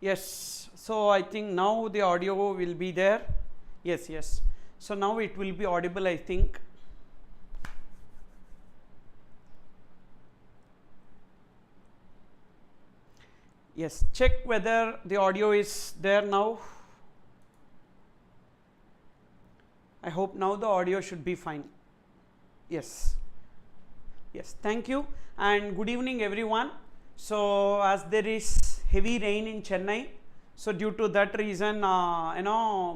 Yes, so I think now the audio will be there. Yes, yes. So now it will be audible, I think. Yes, check whether the audio is there now. I hope now the audio should be fine. Yes. Yes, thank you and good evening everyone. So as there is heavy rain in Chennai, so due to that reason,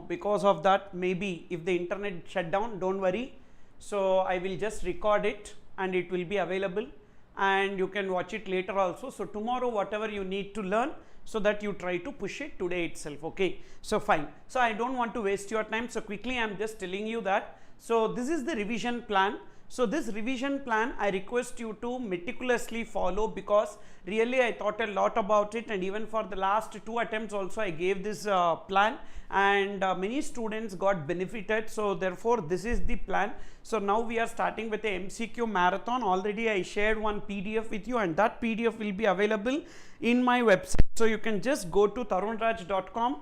because of that, maybe if the internet shut down, don't worry. So I will just record it and it will be available and you can watch it later also. So tomorrow whatever you need to learn, so that you try to push it today itself. Okay, so fine. So I don't want to waste your time, so quickly I am just telling you that. So this is the revision plan. So this revision plan I request you to meticulously follow, because really I thought a lot about it, and even for the last 2 attempts also I gave this plan, and many students got benefited. So therefore this is the plan. So now we are starting with the MCQ marathon. Already I shared one PDF with you, and that PDF will be available in my website. So you can just go to tharunraj.com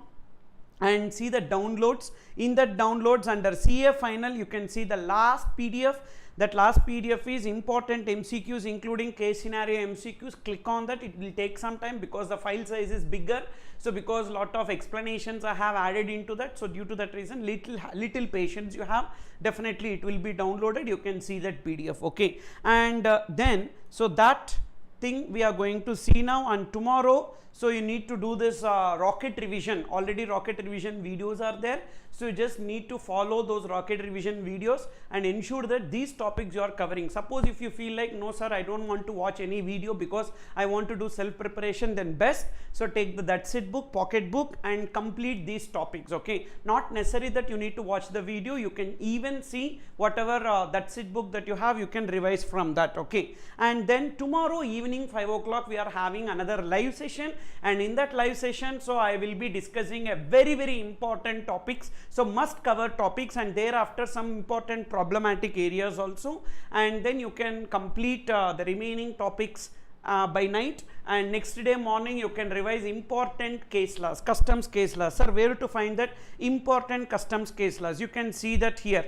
and see the downloads. In that downloads under CA final, you can see the last PDF. That last PDF is important MCQs including case scenario MCQs. Click on that. It will take some time because the file size is bigger. So because lot of explanations I have added into that, so due to that reason, little patience you have, definitely it will be downloaded. You can see that PDF. Okay, and then so that thing we are going to see now, and tomorrow so you need to do this rocket revision. Already rocket revision videos are there, so you just need to follow those rocket revision videos and ensure that these topics you are covering. Suppose if you feel like, no sir, I don't want to watch any video because I want to do self preparation, then best, so take the That's It book, pocket book, and complete these topics. Okay, not necessary that you need to watch the video, you can even see whatever That's It book that you have, you can revise from that. Okay, and then tomorrow evening 5 o'clock we are having another live session, and in that live session, so I will be discussing a very important topics, so must cover topics, and thereafter some important problematic areas also, and then you can complete the remaining topics by night, and next day morning you can revise important case laws, customs case laws. Sir, where to find that important customs case laws? You can see that here.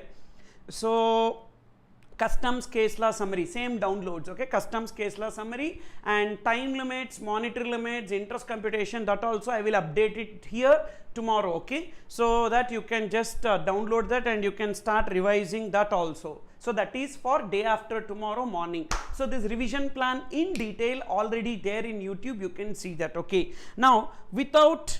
So customs case law summary, same downloads. Okay, customs case law summary, and time limits, monetary limits, interest computation, that also I will update it here tomorrow. Okay, so that you can just download that and you can start revising that also. So that is for day after tomorrow morning. So this revision plan in detail already there in YouTube, you can see that. Okay, now without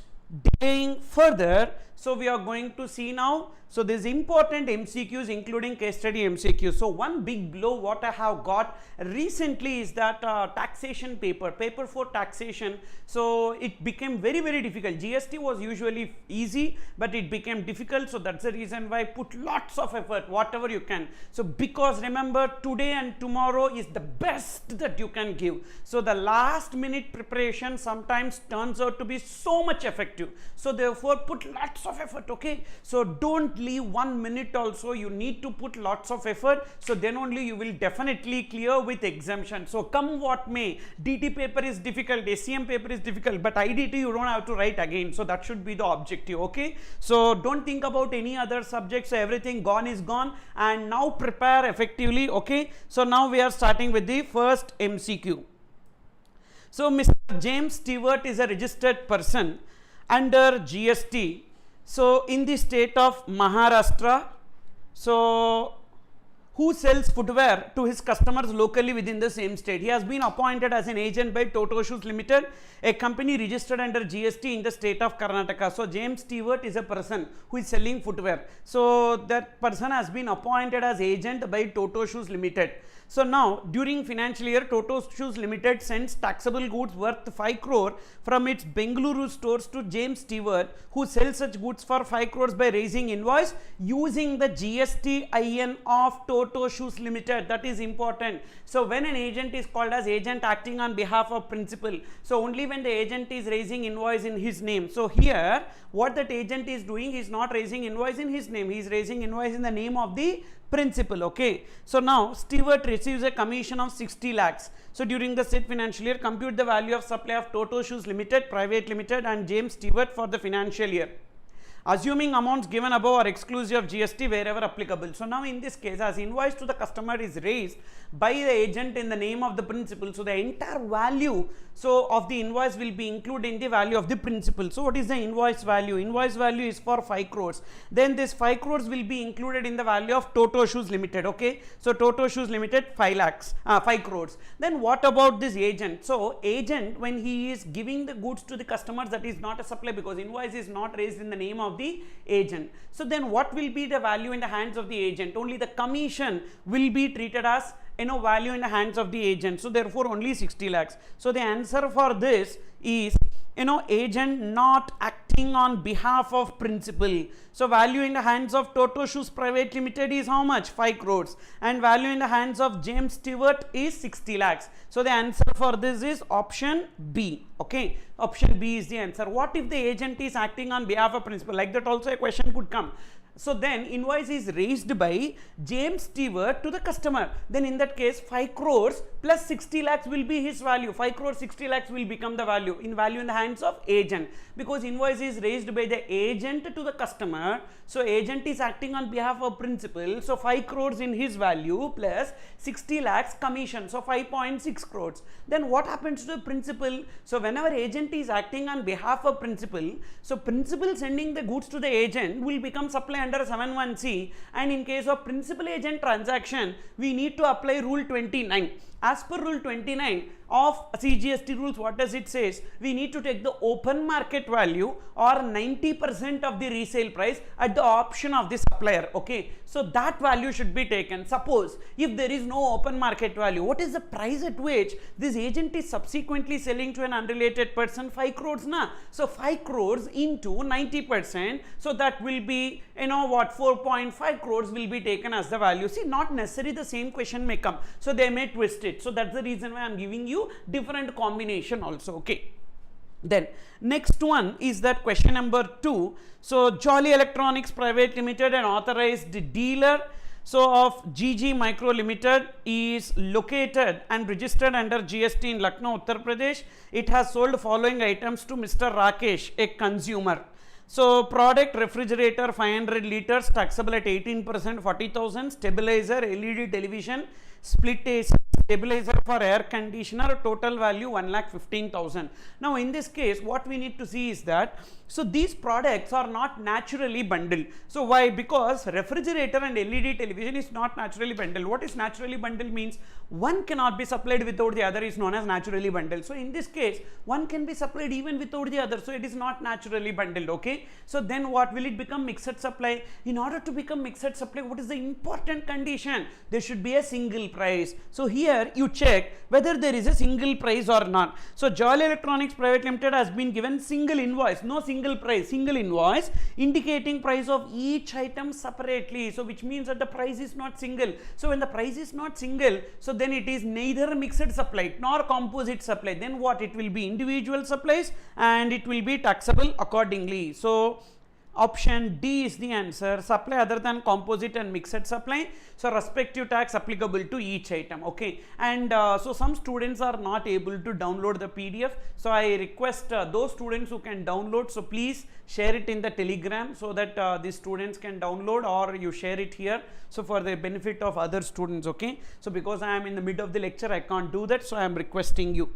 delaying further, so we are going to see now. So this important MCQs including case study MCQs. So one big blow what I have got recently is that taxation paper 4 taxation. So it became very difficult. GST was usually easy, but it became difficult. So that's the reason why I put lots of effort, whatever you can. So because remember, today and tomorrow is the best that you can give. So the last minute preparation sometimes turns out to be so much effective. So therefore put lots of effort. Okay, so don't leave 1 minute also, you need to put lots of effort, so then only you will definitely clear with exemption. So come what may, DT paper is difficult, SCM paper is difficult, but IDT you don't have to write again, so that should be the objective. Okay, so don't think about any other subjects, so everything gone is gone, and now prepare effectively. Okay, so now we are starting with the first MCQ. So Mr. James Stewart is a registered person under GST, so in the state of Maharashtra, so who sells footwear to his customers locally within the same state. He has been appointed as an agent by Toto Shoes Limited, a company registered under GST in the state of Karnataka. So James Stewart is a person who is selling footwear. So that person has been appointed as agent by Toto Shoes Limited. So now during financial year, Toto Shoes Limited sends taxable goods worth 5 crore from its Bengaluru stores to James Stewart, who sells such goods for 5 crores by raising invoice using the GST IN of Toto Shoes Limited. That is important. So when an agent is called as agent acting on behalf of principal, so only when the agent is raising invoice in his name. So here what that agent is doing, he is not raising invoice in his name, he is raising invoice in the name of the principal. Okay, so now Stewart receives a commission of 60 lakhs. So during the said financial year, compute the value of supply of Toto Shoes Limited, Private Limited and James Stewart for the financial year, assuming amounts given above are exclusive of GST wherever applicable. So now in this case, as invoice to the customer is raised by the agent in the name of the principal, so the entire value of the invoice will be included in the value of the principal. So what is the invoice value? Invoice value is for 5 crores. Then this 5 crores will be included in the value of Toto Shoes Limited. Okay, so Toto Shoes Limited 5 crores. Then what about this agent? So agent, when he is giving the goods to the customers, that is not a supply because invoice is not raised in the name of the agent. So then what will be the value in the hands of the agent? Only the commission will be treated as value in the hands of the agent. So therefore only 60 lakhs. So the answer for this is agent not acting on behalf of principal. So value in the hands of Toto Shoes Private Limited is how much? 5 crores, and value in the hands of James Stewart is 60 lakhs. So the answer for this is option B. Okay, option B is the answer. What if the agent is acting on behalf of principal? Like that also a question could come. So then invoice is raised by James Stewart to the customer. Then in that case 5 crores plus 60 lakhs will be his value. 5 crores 60 lakhs will become the value in the hands of agent, because invoice is raised by the agent to the customer. So agent is acting on behalf of principal. So 5 crores in his value plus 60 lakhs commission. So 5.6 crores. Then what happens to the principal? So whenever agent is acting on behalf of principal, so principal sending the goods to the agent will become supply under 71C, and in case of principal agent transaction we need to apply rule 29. As per rule 29 of CGST rules, what does it says? We need to take the open market value or 90% of the resale price at the option of the supplier. Okay, so that value should be taken. Suppose if there is no open market value, what is the price at which this agent is subsequently selling to an unrelated person? 5 crores na. So 5 crores into 90%, so that will be 4.5 crores will be taken as the value. See, not necessarily the same question may come, so they may twist it. So that's the reason why I'm giving you different combination also. Okay, then next one is that question number 2. So Jolly Electronics Private Limited, an authorized dealer of GG Micro Limited, is located and registered under GST in Lucknow, Uttar Pradesh. It has sold following items to Mr. Rakesh, a consumer. So product: refrigerator 500 liters, taxable at 18%, 40,000. Stabilizer, LED television, split AC stabilizer for air conditioner, total value 1,15,000. Now in this case what we need to see is that, so these products are not naturally bundled. So why? Because refrigerator and LED television is not naturally bundled. What is naturally bundled means? One cannot be supplied without the other is known as naturally bundled. So in this case one can be supplied even without the other, so it is not naturally bundled. Okay, so then what will it become? Mixed supply. In order to become mixed supply, what is the important condition? There should be a single price. So here you check whether there is a single price or not. So Jolly Electronics Private Limited has been given single invoice, no single price, single invoice indicating price of each item separately. So which means that the price is not single. So when the price is not single, so then it is neither mixed supply nor composite supply. Then what? It will be individual supplies and it will be taxable accordingly. So option D is the answer, supply other than composite and mixed supply. So respective tax applicable to each item. Okay, and so some students are not able to download the PDF. So I request those students who can download, so please share it in the Telegram so that the students can download, or you share it here, so for the benefit of other students. Okay, so because I am in the mid of the lecture I can't do that, so I am requesting you.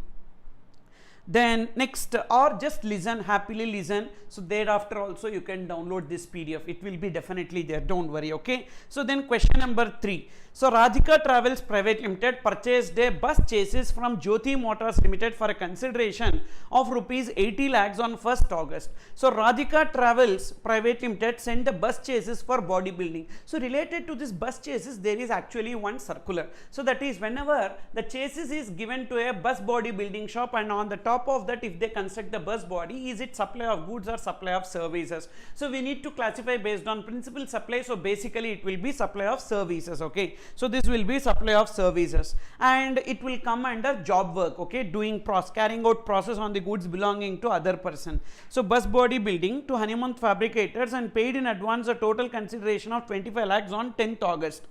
Then next, or just listen, happily listen, so thereafter also you can download this PDF. It will be definitely there, don't worry. Okay, so then question number 3. So Radhika Travels Private Limited purchased a bus chassis from Jyoti Motors Limited for a consideration of rupees 80 lakhs on 1st August. So Radhika Travels Private Limited sent the bus chassis for bodybuilding. So related to this bus chassis, there is actually one circular. So that is, whenever the chassis is given to a bus bodybuilding shop, and on the top of that if they construct the bus body, is it supply of goods or supply of services? So we need to classify based on principal supply. So basically it will be supply of services. Okay, so this will be supply of services and it will come under job work. Okay, doing carrying out process on the goods belonging to other person. So bus body building to Honeymoon Fabricators and paid in advance a total consideration of 25 lakhs on 10th August.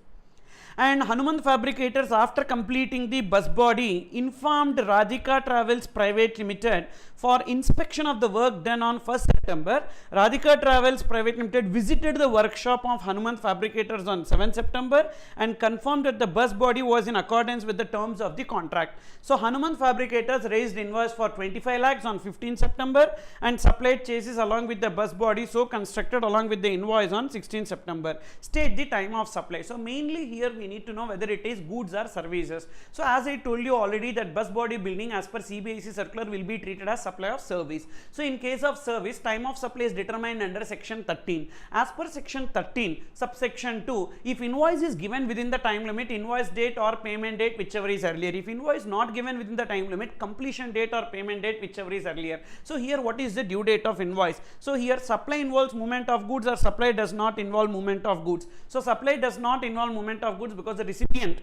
And Hanuman Fabricators, after completing the bus body, informed Radhika Travels Private Limited for inspection of the work done on 1st September. Radhika Travels Private Limited visited the workshop of Hanuman Fabricators on 7th September and confirmed that the bus body was in accordance with the terms of the contract. So Hanuman Fabricators raised invoice for 25 lakhs on 15th September and supplied chassis along with the bus body so constructed along with the invoice on 16th September. State the time of supply. So mainly here we need to know whether it is goods or services. So as I told you already that bus body building as per CBIC circular will be treated as supply of service. So in case of service, time of supply is determined under section 13. As per section 13 subsection 2, if invoice is given within the time limit, invoice date or payment date whichever is earlier. If invoice not given within the time limit, completion date or payment date whichever is earlier. So here what is the due date of invoice? So here supply involves movement of goods or supply does not involve movement of goods. So supply does not involve movement of goods because the recipient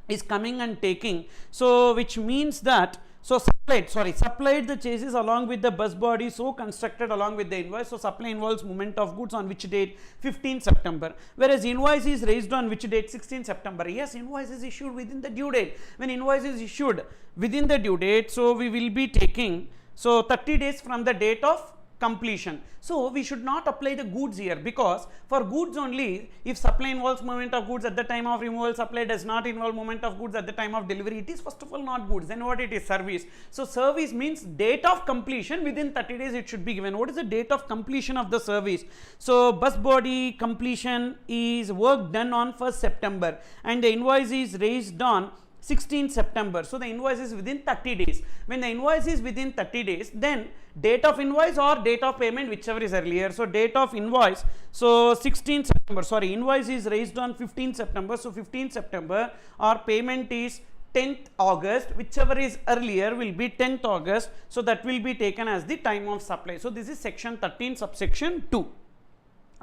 is coming and taking. So which means that supplied the chassis along with the bus body so constructed along with the invoice. So supply involves movement of goods on which date? 15th September. Whereas invoice is raised on which date? 16th September. Yes, invoice is issued within the due date. When invoice is issued within the due date, so we will be taking 30 days from the date of completion. So we should not apply the goods here, because for goods only, if supply involves movement of goods at the time of removal, supply does not involve movement of goods at the time of delivery, it is first of all not goods. Then what it is? Service. So service means date of completion within 30 days it should be given. What is the date of completion of the service? So bus body completion is work done on 1st September and the invoice is raised on 16th September. So the invoice is within 30 days. When the invoice is within 30 days, then date of invoice or date of payment whichever is earlier. So date of invoice, so 16th September, invoice is raised on 15th September. So 15th September or payment is 10th August, whichever is earlier will be 10th August. So that will be taken as the time of supply. So this is section 13 subsection 2.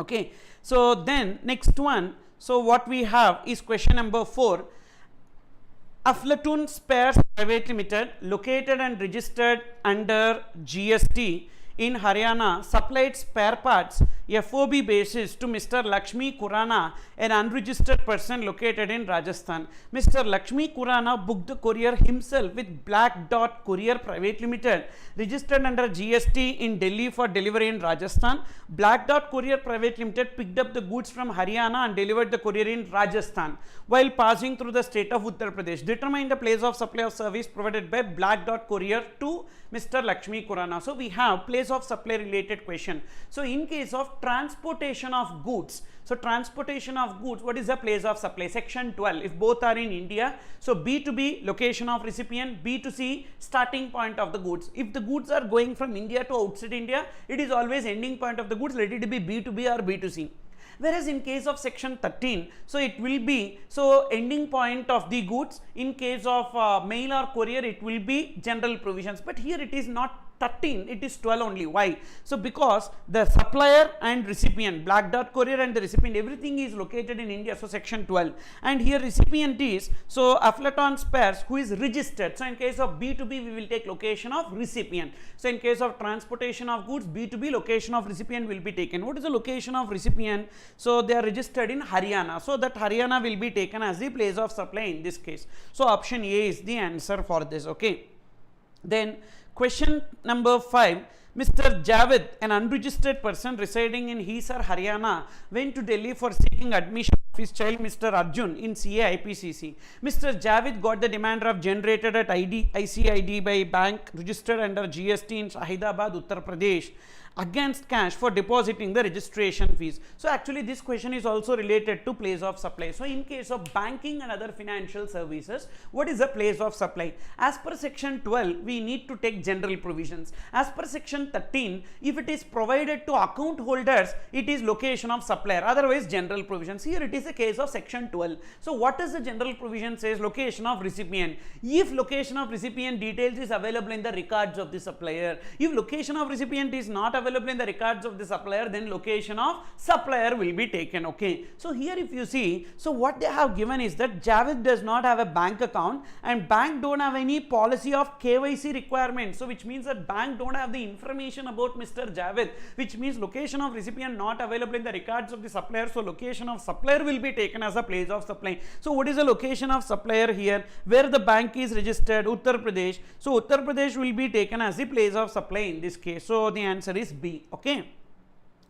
Okay. So then next one, so what we have is question number 4. THARUN'S Private Limited, located and registered under GST in Haryana, supplied spare parts FOB basis to Mr. Lakshmi Kurana, an unregistered person located in Rajasthan. Mr. Lakshmi Kurana booked the courier himself with Black Dot Courier Private Limited, registered under GST in Delhi for delivery in Rajasthan. Black Dot Courier Private Limited picked up the goods from Haryana and delivered the courier in Rajasthan while passing through the state of Uttar Pradesh. Determine the place of supply of service provided by Black Dot Courier to Mr. Lakshmi Kurana. So we have place of supply related question. So in case of transportation of goods, so transportation of goods, what is the place of supply? Section 12, if both are in India, so B2B, location of recipient, B2C, starting point of the goods. If the goods are going from India to outside India, it is always ending point of the goods, let it be B2B or B2C. Whereas in case of section 13, so it will be, so ending point of the goods. In case of mail or courier, it will be general provisions, but here it is not 13, it is 12 only. Why? So because the supplier and recipient, Black Dot Courier and the recipient, everything is located in India, so section 12, and here recipient is, so THARUN'S who is registered. So in case of B2B, we will take location of recipient. So in case of transportation of goods, B2B, location of recipient will be taken. What is the location of recipient? So they are registered in Haryana, so that Haryana will be taken as the place of supply in this case. So option A is the answer for this. Okay. Then question number 5, Mr. Javed, an unregistered person residing in Hisar, Haryana, went to Delhi for seeking admission of his child, Mr. Arjun, in CA IPCC. Mr. Javed got the demand draft generated at ICID by bank registered under GST in Shahidabad, Uttar Pradesh, against cash for depositing the registration fees. So actually this question is also related to place of supply. So in case of banking and other financial services, what is the place of supply? As per section 12, we need to take general provisions. As per section 13, if it is provided to account holders, it is location of supplier, otherwise general provisions. Here it is a case of section 12. So what is the general provision says? Location of recipient. If location of recipient details is available in the records of the supplier, if location of recipient is not available available in the records of the supplier, then location of supplier will be taken. Okay, so here if you see, so what they have given is that Javed does not have a bank account and bank don't have any policy of KYC requirement. So which means that bank don't have the information about Mr. Javed, which means location of recipient not available in the records of the supplier. So location of supplier will be taken as a place of supply. So what is the location of supplier here? Where the bank is registered? Uttar Pradesh. So Uttar Pradesh will be taken as the place of supply in this case. So the answer is B. Okay.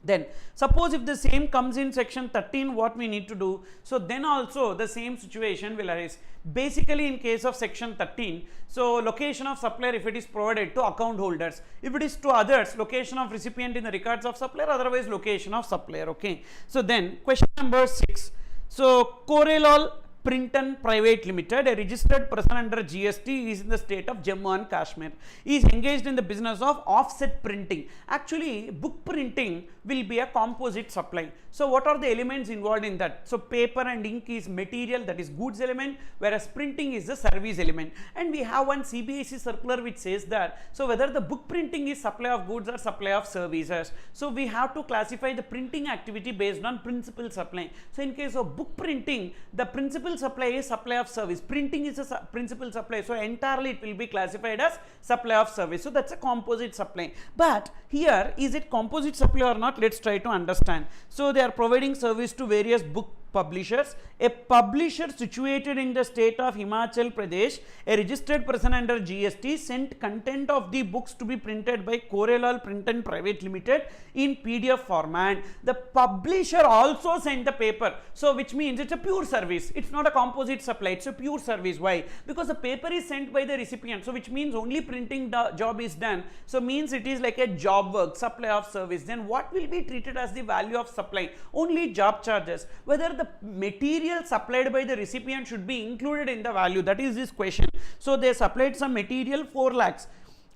Then suppose if the same comes in section 13, what we need to do? So then also the same situation will arise. Basically in case of section 13, so location of supplier if it is provided to account holders, if it is to others, location of recipient in the records of supplier, otherwise location of supplier. Okay, so then question number 6. So Corelol Printon Private Limited, a registered person under GST, is in the state of Jammu and Kashmir. He is engaged in the business of offset printing. Actually, book printing will be a composite supply. So what are the elements involved in that? So paper and ink is material, that is goods element, whereas printing is the service element. And we have one CBSE circular which says that, so whether the book printing is supply of goods or supply of services. So we have to classify the printing activity based on principal supply. So in case of book printing, the principal supply is supply of service. Printing is a principal supply. So entirely it will be classified as supply of service. So that's a composite supply. But here, is it composite supply or not? Let's try to understand. So they are providing service to various book publishers. A publisher situated in the state of Himachal Pradesh, a registered person under GST, sent content of the books to be printed by Corelol Printon Private Limited in PDF format. The publisher also sent the paper. So which means it's a pure service. It's not a composite supply. It's a pure service. Why? Because the paper is sent by the recipient. So which means only printing job is done. So means it is like a job work, supply of service. Then what will be treated as the value of supply? Only job charges. Whether the material supplied by the recipient should be included in the value, that is this question. So they supplied some material 4 lakhs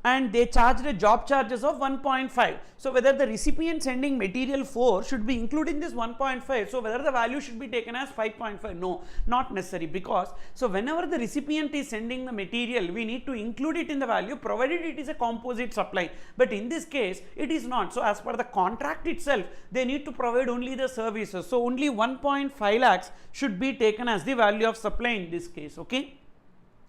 and they charged a job charges of 1.5. So whether the recipient sending material 4 should be included in this 1.5. So whether the value should be taken as 5.5? No, not necessary, because so whenever the recipient is sending the material, we need to include it in the value provided it is a composite supply. But in this case it is not. So as per the contract itself, they need to provide only the services. So only 1.5 lakhs should be taken as the value of supply in this case. Okay.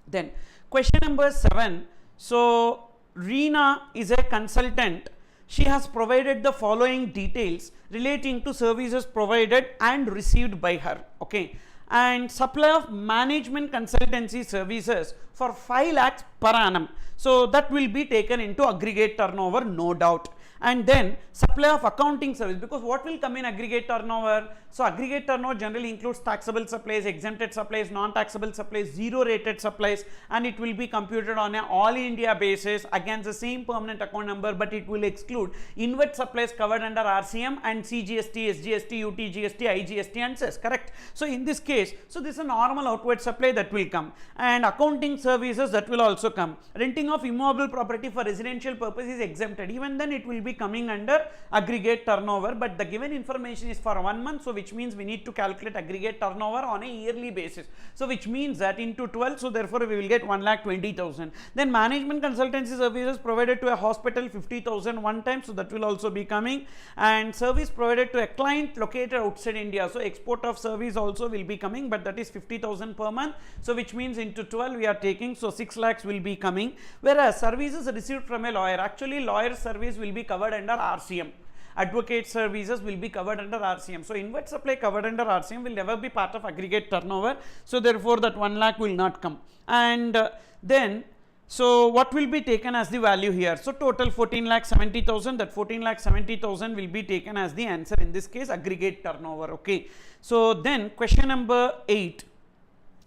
Then question number 7. So Reena is a consultant. She has provided the following details relating to services provided and received by her. Okay. And supply of management consultancy services for 5 lakhs per annum. So that will be taken into aggregate turnover, no doubt. And then supply of accounting service, because what will come in aggregate turnover? So aggregate turnover generally includes taxable supplies, exempted supplies, non-taxable supplies, zero rated supplies, and it will be computed on an all India basis against the same permanent account number, but it will exclude inward supplies covered under RCM and CGST, SGST, UTGST, IGST and cess, correct? So in this case, so this is a normal outward supply that will come, and accounting services that will also come. Renting of immobile property for residential purpose is exempted. Even then it will be coming under aggregate turnover, but the given information is for 1 month, so which means we need to calculate aggregate turnover on a yearly basis. So which means that into 12, so therefore we will get 1,20,000. Then management consultancy services provided to a hospital 50,000 one time, so that will also be coming, and service provided to a client located outside India, so export of service also will be coming, but that is 50,000 per month. So which means into 12 we are taking, so 6 lakhs will be coming. Whereas services received from a lawyer, actually lawyer service will be covered under RCM. Advocate services will be covered under RCM. So inward supply covered under RCM will never be part of aggregate turnover. So therefore that 1 lakh will not come. And then so what will be taken as the value here? So total 14,70,000. That 14,70,000 will be taken as the answer in this case, aggregate turnover. Okay. So then question number 8.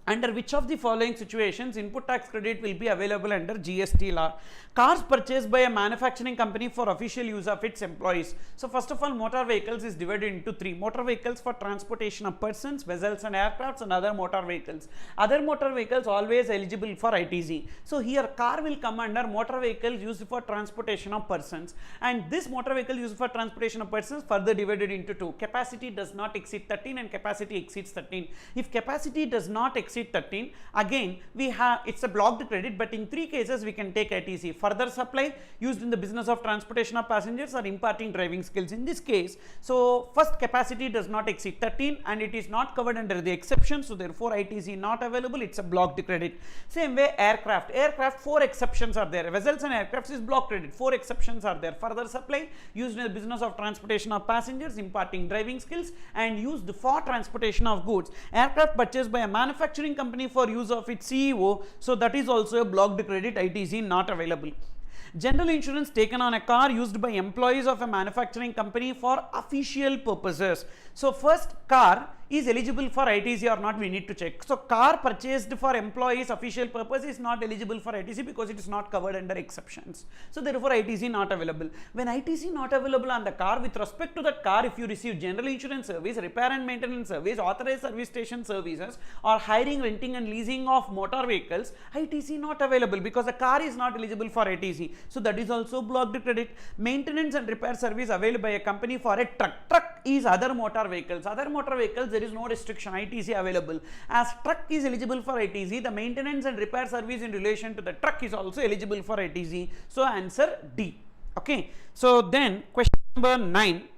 Under which of the following situations input tax credit will be available under GST law? Cars purchased by a manufacturing company for official use of its employees. So first of all, motor vehicles is divided into 3. Motor vehicles for transportation of persons, vessels and aircrafts, and other motor vehicles. Other motor vehicles always eligible for ITC. So here car will come under motor vehicles used for transportation of persons, and this motor vehicle used for transportation of persons further divided into 2. Capacity does not exceed 13 and capacity exceeds 13. If capacity does not exceed exceed 13. Again, we have, it's a blocked credit, but in 3 cases we can take ITC: further supply, used in the business of transportation of passengers, or imparting driving skills. In this case, so first capacity does not exceed 13 and it is not covered under the exception, so therefore ITC not available, it's a blocked credit. Same way aircraft, 4 exceptions are there. Vessels and aircrafts is blocked credit, 4 exceptions are there: further supply, used in the business of transportation of passengers, imparting driving skills, and used for transportation of goods. Aircraft purchased by a manufacturing company for use of its CEO, so that is also a blocked credit, ITC not available. General insurance taken on a car used by employees of a manufacturing company for official purposes. So first, car is eligible for ITC or not, we need to check. So car purchased for employees official purpose is not eligible for ITC because it is not covered under exceptions. So therefore ITC not available. When ITC not available on the car, with respect to that car, if you receive general insurance service, repair and maintenance service, authorized service station services, or hiring, renting and leasing of motor vehicles, ITC not available because the car is not eligible for ITC. So that is also blocked credit. Maintenance and repair service available by a company for a truck. Truck is other motor vehicles. Other motor vehicles, there is no restriction, ITC available. As truck is eligible for ITC, the maintenance and repair service in relation to the truck is also eligible for ITC. So answer D. Okay. So then question number 9.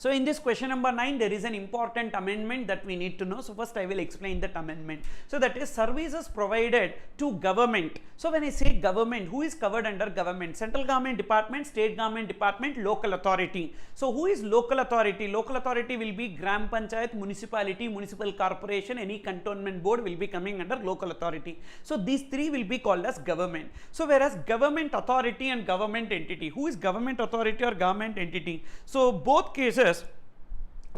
So in this question number 9, there is an important amendment that we need to know. So first I will explain that amendment. So that is services provided to government. So when I say government, who is covered under government? Central government department, state government department, local authority. So who is local authority? Local authority will be Gram Panchayat, municipality, municipal corporation, any cantonment board will be coming under local authority. So these 3 will be called as government. So whereas government authority and government entity, who is government authority or government entity? So both cases,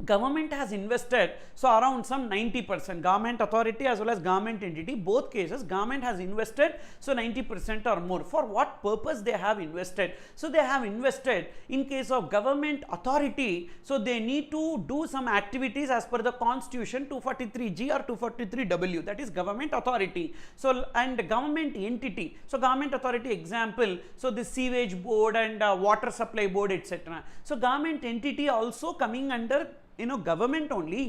government has invested, so around some 90%, government authority as well as government entity, both cases government has invested, so 90% or more. For what purpose they have invested? So they have invested, in case of government authority, so they need to do some activities as per the constitution 243G or 243W, that is government authority. So and government entity, so government authority example, so the sewage board and water supply board, etc. So government entity also coming under government only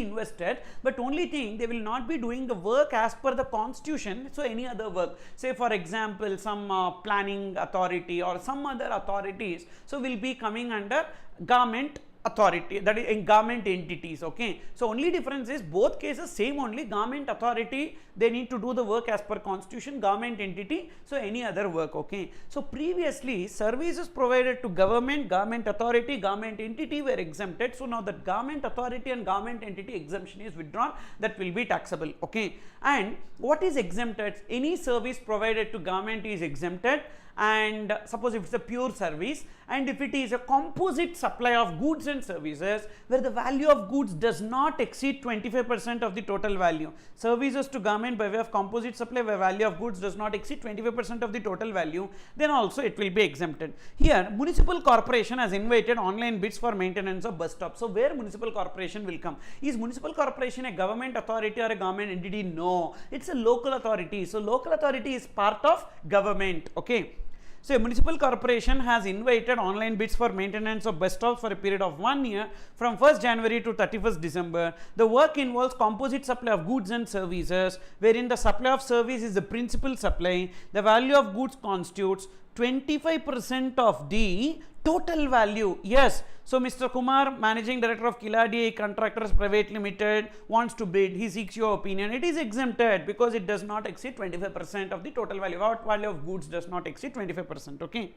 invested, but only thing, they will not be doing the work as per the constitution. So any other work, say for example some planning authority or some other authorities, so will be coming under government authority, that is in government entities. Okay, so only difference is both cases same only, government authority they need to do the work as per constitution, government entity so any other work. Okay, so previously services provided to government, government authority, government entity were exempted. So now that government authority and government entity exemption is withdrawn, that will be taxable. Okay, and what is exempted? Any service provided to government is exempted, and suppose if it's a pure service, and if it is a composite supply of goods and services where the value of goods does not exceed 25% of the total value. Services to government by way of composite supply where value of goods does not exceed 25% of the total value, then also it will be exempted. Here municipal corporation has invited online bids for maintenance of bus stops. So where municipal corporation will come? Is municipal corporation a government authority or a government entity? No, it's a local authority. So local authority is part of government. Okay, so a municipal corporation has invited online bids for maintenance of bus stops for a period of 1 year from 1st January to 31st December. The work involves composite supply of goods and services, wherein the supply of service is the principal supply. The value of goods constitutes 25% of the total value. Yes, so Mr. Kumar, Managing Director of Kiladi Contractors Private Limited, wants to bid. He seeks your opinion. It is exempted because it does not exceed 25% of the total value. What value of goods does not exceed 25%? Okay.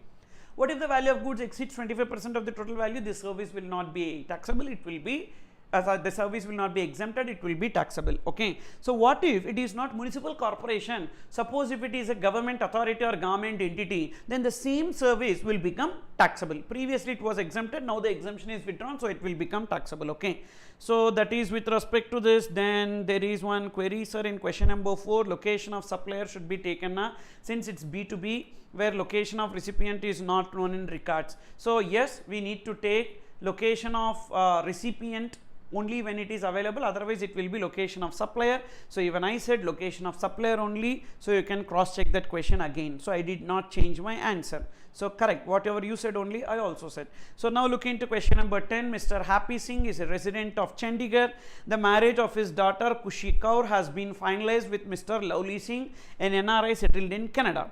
What if the value of goods exceeds 25% of the total value? This service will not be taxable. It will be the service will not be exempted, it will be taxable. Okay, so what if it is not municipal corporation? Suppose if it is a government authority or government entity, then the same service will become taxable. Previously it was exempted, now the exemption is withdrawn, so it will become taxable. Okay, so that is with respect to this. Then there is one query, sir, in question number 4, location of supplier should be taken since it's B2B where location of recipient is not known in records. So yes, we need to take location of recipient only when it is available, otherwise it will be location of supplier. So even I said location of supplier only, so you can cross check that question again. So I did not change my answer. So correct, whatever you said only I also said. So now look into question number 10. Mr. Happy Singh is a resident of Chandigarh. The marriage of his daughter Kushi Kaur has been finalized with Mr. Lovely Singh, an NRI settled in Canada.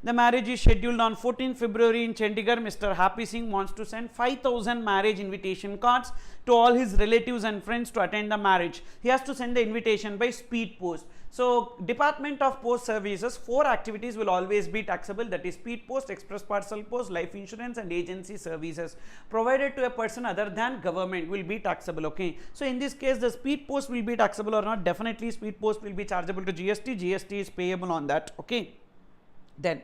The marriage is scheduled on 14 February in Chandigarh. Mr. Happy Singh wants to send 5,000 marriage invitation cards to all his relatives and friends to attend the marriage. He has to send the invitation by speed post. So Department of Post Services, 4 activities will always be taxable, that is speed post, express parcel post, life insurance and agency services provided to a person other than government will be taxable. Okay, so in this case the speed post will be taxable or not? Definitely speed post will be chargeable to GST. GST is payable on that. Okay, then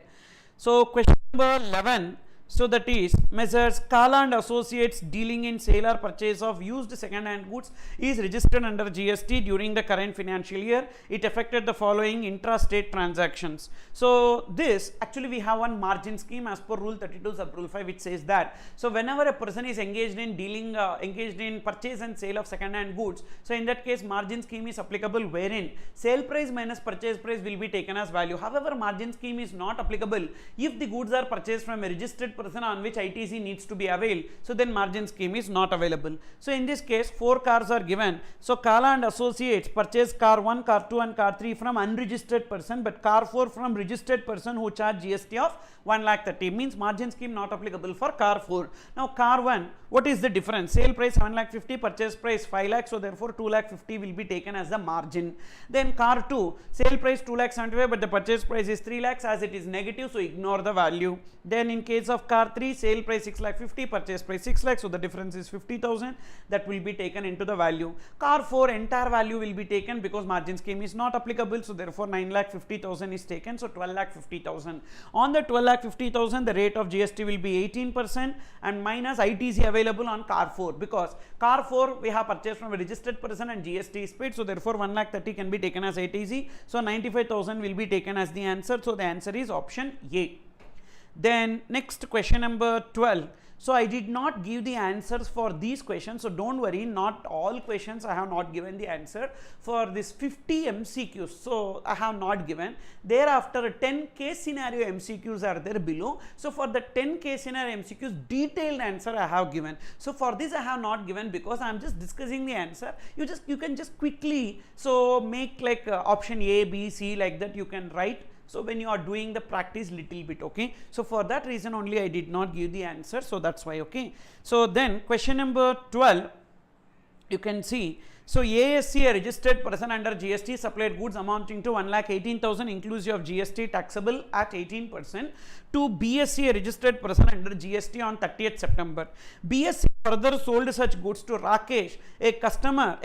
so question number 11. So that is Messrs. Kala and Associates dealing in sale or purchase of used second hand goods is registered under GST during the current financial year. It affected the following intra-state transactions. So this actually we have one margin scheme as per rule 32 sub rule 5, which says that so whenever a person is engaged in dealing engaged in purchase and sale of second hand goods, so in that case margin scheme is applicable, wherein sale price minus purchase price will be taken as value. However, margin scheme is not applicable if the goods are purchased from a registered person on which ITC needs to be availed, so then margin scheme is not available. So in this case 4 cars are given. So Kala and Associates purchase car 1, car 2 and car 3 from unregistered person, but car 4 from registered person who charge GST of 1,30,000, means margin scheme not applicable for car 4. Now car 1, what is the difference? Sale price 7,50,000, purchase price 5,00,000, so therefore 2,50,000 will be taken as the margin. Then car 2, sale price 2,75,000, but the purchase price is 3,00,000, as it is negative, so ignore the value. Then in case of car 3, sale price 6,50,000, purchase price 6,00,000, so the difference is 50,000, that will be taken into the value. Car 4, entire value will be taken because margin scheme is not applicable, so therefore 9,50,000 is taken, so 12,50,000. On the 12,50,000, the rate of GST will be 18% and minus ITC available on car 4, because car 4 we have purchased from a registered person and GST is paid, so therefore 1,30,000 can be taken as ITC, so 95,000 will be taken as the answer. So the answer is option A. Then next question number 12. So I did not give the answers for these questions, so don't worry, not all questions I have not given the answer. For this 50 MCQs, so I have not given. Thereafter 10 case scenario MCQs are there below. So for the 10 case scenario MCQs, detailed answer I have given. So for this I have not given because I am just discussing the answer. You can just quickly so make like option A, B, C, like that you can write. So when you are doing the practice little bit, okay. So for that reason only I did not give the answer, so that's why, okay. So then question number 12, you can see. So ASC, a registered person under GST, supplied goods amounting to 1,18,000 inclusive of GST taxable at 18%, to BSC, a registered person under GST on 30th September. BSC further sold such goods to Rakesh, a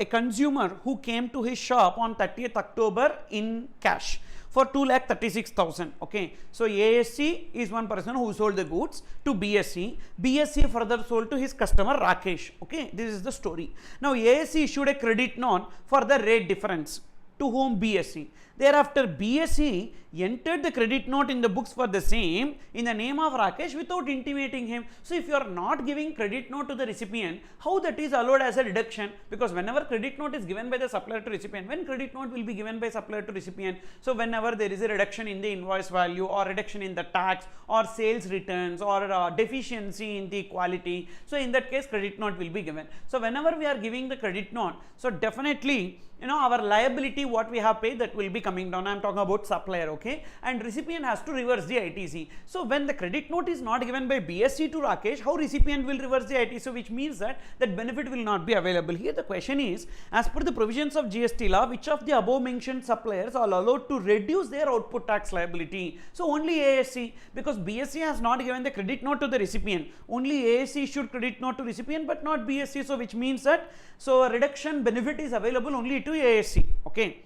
consumer who came to his shop on 30th October in cash for 2,36,000. Okay, so ASC is one person who sold the goods to BSC. BSC further sold to his customer Rakesh. Okay, this is the story. Now ASC issued a credit note for the rate difference to whom? BSC. Thereafter BSC entered the credit note in the books for the same in the name of Rakesh without intimating him. So if you are not giving credit note to the recipient, how that is allowed as a deduction? Because whenever credit note is given by the supplier to recipient, when credit note will be given by supplier to recipient, so whenever there is a reduction in the invoice value or reduction in the tax or sales returns or deficiency in the quality, so in that case credit note will be given. So whenever we are giving the credit note, so definitely our liability what we have paid, that will be coming down. I am talking about supplier, okay, and recipient has to reverse the ITC. So when the credit note is not given by BSC to Rakesh, how recipient will reverse the ITC? So which means that benefit will not be available. Here the question is, as per the provisions of GST law, which of the above mentioned suppliers are allowed to reduce their output tax liability? So only ASC, because BSC has not given the credit note to the recipient. Only ASC issued credit note to recipient but not BSC. So which means that a reduction benefit is available only to ASC. Okay.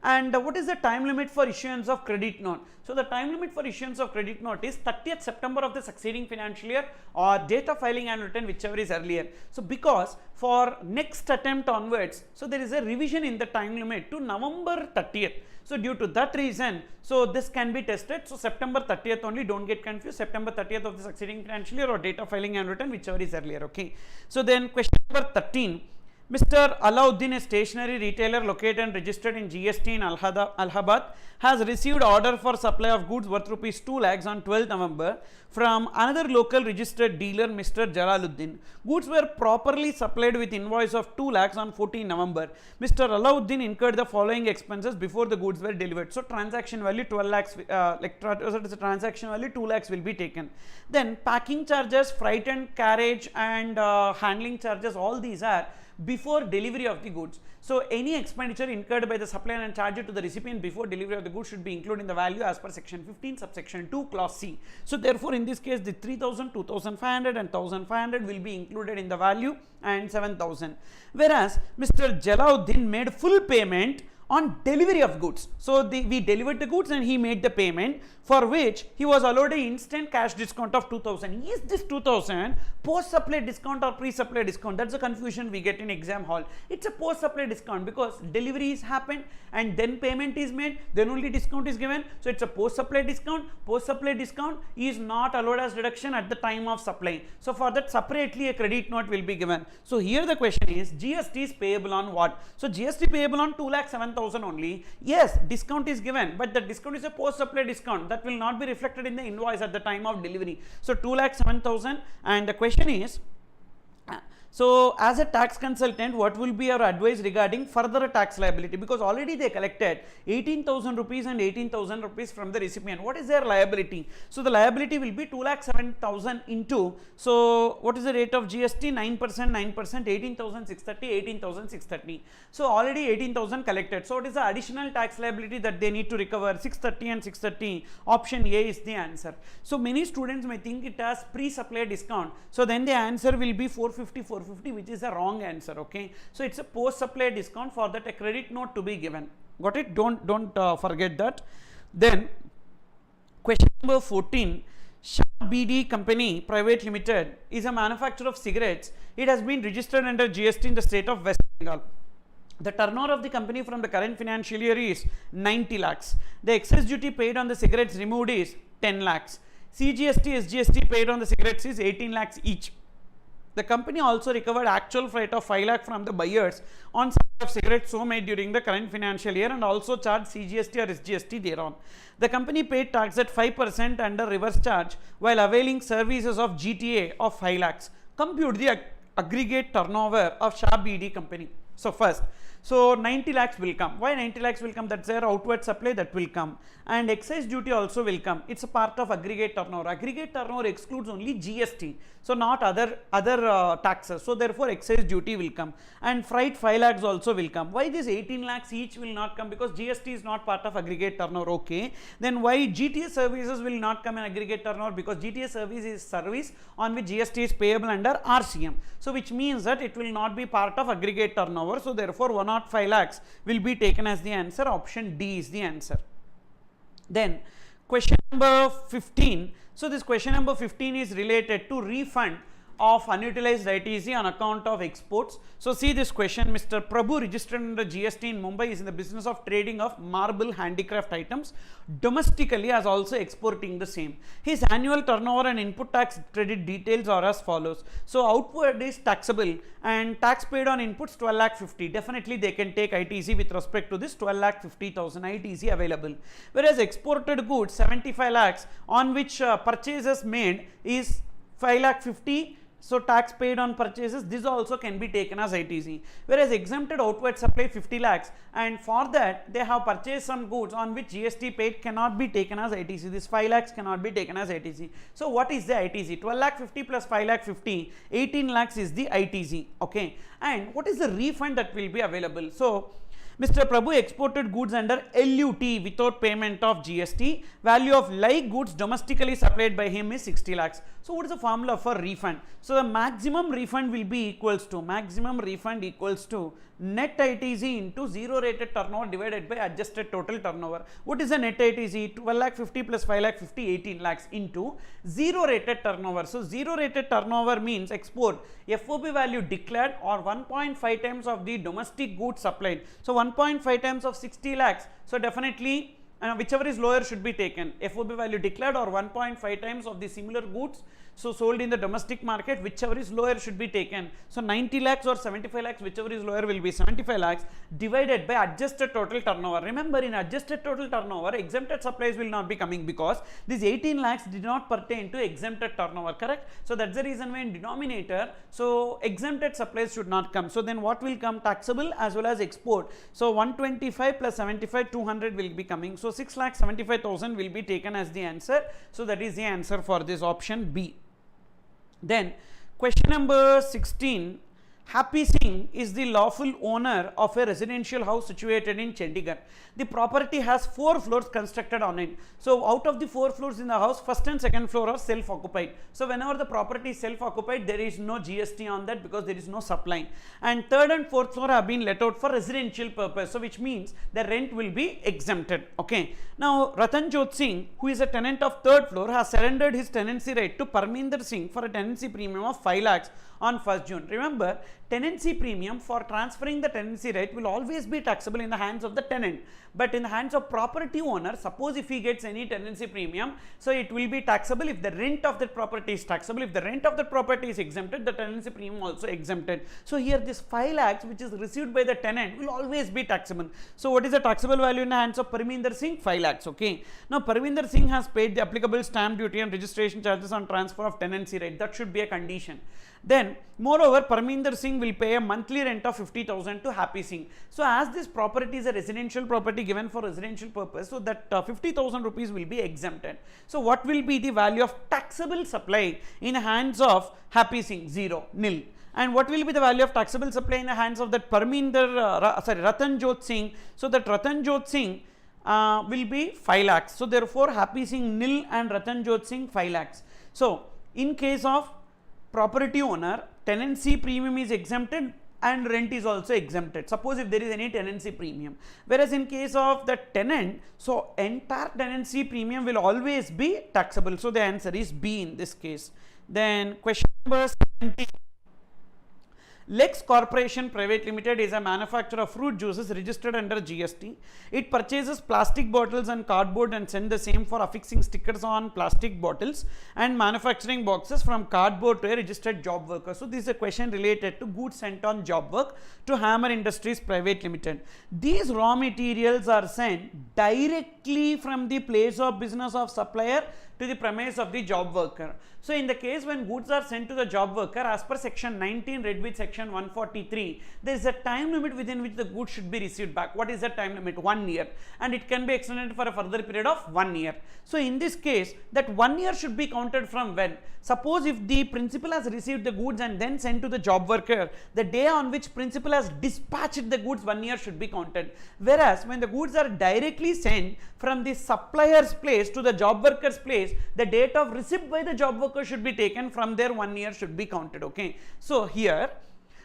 And what is the time limit for issuance of credit note? So the time limit for issuance of credit note is 30th September of the succeeding financial year or date of filing and return, whichever is earlier. So because for next attempt onwards, so there is a revision in the time limit to November 30th. So due to that reason, so this can be tested. So September 30th only, don't get confused, September 30th of the succeeding financial year or date of filing and return, whichever is earlier. Okay. So then question number 13. Mr. Alauddin, a stationery retailer located and registered in GST in Allahabad, has received order for supply of goods worth rupees 2 lakhs on 12th November from another local registered dealer, Mr. Jalaluddin. Goods were properly supplied with invoice of 2 lakhs on 14 November. Mr. Alauddin incurred the following expenses before the goods were delivered. So transaction value 12 lakhs, transaction value 2 lakhs will be taken. Then packing charges, freight and carriage and handling charges, all these are before delivery of the goods. So any expenditure incurred by the supplier and charged to the recipient before delivery of the goods should be included in the value as per section 15 subsection 2 clause C. So therefore in this case the 3000, 2500 and 1500 will be included in the value and 7000. Whereas Mr. Jalaluddin made full payment on delivery of goods. So we delivered the goods and he made the payment, for which he was allowed an instant cash discount of 2000. Is this 2000 post supply discount or pre supply discount? That's a confusion we get in exam hall. It's a post supply discount because delivery is happened and then payment is made, then only discount is given. So it's a post supply discount. Post supply discount is not allowed as deduction at the time of supply. So for that separately a credit note will be given. So here the question is, GST is payable on what? So GST payable on 2,07,000 only. Yes, discount is given, but the discount is a post supply discount that will not be reflected in the invoice at the time of delivery. So 2,07,000, and the question is, so as a tax consultant, what will be your advice regarding further tax liability? Because already they collected 18,000 rupees and 18,000 rupees from the recipient. What is their liability? So the liability will be 2,07,000 into, so what is the rate of GST? 9%, 18,630, 18,630. So already 18,000 collected. So what is the additional tax liability that they need to recover? 630 and 630. Option A is the answer. So many students may think it as pre-supply discount. So then the answer will be 450, which is a wrong answer. Okay, so it's a post supply discount, for that a credit note to be given. Got it? Don't forget that. Then question number 14, Shah BD Company Private Limited is a manufacturer of cigarettes. It has been registered under GST in the state of West Bengal. The turnover of the company from the current financial year is 90 lakhs. The excess duty paid on the cigarettes removed is 10 lakhs. CGST, SGST paid on the cigarettes is 18 lakhs each. The company also recovered actual freight of 5 lakh from the buyers on sale of cigarettes so made during the current financial year, and also charged CGST or SGST thereon. The company paid tax at 5% under reverse charge while availing services of GTA of 5 lakhs. Compute the aggregate turnover of Shah BD company. So first, so 90 lakhs will come. Why 90 lakhs will come? That's their outward supply, that will come, and excise duty also will come. It's a part of aggregate turnover. Aggregate turnover excludes only GST, so not other taxes. So therefore excise duty will come, and freight 5 lakhs also will come. Why this 18 lakhs each will not come? Because GST is not part of aggregate turnover. Okay, then why GTA services will not come in aggregate turnover? Because GTA service is service on which GST is payable under RCM. So which means that it will not be part of aggregate turnover. So therefore 105 lakhs will be taken as the answer. Option D is the answer. Then question number 15. So this question number 15 is related to refund of unutilized ITC on account of exports. So see this question, Mr. Prabhu, registered under GST in Mumbai, is in the business of trading of marble handicraft items domestically as also exporting the same. His annual turnover and input tax credit details are as follows. So outward is taxable and tax paid on inputs 12 lakh 50. Definitely they can take ITC with respect to this 12 lakh 50,000 ITC available. Whereas exported goods 75 lakhs on which purchases made is 5 lakh 50. So tax paid on purchases, this also can be taken as ITC. Whereas exempted outward supply 50 lakhs, and for that they have purchased some goods on which GST paid, cannot be taken as ITC. This 5 lakhs cannot be taken as ITC. So what is the ITC? 12 lakh 50 plus 5 lakh 50, 18 lakhs is the ITC. Okay, and what is the refund that will be available? So Mr. Prabhu exported goods under LUT without payment of GST. Value of like goods domestically supplied by him is 60 lakhs. So what is the formula for refund? So the maximum refund will be equals to, net ITC into zero rated turnover divided by adjusted total turnover. What is the net ITC? 12 lakh 50 plus 5 lakh 50, 18 lakhs into zero rated turnover. So zero rated turnover means export FOB value declared or 1.5 times of the domestic goods supplied. So 1.5 times of 60 lakhs. So definitely whichever is lower should be taken, FOB value declared or 1.5 times of the similar goods. So sold in the domestic market, whichever is lower should be taken. So 90 lakhs or 75 lakhs, whichever is lower will be 75 lakhs divided by adjusted total turnover. Remember, in adjusted total turnover, exempted supplies will not be coming because these 18 lakhs did not pertain to exempted turnover, correct? So that's the reason why in denominator, so exempted supplies should not come. So then what will come? Taxable as well as export. So 125 plus 75, 200 will be coming. So 6,75,000 will be taken as the answer. So that is the answer for this option B. Then question number 16. Happy Singh is the lawful owner of a residential house situated in Chandigarh. The property has 4 floors constructed on it. So out of the 4 floors in the house, first and second floor are self-occupied. So whenever the property is self-occupied, there is no GST on that because there is no supply. And third and fourth floor have been let out for residential purpose. So which means the rent will be exempted. Okay. Now Ratanjot Singh, who is a tenant of third floor, has surrendered his tenancy right to Parminder Singh for a tenancy premium of 5 lakhs on 1st June. Remember, tenancy premium for transferring the tenancy right will always be taxable in the hands of the tenant, but in the hands of property owner, suppose if he gets any tenancy premium, so it will be taxable if the rent of that property is taxable. If the rent of that property is exempted, the tenancy premium also exempted. So here this 5 lakhs which is received by the tenant will always be taxable. So what is the taxable value in the hands of Parminder Singh? 5 lakhs. Okay. Now Parminder Singh has paid the applicable stamp duty and registration charges on transfer of tenancy right. That should be a condition. Then moreover, Parminder Singh will pay a monthly rent of 50,000 to Happy Singh. So as this property is a residential property given for residential purpose, so that 50,000 rupees will be exempted. So what will be the value of taxable supply in the hands of Happy Singh? 0, nil. And what will be the value of taxable supply in the hands of that Ratanjot Singh? So that Ratanjot Singh will be 5 lakhs. So therefore Happy Singh nil and Ratanjot Singh 5 lakhs. So in case of property owner, tenancy premium is exempted and rent is also exempted. Suppose if there is any tenancy premium. Whereas in case of the tenant, so entire tenancy premium will always be taxable. So the answer is B in this case. Then question number 17. Lex Corporation Private Limited is a manufacturer of fruit juices registered under GST. It purchases plastic bottles and cardboard and sends the same for affixing stickers on plastic bottles and manufacturing boxes from cardboard to a registered job worker. So this is a question related to goods sent on job work to Hammer Industries Private Limited. These raw materials are sent directly from the place of business of supplier to the premise of the job worker. So in the case when goods are sent to the job worker, as per section 19 read with section 143, there is a time limit within which the goods should be received back. What is the time limit? 1 year, and it can be extended for a further period of 1 year. So in this case, that 1 year should be counted from when? Suppose if the principal has received the goods and then sent to the job worker, the day on which principal has dispatched the goods, 1 year should be counted. Whereas when the goods are directly sent from the supplier's place to the job worker's place, the date of receipt by the job worker should be taken from there, 1 year should be counted. Okay. So here,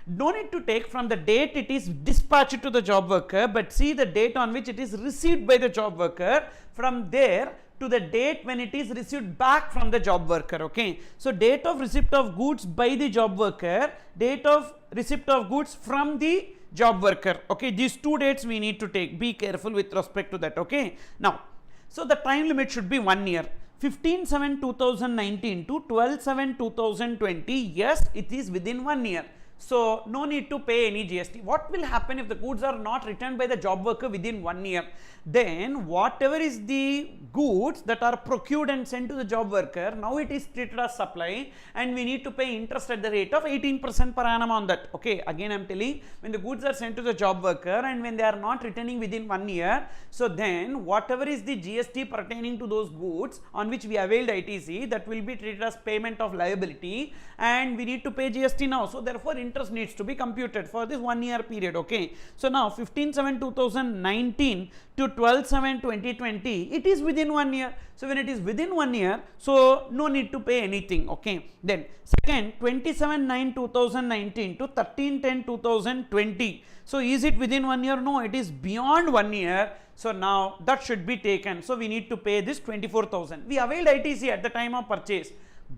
no need to take from the date it is dispatched to the job worker, but see the date on which it is received by the job worker, from there to the date when it is received back from the job worker. Okay. So date of receipt of goods by the job worker, date of receipt of goods from the job worker. Okay. These two dates we need to take. Be careful with respect to that. Okay. Now, so the time limit should be 1 year. 15/7/2019 to 12/7/2020. Yes, it is within 1 year. So no need to pay any GST. What will happen if the goods are not returned by the job worker within 1 year? Then whatever is the goods that are procured and sent to the job worker, now it is treated as supply and we need to pay interest at the rate of 18% per annum on that. Okay, again I am telling, when the goods are sent to the job worker and when they are not returning within 1 year, so then whatever is the GST pertaining to those goods on which we availed ITC, that will be treated as payment of liability and we need to pay GST now. So therefore interest needs to be computed for this 1 year period. Okay. So now 15/7/2019 to 12/7/2020, it is within 1 year. So when it is within 1 year, so no need to pay anything. Okay. Then second, 27/9/2019 to 13/10/2020. So is it within 1 year? No, it is beyond 1 year. So now that should be taken. So we need to pay this 24,000. We availed ITC at the time of purchase,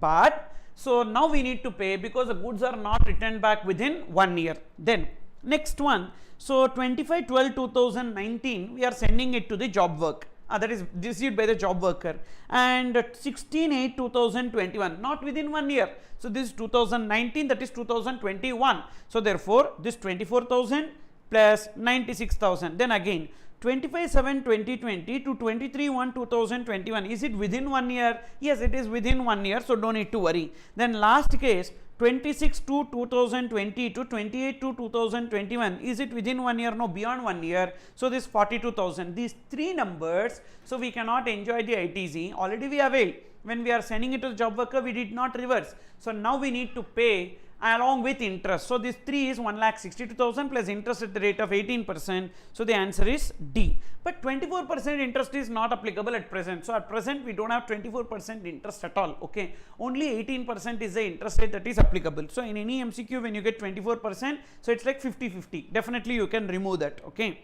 but so now we need to pay because the goods are not returned back within 1 year. Then next one, so 25/12/2019 we are sending it to the job work. that is received by the job worker, and 16/8/2021, not within 1 year. So this is 2019, that is 2021. So therefore this 24,000 plus 96,000, then again 25/7/2020 to 23/1/2021, is it within 1 year? Yes, it is within 1 year, so don't need to worry. Then last case 26/2/2020 to 28/2/2021, is it within 1 year? No, beyond 1 year. So this 42,000, these three numbers, so we cannot enjoy the ITC. Already we availed. When we are sending it to the job worker, we did not reverse. So now we need to pay along with interest. So this 3 is 1,62,000 plus interest at the rate of 18%. So the answer is D. But 24% interest is not applicable at present. So at present we don't have 24% interest at all. Okay, only 18% is the interest rate that is applicable. So in any MCQ, when you get 24%, so it's like 50-50. Definitely you can remove that. Okay.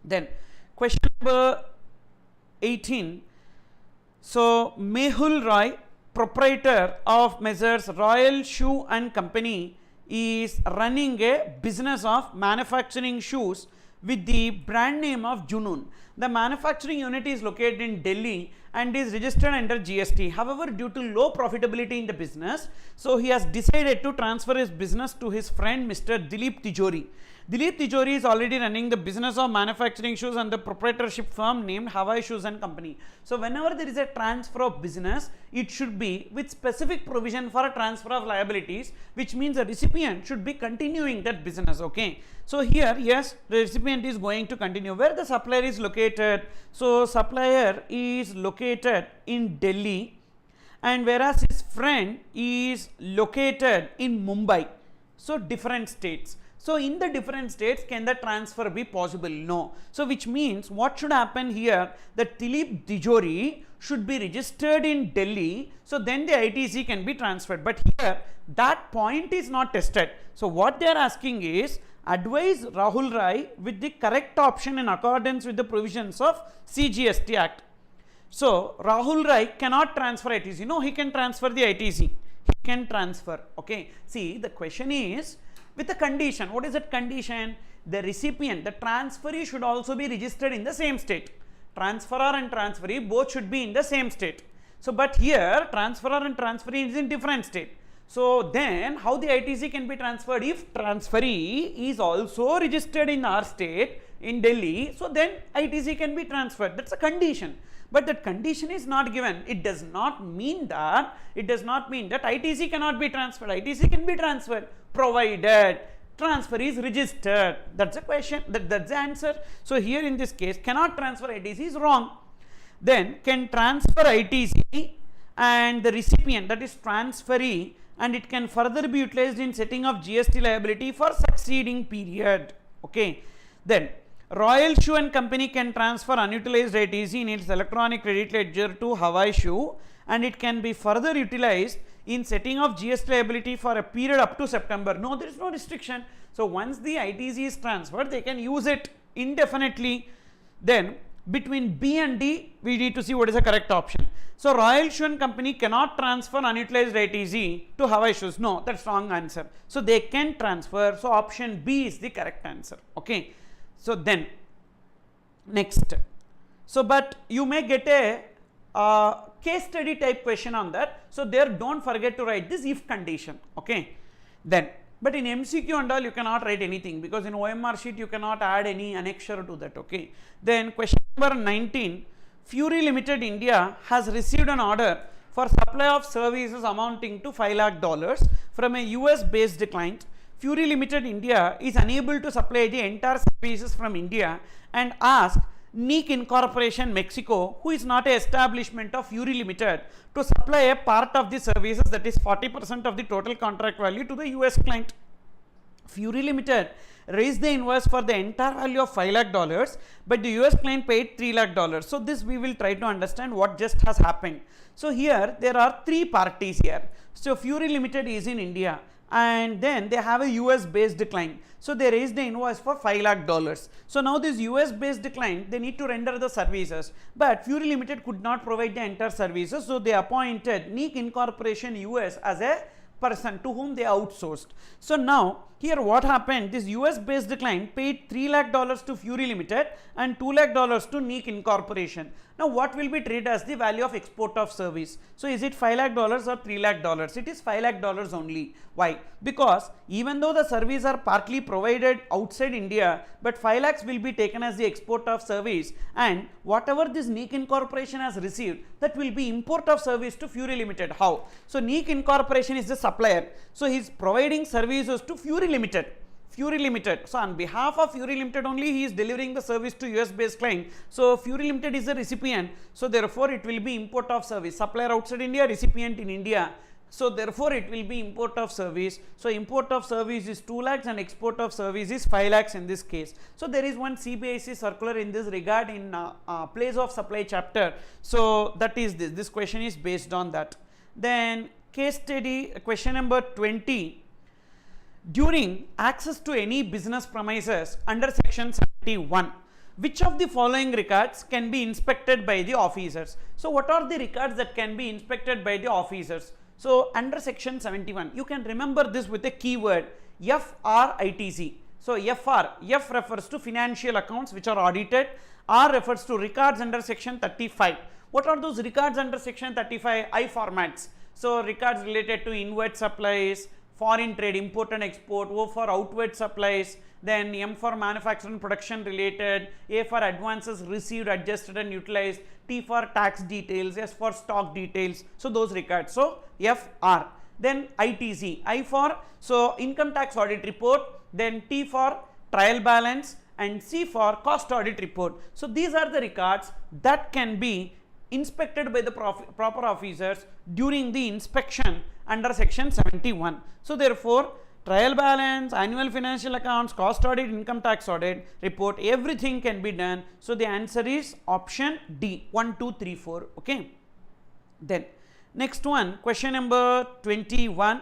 Then question number 18. So Mehul Roy, proprietor of Messrs. Royal Shoe and Company, is running a business of manufacturing shoes with the brand name of Junoon. The manufacturing unit is located in Delhi and is registered under GST. However, due to low profitability in the business, so he has decided to transfer his business to his friend Mr. Dilip Tijori. Dilip Tijori is already running the business of manufacturing shoes and the proprietorship firm named Hawaii Shoes and Company. So whenever there is a transfer of business, it should be with specific provision for a transfer of liabilities, which means the recipient should be continuing that business. Okay. So here, yes, the recipient is going to continue. Where the supplier is located? So supplier is located in Delhi, and whereas his friend is located in Mumbai. So different states. So in the different states, can the transfer be possible? No. So which means what should happen here, that Dilip Tijori should be registered in Delhi, so then the ITC can be transferred. But here that point is not tested. So what they are asking is, advise Rahul Rai with the correct option in accordance with the provisions of CGST Act. So Rahul Rai cannot transfer ITC. No, he can transfer the ITC. He can transfer. Okay. See, the question is with a condition. What is that condition? The recipient, the transferee should also be registered in the same state. Transferor and transferee both should be in the same state. So but here transferor and transferee is in different state. So then how the ITC can be transferred? If transferee is also registered in our state in Delhi, so then ITC can be transferred. That's a condition. But that condition is not given. It does not mean that ITC cannot be transferred. ITC can be transferred provided transfer is registered. That's the question. That's the answer. So here in this case, cannot transfer ITC is wrong. Then can transfer ITC and the recipient, that is transferee, and it can further be utilized in setting of GST liability for succeeding period. Okay. Then Royal Shoe and Company can transfer unutilized ITC in its electronic credit ledger to Hawaii Shoe, and it can be further utilized in setting of GST liability for a period up to September. No, there is no restriction. So once the ITC is transferred, they can use it indefinitely. Then between B and D, we need to see what is the correct option. So Royal Shoe and Company cannot transfer unutilized ITC to Hawaii Shoes. No, that's wrong answer. So they can transfer. So option B is the correct answer. Okay. So then next. So but you may get a case study type question on that. So there don't forget to write this if condition. Okay. Then but in MCQ and all you cannot write anything, because in OMR sheet you cannot add any annexure to that. Okay. Then question number 19. Fury Limited India has received an order for supply of services amounting to $5 lakh from a US based client. Fury Limited India is unable to supply the entire services from India and asked NIC Incorporation Mexico, who is not an establishment of Fury Limited, to supply a part of the services, that is 40% of the total contract value, to the US client. Fury Limited raised the invoice for the entire value of $5 lakh, but the US client paid $3 lakh. So this we will try to understand what just has happened. So here there are three parties here. So Fury Limited is in India, and then they have a US based client. So they raised the invoice for $5 lakh. So now this US based client, they need to render the services, but Fury Limited could not provide the entire services. So they appointed NIC Incorporation US as a person to whom they outsourced. So now here what happened, this US based client paid $3 lakh to Fury Limited and $2 lakh to NEEC Incorporation. Now what will be treated as the value of export of service? So is it $5 lakh or $3 lakh? It is $5 lakh only. Why? Because even though the services are partly provided outside India, but 5 lakhs will be taken as the export of service, and whatever this NEEC Incorporation has received, that will be import of service to Fury Limited. How? So NEEC Incorporation is the supplier, so he is providing services to Fury Limited. So on behalf of Fury Limited only he is delivering the service to US based client. So Fury Limited is the recipient, so therefore it will be import of service. Supplier outside India, recipient in India. So therefore it will be import of service. So import of service is 2 lakhs and export of service is 5 lakhs in this case. So there is one CBIC circular in this regard in place of supply chapter. So that is this question is based on that. Then case study question number 20. During access to any business premises under section 71, which of the following records can be inspected by the officers? So what are the records that can be inspected by the officers? So under section 71, you can remember this with a keyword FRITC. So F refers to financial accounts which are audited. R refers to records under section 35. What are those records under section 35? I formats. So records related to inward supplies, foreign trade, import and export. O for outward supplies, then M for manufacturing and production related, A for advances received, adjusted and utilized, T for tax details, S for stock details. So those records. So FR. Then ITC, I for income tax audit report, then T for trial balance, and C for cost audit report. So these are the records that can be inspected by the proper officers during the inspection under section 71. So therefore trial balance, annual financial accounts, cost audit, income tax audit report, everything can be done. So the answer is option D, 1, 2, 3, 4. Okay. Then next one, question number 21.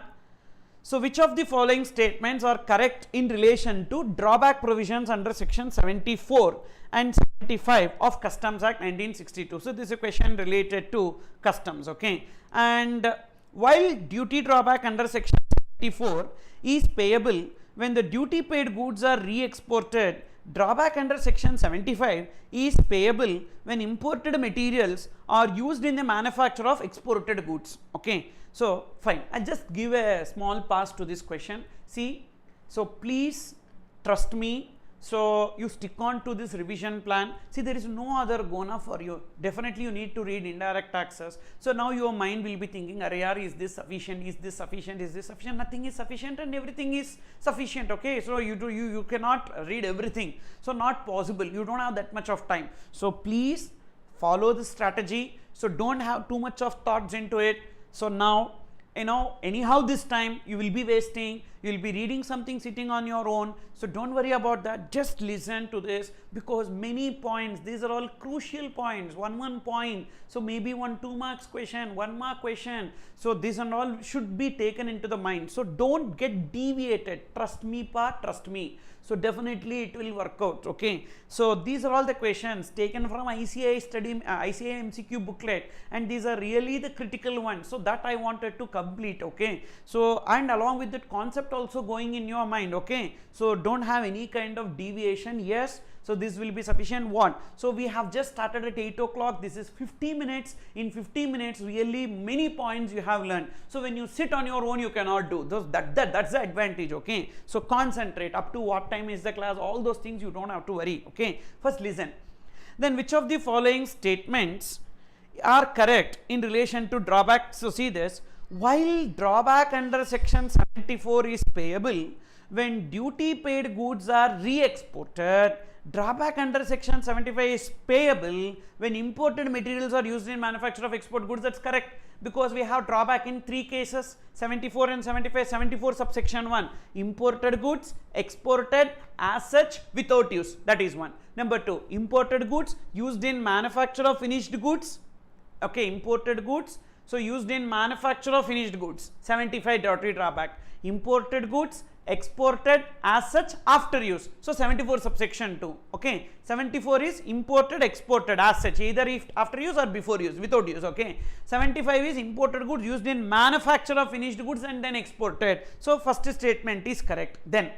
So which of the following statements are correct in relation to drawback provisions under section 74 and 75 of Customs Act 1962? So this is a question related to customs. Okay. And while duty drawback under section 74 is payable when the duty paid goods are re-exported, drawback under section 75 is payable when imported materials are used in the manufacture of exported goods. Okay. So fine, I'll just give a small pass to this question. See, so please trust me. So you stick on to this revision plan. See, there is no other gonna for you. Definitely you need to read indirect taxes. So now your mind will be thinking, Areyar, is this sufficient? Is this sufficient? Is this sufficient? Nothing is sufficient and everything is sufficient. Okay, so you cannot read everything. So not possible. You don't have that much of time. So please follow the strategy. So don't have too much of thoughts into it. So now, anyhow this time you will be wasting, you will be reading something sitting on your own. So don't worry about that, just listen to this, because many points, these are all crucial points, one point. So maybe 1 2 marks question, 1 mark question. So this and all should be taken into the mind. So don't get deviated, trust me trust me. So definitely it will work out. Okay. So these are all the questions taken from ICAI MCQ booklet, and these are really the critical ones. So that I wanted to complete. Okay. So and along with that concept also going in your mind. Okay. So don't have any kind of deviation. Yes. So this will be sufficient. What? So we have just started at 8 o'clock. This is 50 minutes. In 50 minutes, really many points you have learned. So when you sit on your own, you cannot do those. That's the advantage. Okay. So concentrate. Up to what time is the class? All those things you don't have to worry. Okay. First listen. Then which of the following statements are correct in relation to drawback? So see this. While drawback under section 74 is payable when duty paid goods are re-exported, drawback under section 75 is payable when imported materials are used in manufacture of export goods. That's correct, because we have drawback in 3 cases, 74 and 75. 74 subsection 1, imported goods exported as such without use, that is one. Number 2, imported goods used in manufacture of finished goods. Okay, imported goods So used in manufacture of finished goods, 75 duty drawback. Imported goods, exported as such after use. So 74 subsection 2. Okay, 74 is imported, exported as such, either if after use or before use, without use. Okay, 75 is imported goods used in manufacture of finished goods and then exported. So first statement is correct. Then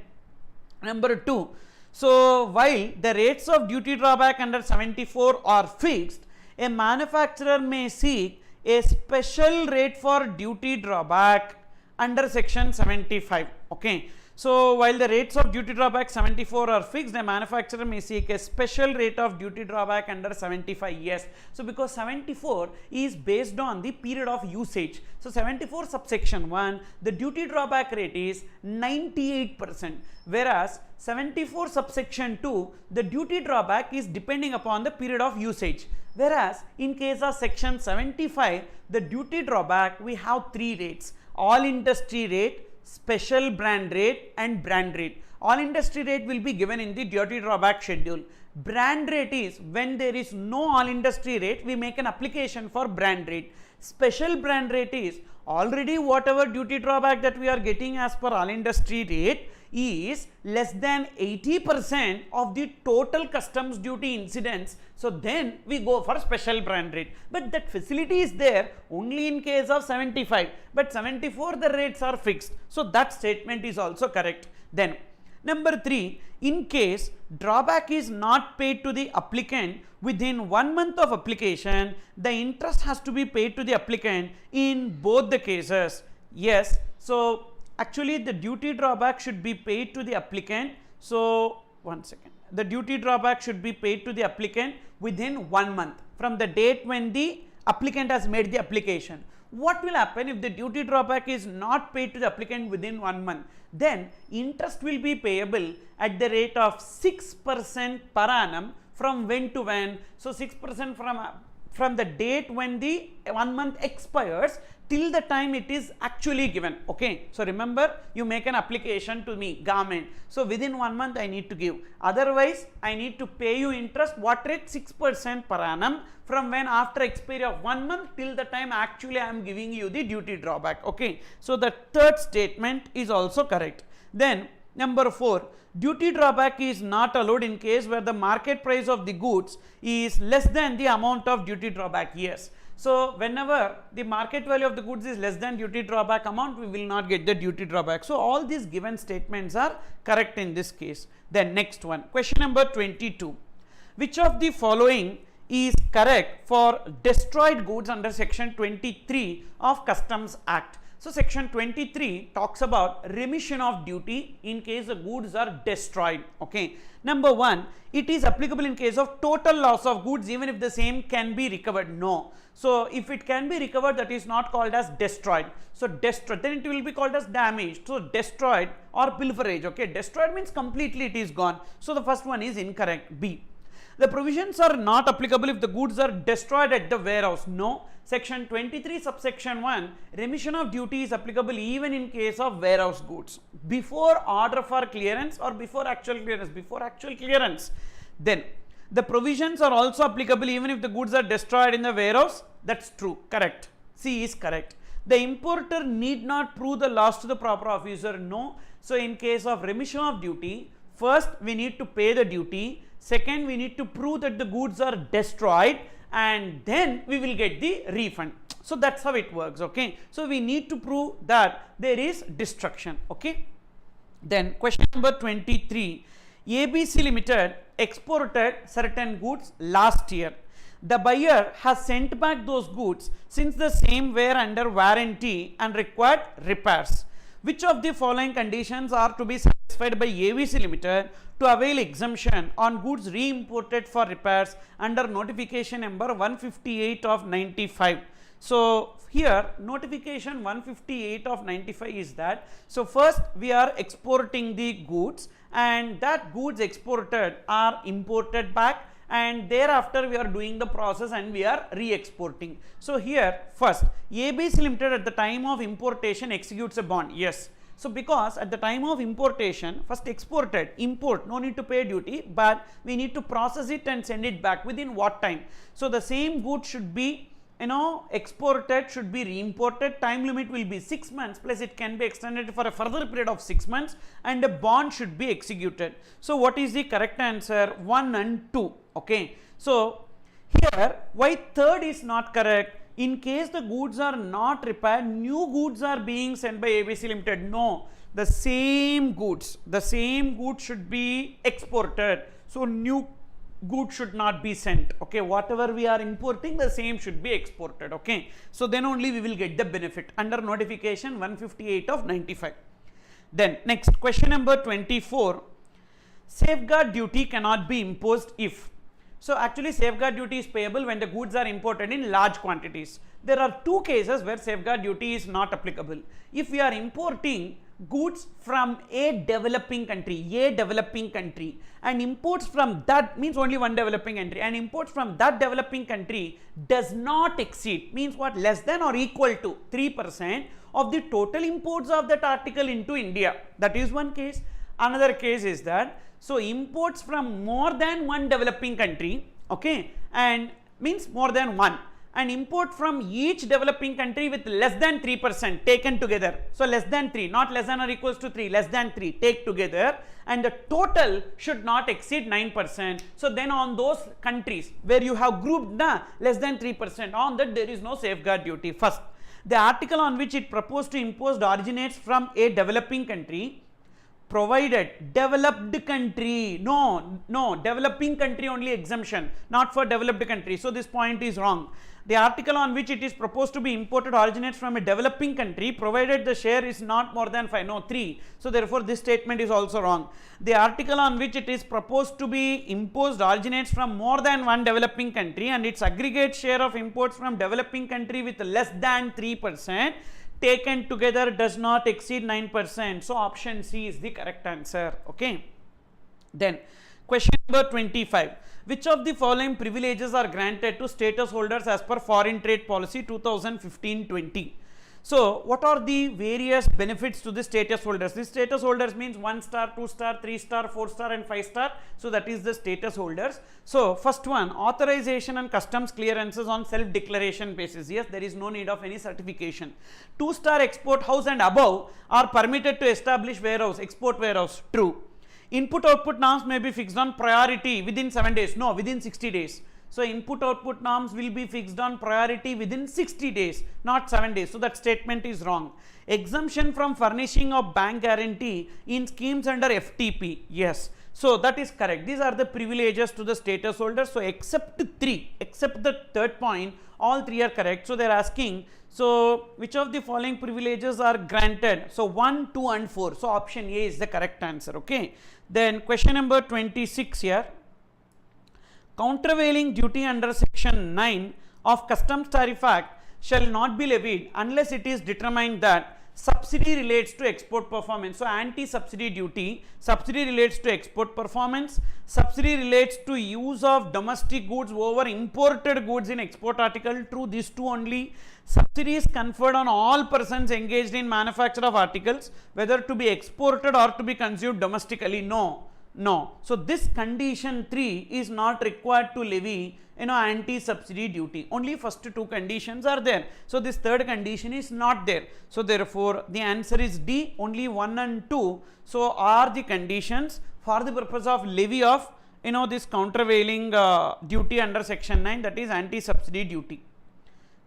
number 2. So while the rates of duty drawback under 74 are fixed, a manufacturer may seek a special rate for duty drawback under section 75. Okay, so while the rates of duty drawback 74 are fixed, a manufacturer may seek a special rate of duty drawback under 75. Yes, so because 74 is based on the period of usage. So 74 subsection 1, the duty drawback rate is 98%, whereas 74 subsection 2, the duty drawback is depending upon the period of usage. Whereas in case of section 75, the duty drawback, we have 3 rates: all industry rate, special brand rate and brand rate. All industry rate will be given in the duty drawback schedule. Brand rate is when there is no all industry rate, we make an application for brand rate. Special brand rate is already whatever duty drawback that we are getting as per all industry rate is less than 80% of the total customs duty incidence. So then we go for special brand rate, but that facility is there only in case of 75, but 74 the rates are fixed. So that statement is also correct. Then number 3, in case drawback is not paid to the applicant within 1 month of application, the interest has to be paid to the applicant in both the cases. Yes, so actually the duty drawback should be paid to the applicant. So one second, the duty drawback should be paid to the applicant within 1 month from the date when the applicant has made the application. What will happen if the duty drawback is not paid to the applicant within 1 month? Then interest will be payable at the rate of 6% per annum from when to when. So 6% from the date when the 1 month expires till the time it is actually given. Okay, so remember, you make an application to me, government, so within 1 month I need to give, otherwise I need to pay you interest. What rate? 6% per annum from when after expiry of 1 month till the time actually I am giving you the duty drawback. Okay, so the third statement is also correct. Then number 4, duty drawback is not allowed in case where the market price of the goods is less than the amount of duty drawback. Yes, so whenever the market value of the goods is less than duty drawback amount, we will not get the duty drawback. So all these given statements are correct in this case. Then next one, question number 22. Which of the following is correct for destroyed goods under section 23 of Customs Act? So section 23 talks about remission of duty in case the goods are destroyed. Okay, number 1, it is applicable in case of total loss of goods even if the same can be recovered. No, so if it can be recovered, that is not called as destroyed. So destroyed, then it will be called as damaged. So destroyed or pilferage. Okay, destroyed means completely it is gone. So the first one is incorrect. B, the provisions are not applicable if the goods are destroyed at the warehouse. No, section 23 subsection 1, remission of duty is applicable even in case of warehouse goods before order for clearance or before actual clearance. Before actual clearance. Then the provisions are also applicable even if the goods are destroyed in the warehouse. That's true, correct. C is correct. The importer need not prove the loss to the proper officer. No, so in case of remission of duty, first we need to pay the duty, second we need to prove that the goods are destroyed, and then we will get the refund. So that's how it works. Okay, so we need to prove that there is destruction. Okay, then question number 23, ABC Limited exported certain goods last year. The buyer has sent back those goods since the same were under warranty and required repairs. Which of the following conditions are to be satisfied by ABC Limited to avail exemption on goods re-imported for repairs under notification number 158 of 95? So here notification 158 of 95 is that, so first we are exporting the goods and that goods exported are imported back, and thereafter we are doing the process and we are re-exporting. So here first ABC Limited at the time of importation executes a bond. Yes, so because at the time of importation, first exported, import, no need to pay duty, but we need to process it and send it back. Within what time? So the same good should be exported should be re-imported. Time limit will be 6 months, plus it can be extended for a further period of 6 months, and a bond should be executed. So what is the correct answer? 1 and 2. Okay, so here why third is not correct? In case the goods are not repaired, new goods are being sent by ABC Limited. No, the same goods should be exported. So new goods should not be sent. Okay, whatever we are importing, the same should be exported. Okay, so then only we will get the benefit under notification 158 of 95. Then next, question number 24. Safeguard duty cannot be imposed if. So actually safeguard duty is payable when the goods are imported in large quantities. There are two cases where safeguard duty is not applicable. If we are importing goods from a developing country, and imports from that, means only one developing country, and imports from that developing country does not exceed, means what, less than or equal to 3% of the total imports of that article into India. That is one case. Another case is that, so imports from more than one developing country, okay, and means more than one, and import from each developing country with less than 3% taken together. So less than 3, not less than or equals to 3, less than 3 take together, and the total should not exceed 9%. So then on those countries where you have grouped the less than 3%, on that there is no safeguard duty. First, the article on which it proposed to impose originates from a developing country, provided developed country, no, developing country only exemption, not for developed country. So this point is wrong. The article on which it is proposed to be imported originates from a developing country, provided the share is not more than 5, no, 3. So therefore this statement is also wrong. The article on which it is proposed to be imposed originates from more than one developing country, and its aggregate share of imports from developing country with less than 3% taken together does not exceed 9%. So option C is the correct answer. Okay. Then question number 25. Which of the following privileges are granted to status holders as per Foreign Trade Policy 2015-20? So what are the various benefits to the status holders? The status holders means 1 star, 2 star, 3 star, 4 star and 5 star. So that is the status holders. So first one, authorization and customs clearances on self-declaration basis. Yes, there is no need of any certification. 2 star export house and above are permitted to establish warehouse, export warehouse. True. Input output norms may be fixed on priority within 7 days. No, within 60 days. So input output norms will be fixed on priority within 60 days, not 7 days. So that statement is wrong. Exemption from furnishing of bank guarantee in schemes under FTP. Yes. So that is correct. These are the privileges to the status holders. So except 3, except the third point, all 3 are correct. So they are asking, so which of the following privileges are granted? So 1, 2 and 4. So option A is the correct answer. Okay. Then question number 26 here. Countervailing duty under section 9 of Customs Tariff Act shall not be levied unless it is determined that subsidy relates to export performance. So anti-subsidy duty, subsidy relates to export performance, subsidy relates to use of domestic goods over imported goods in export article. True, these two only. Subsidy is conferred on all persons engaged in manufacture of articles, whether to be exported or to be consumed domestically. No. So this condition 3 is not required to levy anti-subsidy duty. Only first 2 conditions are there. So this third condition is not there. So therefore the answer is D. Only 1 and 2 so are the conditions for the purpose of levy of this countervailing duty under section 9, that is anti-subsidy duty.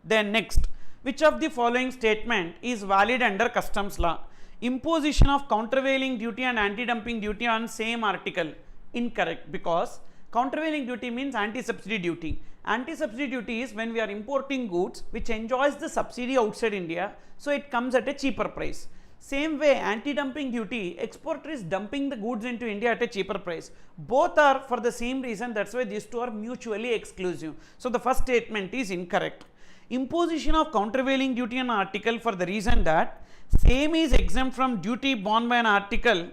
Then next, which of the following statement is valid under customs law? Imposition of countervailing duty and anti-dumping duty on same article. Incorrect, because countervailing duty means anti-subsidy duty. Anti-subsidy duty is when we are importing goods which enjoys the subsidy outside India, so it comes at a cheaper price. Same way, anti-dumping duty, exporter is dumping the goods into India at a cheaper price. Both are for the same reason, that's why these two are mutually exclusive. So the first statement is incorrect. Imposition of countervailing duty on article for the reason that same is exempt from duty borne by an article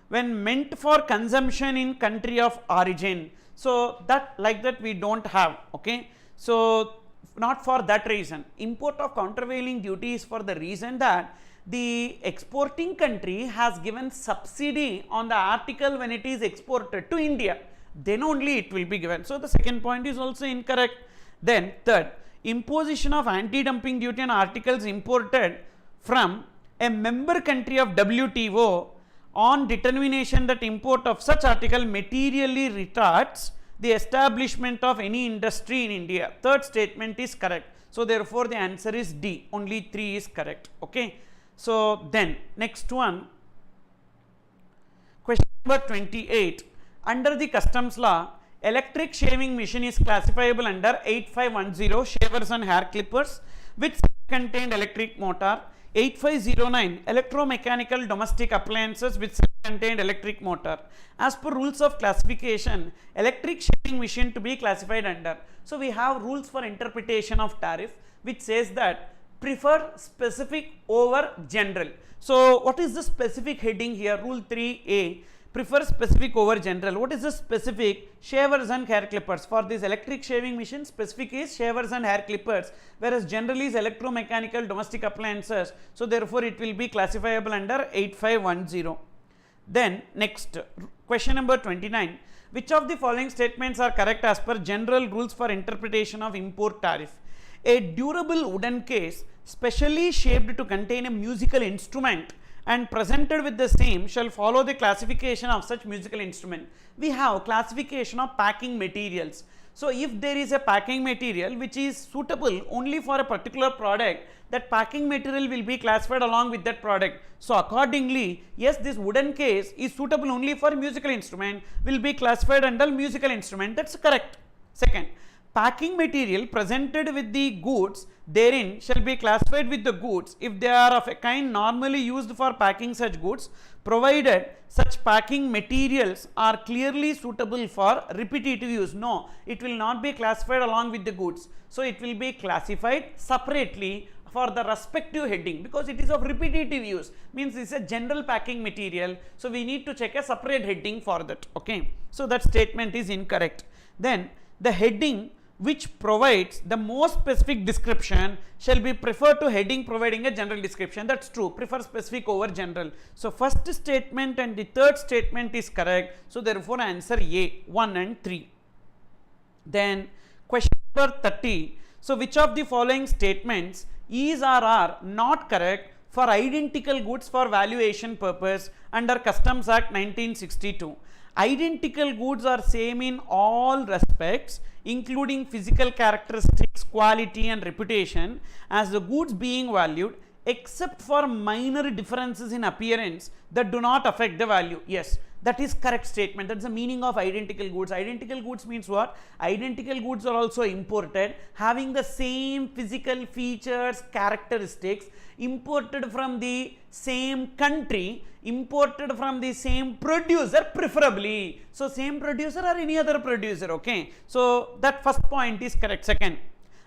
when meant for consumption in country of origin. So that like that we don't have. Okay. So not for that reason. Import of countervailing duty is for the reason that the exporting country has given subsidy on the article when it is exported to India. Then only it will be given. So the second point is also incorrect. Then third, imposition of anti-dumping duty on articles imported from a member country of WTO on determination that import of such article materially retards the establishment of any industry in India. Third statement is correct. So therefore the answer is D. Only 3 is correct. Okay. So then next one, question number 28. Under the customs law, electric shaving machine is classifiable under 8510 shavers and hair clippers with self-contained electric motor, 8509 electromechanical domestic appliances with self-contained electric motor. As per rules of classification, electric shaving machine to be classified under. So we have rules for interpretation of tariff which says that prefer specific over general. So what is the specific heading here? Rule 3A, prefer specific over general. What is the specific? Shavers and hair clippers. For this electric shaving machine, specific is shavers and hair clippers, whereas general is electromechanical domestic appliances. So therefore it will be classifiable under 8510. Then next, question number 29. Which of the following statements are correct as per general rules for interpretation of import tariff? A durable wooden case specially shaped to contain a musical instrument and presented with the same shall follow the classification of such musical instrument. We have classification of packing materials. So if there is a packing material which is suitable only for a particular product, that packing material will be classified along with that product. So accordingly, yes, this wooden case is suitable only for musical instrument, will be classified under musical instrument. That's correct. Second, packing material presented with the goods therein shall be classified with the goods if they are of a kind normally used for packing such goods, provided such packing materials are clearly suitable for repetitive use. No, it will not be classified along with the goods. So it will be classified separately for the respective heading because it is of repetitive use, means it is a general packing material. So we need to check a separate heading for that. Okay. So that statement is incorrect. Then the heading which provides the most specific description shall be preferred to heading providing a general description. That's true. Prefer specific over general. So first statement and the third statement is correct. So therefore answer A, 1 and 3. Then question number 30. So which of the following statements is or are not correct for identical goods for valuation purpose under Customs Act 1962? Identical goods are same in all respects, including physical characteristics, quality and reputation, as the goods being valued, except for minor differences in appearance that do not affect the value. Yes, that is correct statement. That's the meaning of identical goods. Identical goods means what? Identical goods are also imported, having the same physical features, characteristics, imported from the same country, imported from the same producer preferably. So same producer or any other producer. Okay. So that first point is correct. Second,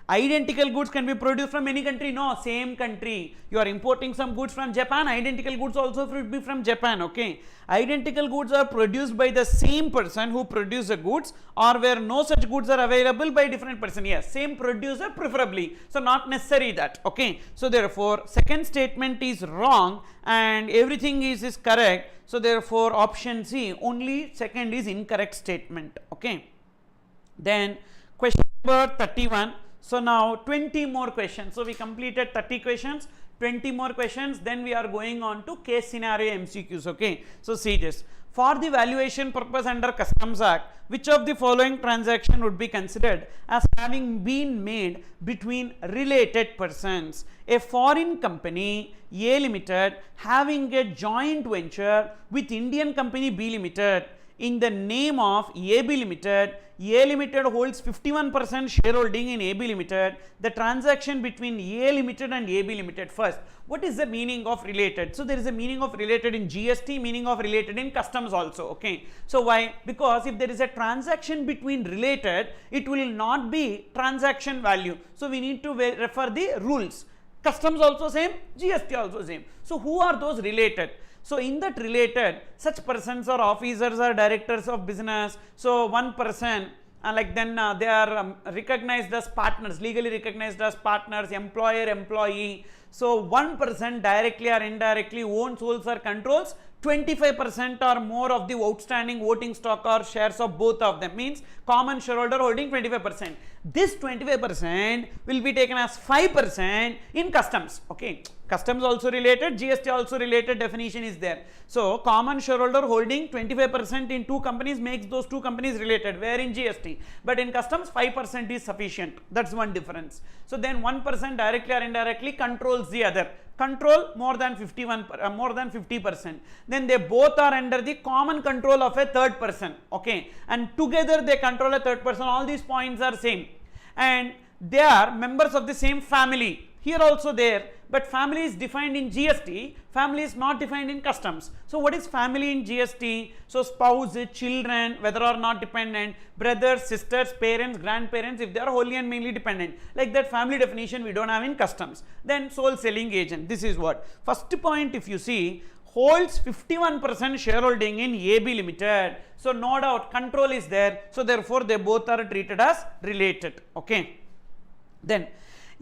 identical goods can be produced from any country. No, same country. You are importing some goods from Japan, identical goods also will be from Japan. Okay. Identical goods are produced by the same person who produced the goods, or where no such goods are available by different person. Yes, same producer preferably. So not necessary that. Okay. So therefore second statement is wrong and everything is correct. So therefore option C, only second is incorrect statement. Okay. Then question number 31. So now 20 more questions. So we completed 30 questions, 20 more questions, then we are going on to case scenario MCQs. Okay. So see this. For the valuation purpose under Customs Act, which of the following transaction would be considered as having been made between related persons? A foreign company A Limited having a joint venture with Indian company B Limited in the name of AB Limited. A Limited holds 51% shareholding in AB Limited. The transaction between A Limited and AB Limited. First, what is the meaning of related? So there is a meaning of related in GST, meaning of related in customs also. Okay. So why? Because if there is a transaction between related, it will not be transaction value. So we need to refer the rules. Customs also same, GST also same. So who are those related? So in that related, such persons or officers or directors of business. So one person like then they are recognized as partners, legally recognized as partners, employer, employee. So one person directly or indirectly owns, holds or controls 25% or more of the outstanding voting stock or shares of both of them, means common shareholder holding 25%. This 25% will be taken as 5% in customs. Okay, customs also related, GST also related, definition is there. So common shareholder holding 25% in two companies makes those two companies related, where in GST, but in customs 5% is sufficient. That's one difference. So then 1% directly or indirectly controls the other. Control more than 50%, then they both are under the common control of a third person. Okay, and together they control a third person. All these points are same, and they are members of the same family. Here also there, but family is defined in GST, family is not defined in customs. So what is family in GST? So spouse, children, whether or not dependent, brothers, sisters, parents, grandparents, if they are wholly and mainly dependent, like that family definition we don't have in customs. Then sole selling agent, this is what. First point, if you see, holds 51% shareholding in AB Limited. So no doubt control is there, so therefore they both are treated as related. Okay. Then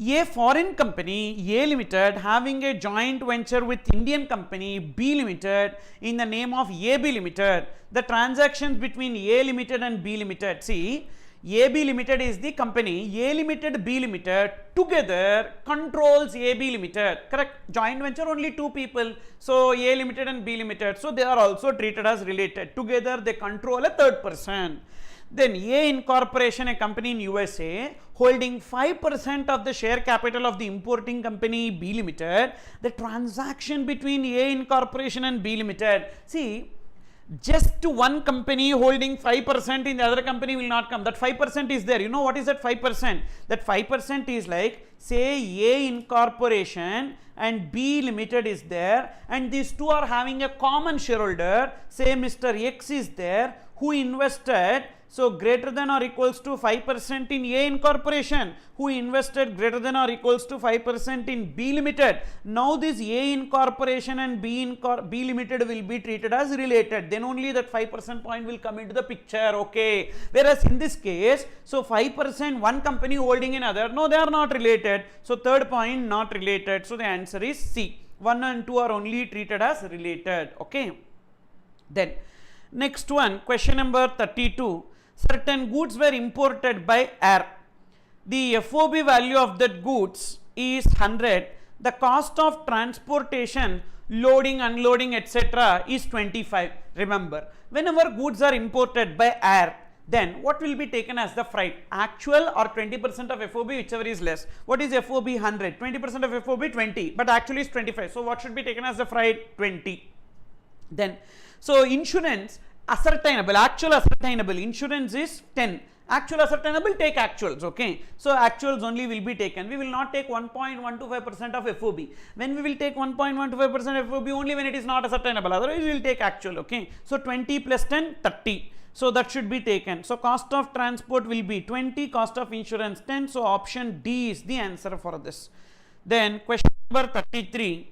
a foreign company A Limited having a joint venture with Indian company B Limited in the name of AB Limited. The transactions between A Limited and B Limited, see, AB Limited is the company, A Limited, B Limited together controls AB Limited, correct? Joint venture only two people, so A Limited and B Limited, so they are also treated as related. Together they control a third person. Then A Incorporation, a company in USA holding 5% of the share capital of the importing company B Limited. The transaction between A Incorporation and B Limited, see, just one company holding 5% in the other company will not come. That 5% is there. You know what is that 5%? That 5% is like, say, A Incorporation and B Limited is there, and these two are having a common shareholder. Say Mr. X is there, who invested, so greater than or equals to 5% in A Incorporation, who invested greater than or equals to 5% in B Limited. Now this A Incorporation and B Limited will be treated as related. Then only that 5% point will come into the picture. Okay. Whereas in this case, so 5% one company holding another, no, they are not related. So third point, not related. So the answer is C. 1 and 2 are only treated as related. Okay. Then next one, question number 32. Certain goods were imported by air. The FOB value of that goods is 100. The cost of transportation, loading, unloading, etc. is 25. Remember, whenever goods are imported by air, then what will be taken as the freight? Actual or 20% of FOB, whichever is less. What is FOB? 100. 20% of FOB, 20. But actually is 25. So what should be taken as the freight? 20. Then, so insurance, ascertainable, actual ascertainable, insurance is 10. Actual ascertainable, take actuals. Okay. So actuals only will be taken. We will not take 1.125% of FOB. When we will take 1.125% of FOB, only when it is not ascertainable. Otherwise, we will take actual. Okay. So 20 plus 10, 30. So that should be taken. So cost of transport will be 20, cost of insurance 10. So option D is the answer for this. Then question number 33.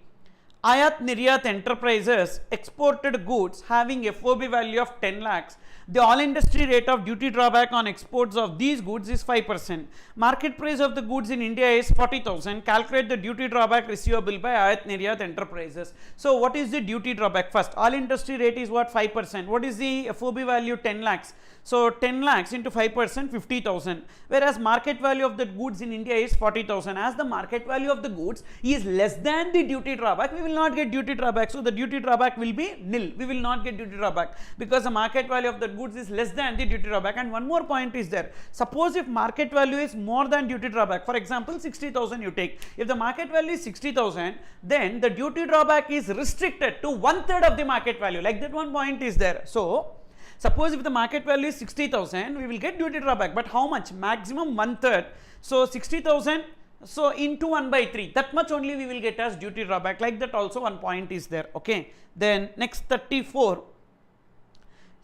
Ayat Niryat Enterprises exported goods having FOB value of 10 lakhs. The all industry rate of duty drawback on exports of these goods is 5%. Market price of the goods in India is 40,000. Calculate the duty drawback receivable by Ayat Niryat Enterprises. So what is the duty drawback? First, all industry rate is what? 5%. What is the FOB value? 10 lakhs. So 10 lakhs into 5%, 50,000. Whereas market value of the goods in India is 40,000. As the market value of the goods is less than the duty drawback, we will not get duty drawback. So the duty drawback will be nil. We will not get duty drawback because the market value of the goods is less than the duty drawback. And one more point is there. Suppose if market value is more than duty drawback, for example 60,000 you take. If the market value is 60,000, then the duty drawback is restricted to 1/3 of the market value. Like that one point is there. So suppose if the market value is 60,000, we will get duty drawback, but how much? Maximum 1/3. So 60,000, so into 1/3, that much only we will get as duty drawback. Like that also one point is there. Okay. Then next 34.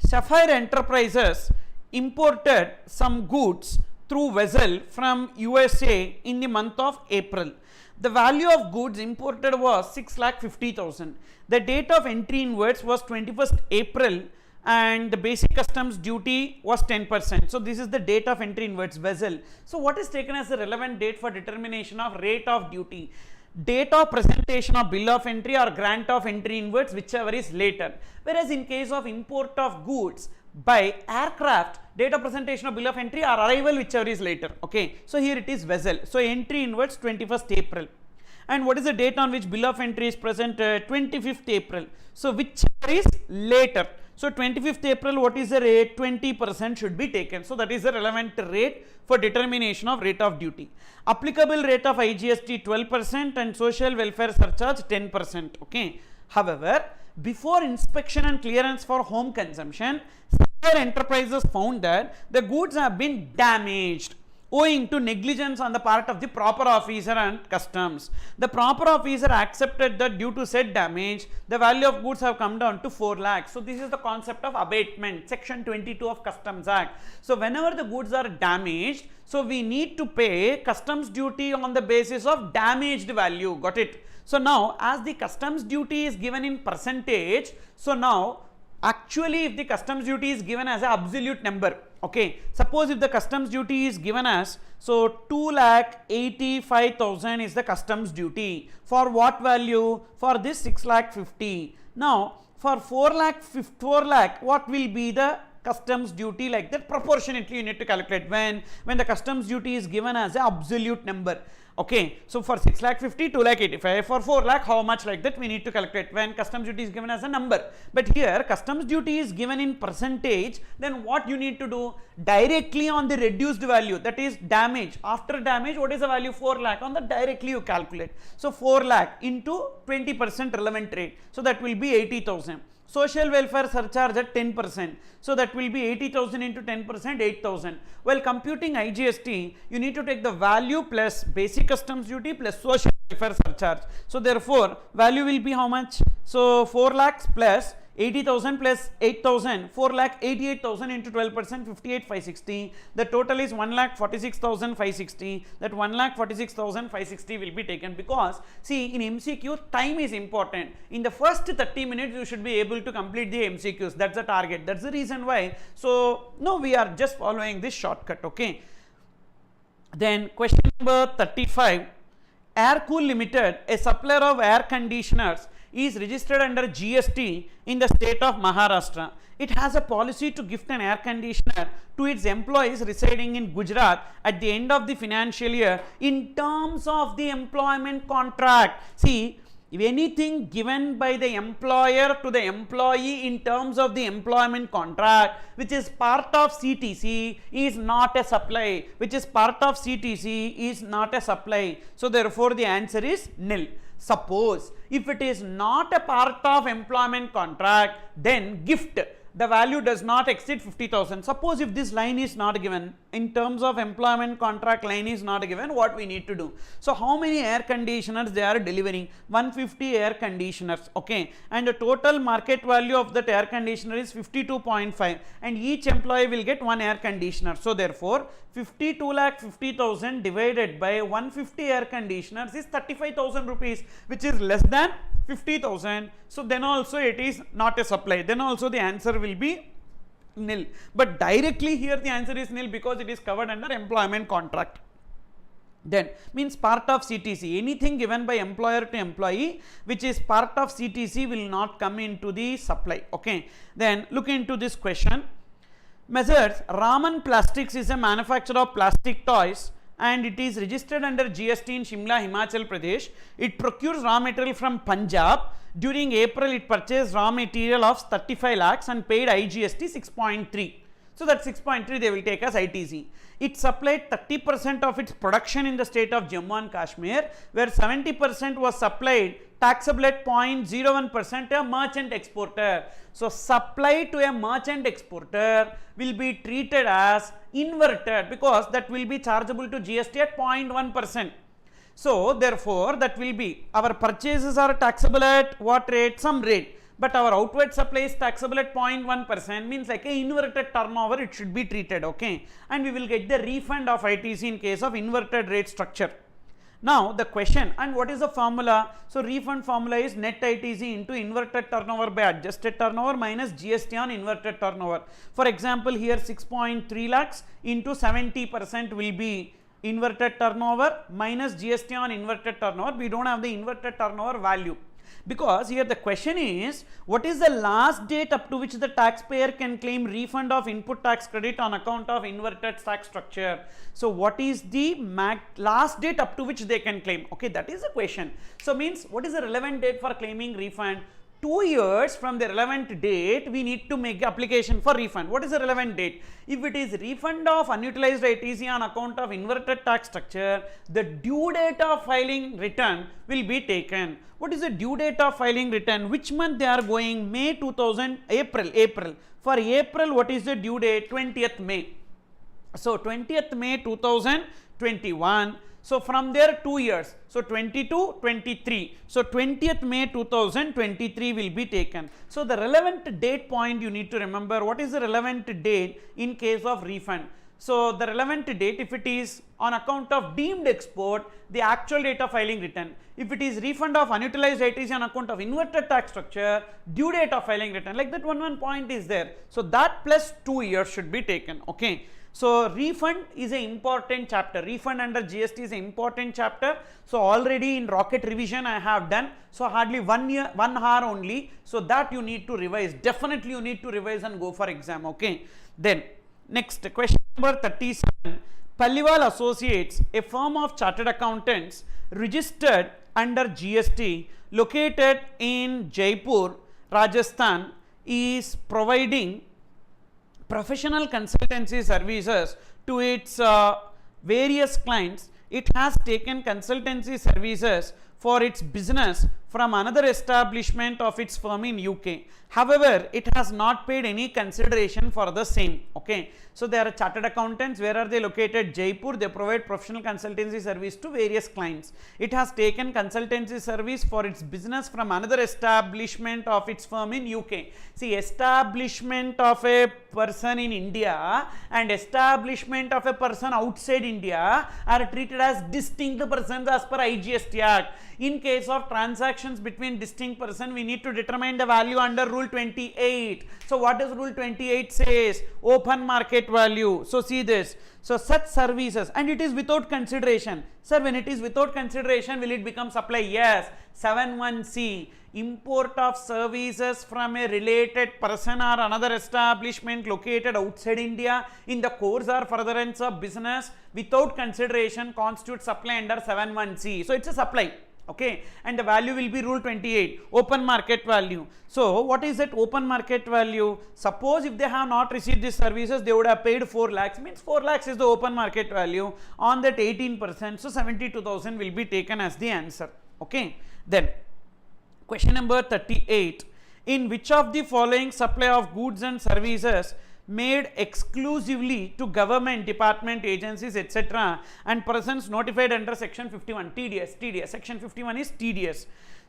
Sapphire Enterprises imported some goods through vessel from USA in the month of April. The value of goods imported was 6,50,000. The date of entry in words was 21st April and the basic customs duty was 10%. So this is the date of entry in words, vessel. So what is taken as the relevant date for determination of rate of duty? Date of presentation of bill of entry or grant of entry in words, whichever is later. Whereas in case of import of goods by aircraft, date of presentation of bill of entry, or arrival, whichever is later. Okay, so here it is vessel. So entry inwards 21st April. And what is the date on which bill of entry is presented? 25th April. So whichever is later. So 25th April, what is the rate? 20% should be taken. So that is the relevant rate for determination of rate of duty. Applicable rate of IGST 12% and social welfare surcharge 10%. Okay. However, before inspection and clearance for home consumption, several enterprises found that the goods have been damaged owing to negligence on the part of the proper officer and customs. The proper officer accepted that due to said damage, the value of goods have come down to 4 lakhs. So this is the concept of abatement, section 22 of Customs Act. So whenever the goods are damaged, so we need to pay customs duty on the basis of damaged value. Got it? So now as the customs duty is given in percentage, so now actually if the customs duty is given as an absolute number, okay, suppose if the customs duty is given as, so 2,85,000 is the customs duty, for what value? For this 6,50,000. Now for 4 lakh, what will be the customs duty? Like that proportionately you need to calculate when the customs duty is given as an absolute number. Okay, so for 6,50,000, 2,85,000, for 4 lakh, how much, like that we need to calculate when customs duty is given as a number. But here customs duty is given in percentage, then what you need to do? Directly on the reduced value, that is damage. After damage, what is the value? 4 lakh. On that directly you calculate. So 4 lakh into 20% relevant rate. So that will be 80,000. Social welfare surcharge at 10%. So that will be 80,000 into 10%, 8,000. While computing IGST, you need to take the value plus basic customs duty plus social welfare surcharge. So therefore, value will be how much? So 4 lakhs plus 80,000 plus 8,000, 4,88,000 into 12%, 58,560. The total is 1,46,560. That 1,46,560 will be taken, because see, in MCQ time is important. In the first 30 minutes you should be able to complete the MCQs. That's the target. That's the reason why. So now we are just following this shortcut. Okay. Then question number 35. Aircool Limited, a supplier of air conditioners, is registered under GST in the state of Maharashtra. It has a policy to gift an air conditioner to its employees residing in Gujarat at the end of the financial year in terms of the employment contract. See, if anything given by the employer to the employee in terms of the employment contract, which is part of CTC, is not a supply. Which is part of CTC is not a supply. So therefore the answer is nil. Suppose if it is not a part of employment contract, then gift, the value does not exceed 50,000. Suppose if this line is not given, in terms of employment contract line is not given, what we need to do? So how many air conditioners they are delivering? 150 air conditioners. Okay, and the total market value of that air conditioner is 52.5, and each employee will get one air conditioner. So therefore 52,50,000 divided by 150 air conditioners is 35,000 rupees, which is less than 50,000. So then also it is not a supply. Then also the answer will be nil. But directly here the answer is nil because it is covered under employment contract. Then means part of CTC. Anything given by employer to employee which is part of CTC will not come into the supply. Okay. Then look into this question. Messrs. Raman Plastics is a manufacturer of plastic toys, and it is registered under GST in Shimla, Himachal Pradesh. It procures raw material from Punjab. During April, it purchased raw material of 35 lakhs and paid IGST 6.3. So that 6.3 they will take as ITC. It supplied 30% of its production in the state of Jammu and Kashmir, where 70% was supplied taxable at 0.01% to a merchant exporter. So supply to a merchant exporter will be treated as inverted because that will be chargeable to GST at 0.1%. So therefore that will be, our purchases are taxable at what rate? Some rate. But our outward supply is taxable at 0.1%, means like a inverted turnover it should be treated. Okay, and we will get the refund of ITC in case of inverted rate structure. Now the question, and what is the formula? So refund formula is net ITC into inverted turnover by adjusted turnover minus GST on inverted turnover. For example, here 6.3 lakhs into 70% will be inverted turnover minus GST on inverted turnover. We don't have the inverted turnover value. Because here the question is, what is the last date up to which the taxpayer can claim refund of input tax credit on account of inverted tax structure? So what is the last date up to which they can claim? Okay, that is the question. So means, what is the relevant date for claiming refund? 2 years from the relevant date, we need to make application for refund. What is the relevant date? If it is refund of unutilized ITC on account of inverted tax structure, the due date of filing return will be taken. What is the due date of filing return? Which month they are going? May 2000, April. For April, what is the due date? 20th May. So 20th May 2021. So from there 2 years, so 22, 23, so 20th May 2023 will be taken. So the relevant date point you need to remember, what is the relevant date in case of refund? So the relevant date, if it is on account of deemed export, the actual date of filing return. If it is refund of unutilized ITC on account of inverted tax structure, due date of filing return, like that one point is there. So that plus 2 years should be taken, okay. So refund is an important chapter. Refund under GST is an important chapter. So already in rocket revision I have done. So hardly 1 hour only. So that you need to revise. Definitely you need to revise and go for exam. Okay. Then next question number 37. Palliwal Associates, a firm of chartered accountants registered under GST, located in Jaipur, Rajasthan, is providing professional consultancy services to its various clients. It has taken consultancy services for its business from another establishment of its firm in UK. However, it has not paid any consideration for the same. Okay. So they are chartered accountants. Where are they located? Jaipur. They provide professional consultancy service to various clients. It has taken consultancy service for its business from another establishment of its firm in UK. See, establishment of a person in India and establishment of a person outside India are treated as distinct persons as per IGST Act. In case of transactions between distinct person, we need to determine the value under Rule 28. So what does Rule 28 says? Open market value. So see this. So such services, and it is without consideration. Sir, when it is without consideration, will it become supply? Yes. 71C. Import of services from a related person or another establishment located outside India in the course or furtherance of business without consideration constitutes supply under 71C. So it's a supply. Okay, and the value will be Rule 28, open market value. So what is that open market value? Suppose if they have not received these services, they would have paid 4 lakhs, means 4 lakhs is the open market value. On that 18%, so 72,000 will be taken as the answer. Okay, then question number 38. In which of the following supply of goods and services made exclusively to government, department, agencies, etc. and persons notified under section 51, TDS, section 51 is TDS.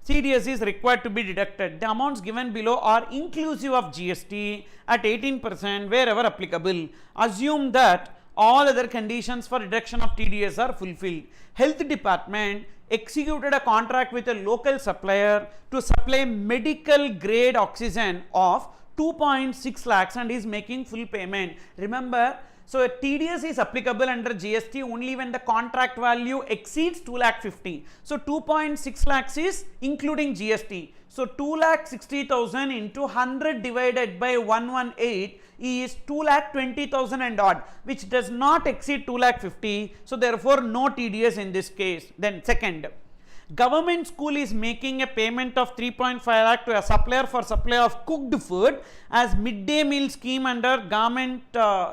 TDS is required to be deducted. The amounts given below are inclusive of GST at 18% wherever applicable. Assume that all other conditions for deduction of TDS are fulfilled. Health department executed a contract with a local supplier to supply medical grade oxygen of 2.6 lakhs and is making full payment. Remember, so TDS is applicable under GST only when the contract value exceeds 2 lakh 50. So 2.6 lakhs is including GST. So 2 lakh 60,000 into 100 divided by 118 is 2 lakh 20,000 and odd, which does not exceed 2 lakh 50. So therefore no TDS in this case. Then second, government school is making a payment of 3.5 lakh to a supplier for supply of cooked food as midday meal scheme under government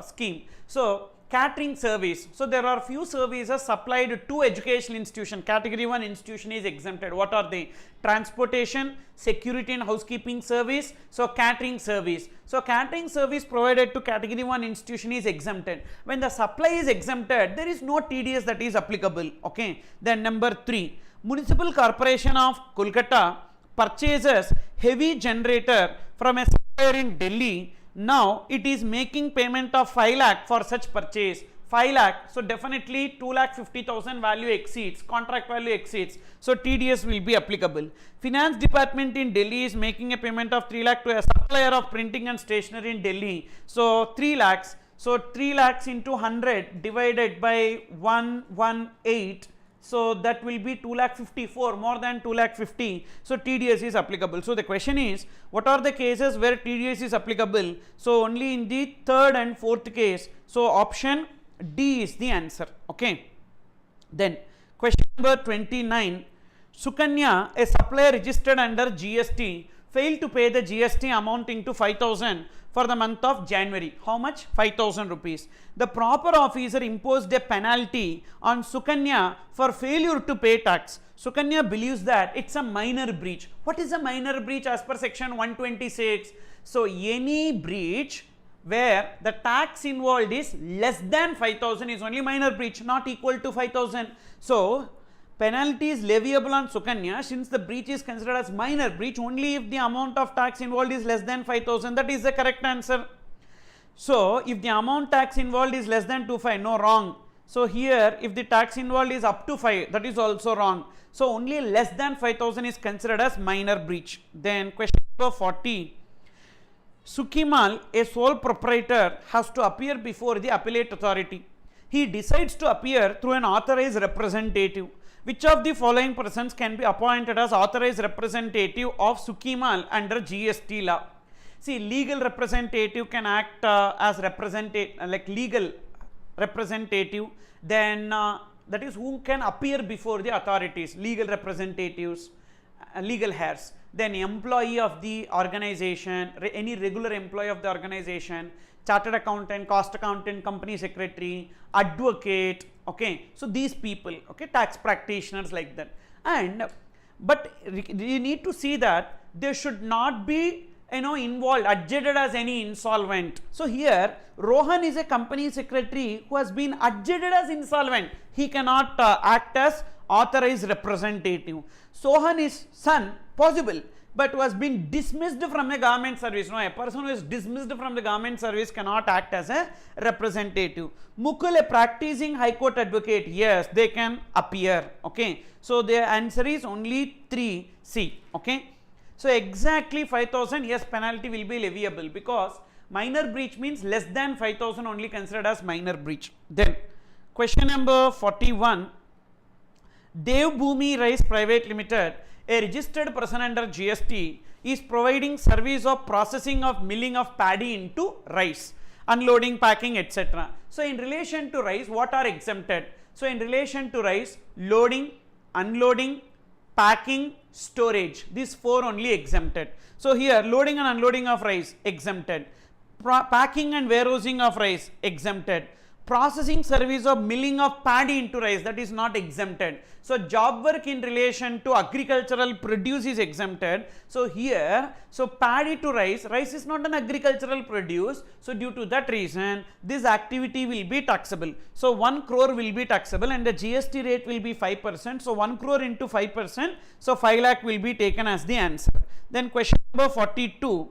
scheme. So catering service. So there are few services supplied to educational institution. Category 1 institution is exempted. What are they? Transportation, security and housekeeping service. So catering service. So catering service provided to category 1 institution is exempted. When the supply is exempted, there is no TDS that is applicable. Okay. Then number 3. Municipal Corporation of Kolkata purchases heavy generator from a supplier in Delhi. Now it is making payment of 5 lakh for such purchase. 5 lakh. So definitely 2 lakh 50,000 value exceeds, contract value exceeds. So TDS will be applicable. Finance department in Delhi is making a payment of 3 lakh to a supplier of printing and stationery in Delhi. So 3 lakhs. So 3 lakhs into 100 divided by 118. So that will be 2,54,000, more than 2,50,000. So TDS is applicable. So the question is, what are the cases where TDS is applicable? So only in the third and fourth case. So option D is the answer. Okay. Then question number 29. Sukanya, a supplier registered under GST, failed to pay the GST amounting to 5,000 for the month of January. How much? 5,000 rupees. The proper officer imposed a penalty on Sukanya for failure to pay tax. Sukanya believes that it's a minor breach. What is a minor breach as per section 126? So any breach where the tax involved is less than 5,000 is only minor breach, not equal to 5,000. So penalty is leviable on Sukanya since the breach is considered as minor breach only if the amount of tax involved is less than 5,000. That is the correct answer. So if the amount tax involved is less than 25, no, wrong. So here if the tax involved is up to 5, that is also wrong. So only less than 5,000 is considered as minor breach. Then question number 40. Sukimal, a sole proprietor, has to appear before the appellate authority. He decides to appear through an authorized representative. Which of the following persons can be appointed as authorized representative of Sukimal under GST law? See, legal representative can act as like legal representative. Then that is who can appear before the authorities, legal representatives, legal heirs. Then employee of the organization, any regular employee of the organization, chartered accountant, cost accountant, company secretary, advocate. Okay, so these people, okay, tax practitioners, like that. And but you need to see that they should not be involved, adjudged as any insolvent. So here Rohan is a company secretary who has been adjudged as insolvent. He cannot act as authorized representative. Sohan is son, possible, but was been dismissed from the government service. No, a person who is dismissed from the government service cannot act as a representative. Mukul, a practicing high court advocate, yes, they can appear. Okay, so the answer is only 3C. Okay, so exactly 5,000, yes, penalty will be leviable because minor breach means less than 5,000 only considered as minor breach. Then question number 41. Dev Bhumi Rice Private Limited, a registered person under GST, is providing service of processing of milling of paddy into rice, unloading, packing, etc. So in relation to rice, what are exempted? So in relation to rice, loading, unloading, packing, storage, these 4 only exempted. So here loading and unloading of rice exempted, packing and warehousing of rice exempted, processing service of milling of paddy into rice, that is not exempted. So job work in relation to agricultural produce is exempted. So here, so paddy to rice, rice is not an agricultural produce. So due to that reason, this activity will be taxable. So 1 crore will be taxable and the GST rate will be 5%. So 1 crore into 5%, so 5 lakh will be taken as the answer. Then question number 42.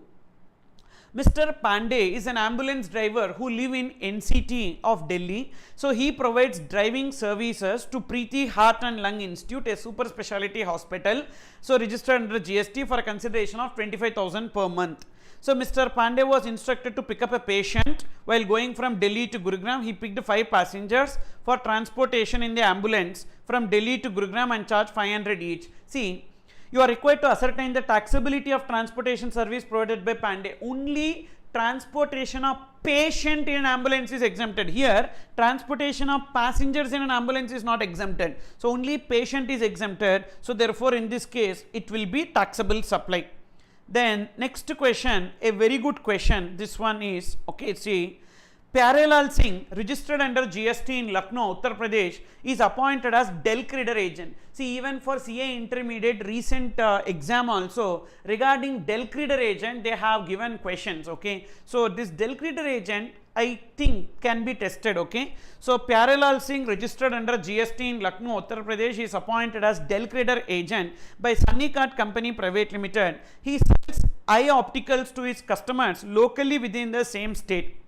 Mr. Pandey is an ambulance driver who live in NCT of Delhi. So he provides driving services to Preeti Heart and Lung Institute, a super specialty hospital. So registered under GST for a consideration of 25,000 per month. So Mr. Pandey was instructed to pick up a patient while going from Delhi to Gurugram. He picked 5 passengers for transportation in the ambulance from Delhi to Gurugram and charged 500 each. See, you are required to ascertain the taxability of transportation service provided by Pandey. Only transportation of patient in an ambulance is exempted. Here, transportation of passengers in an ambulance is not exempted. So only patient is exempted. So therefore, in this case, it will be taxable supply. Then next question, a very good question. This one is, okay, see, Pyarelal Singh, registered under GST in Lucknow, Uttar Pradesh, is appointed as Delk Reader agent. See, even for CA intermediate recent exam also, regarding Delk Reader agent, they have given questions, okay. So this Delk Reader agent, I think, can be tested, okay. So Pyarelal Singh, registered under GST in Lucknow, Uttar Pradesh, is appointed as Delk Reader agent by Sunny Card Company Private Limited. He sells eye opticals to his customers locally within the same state.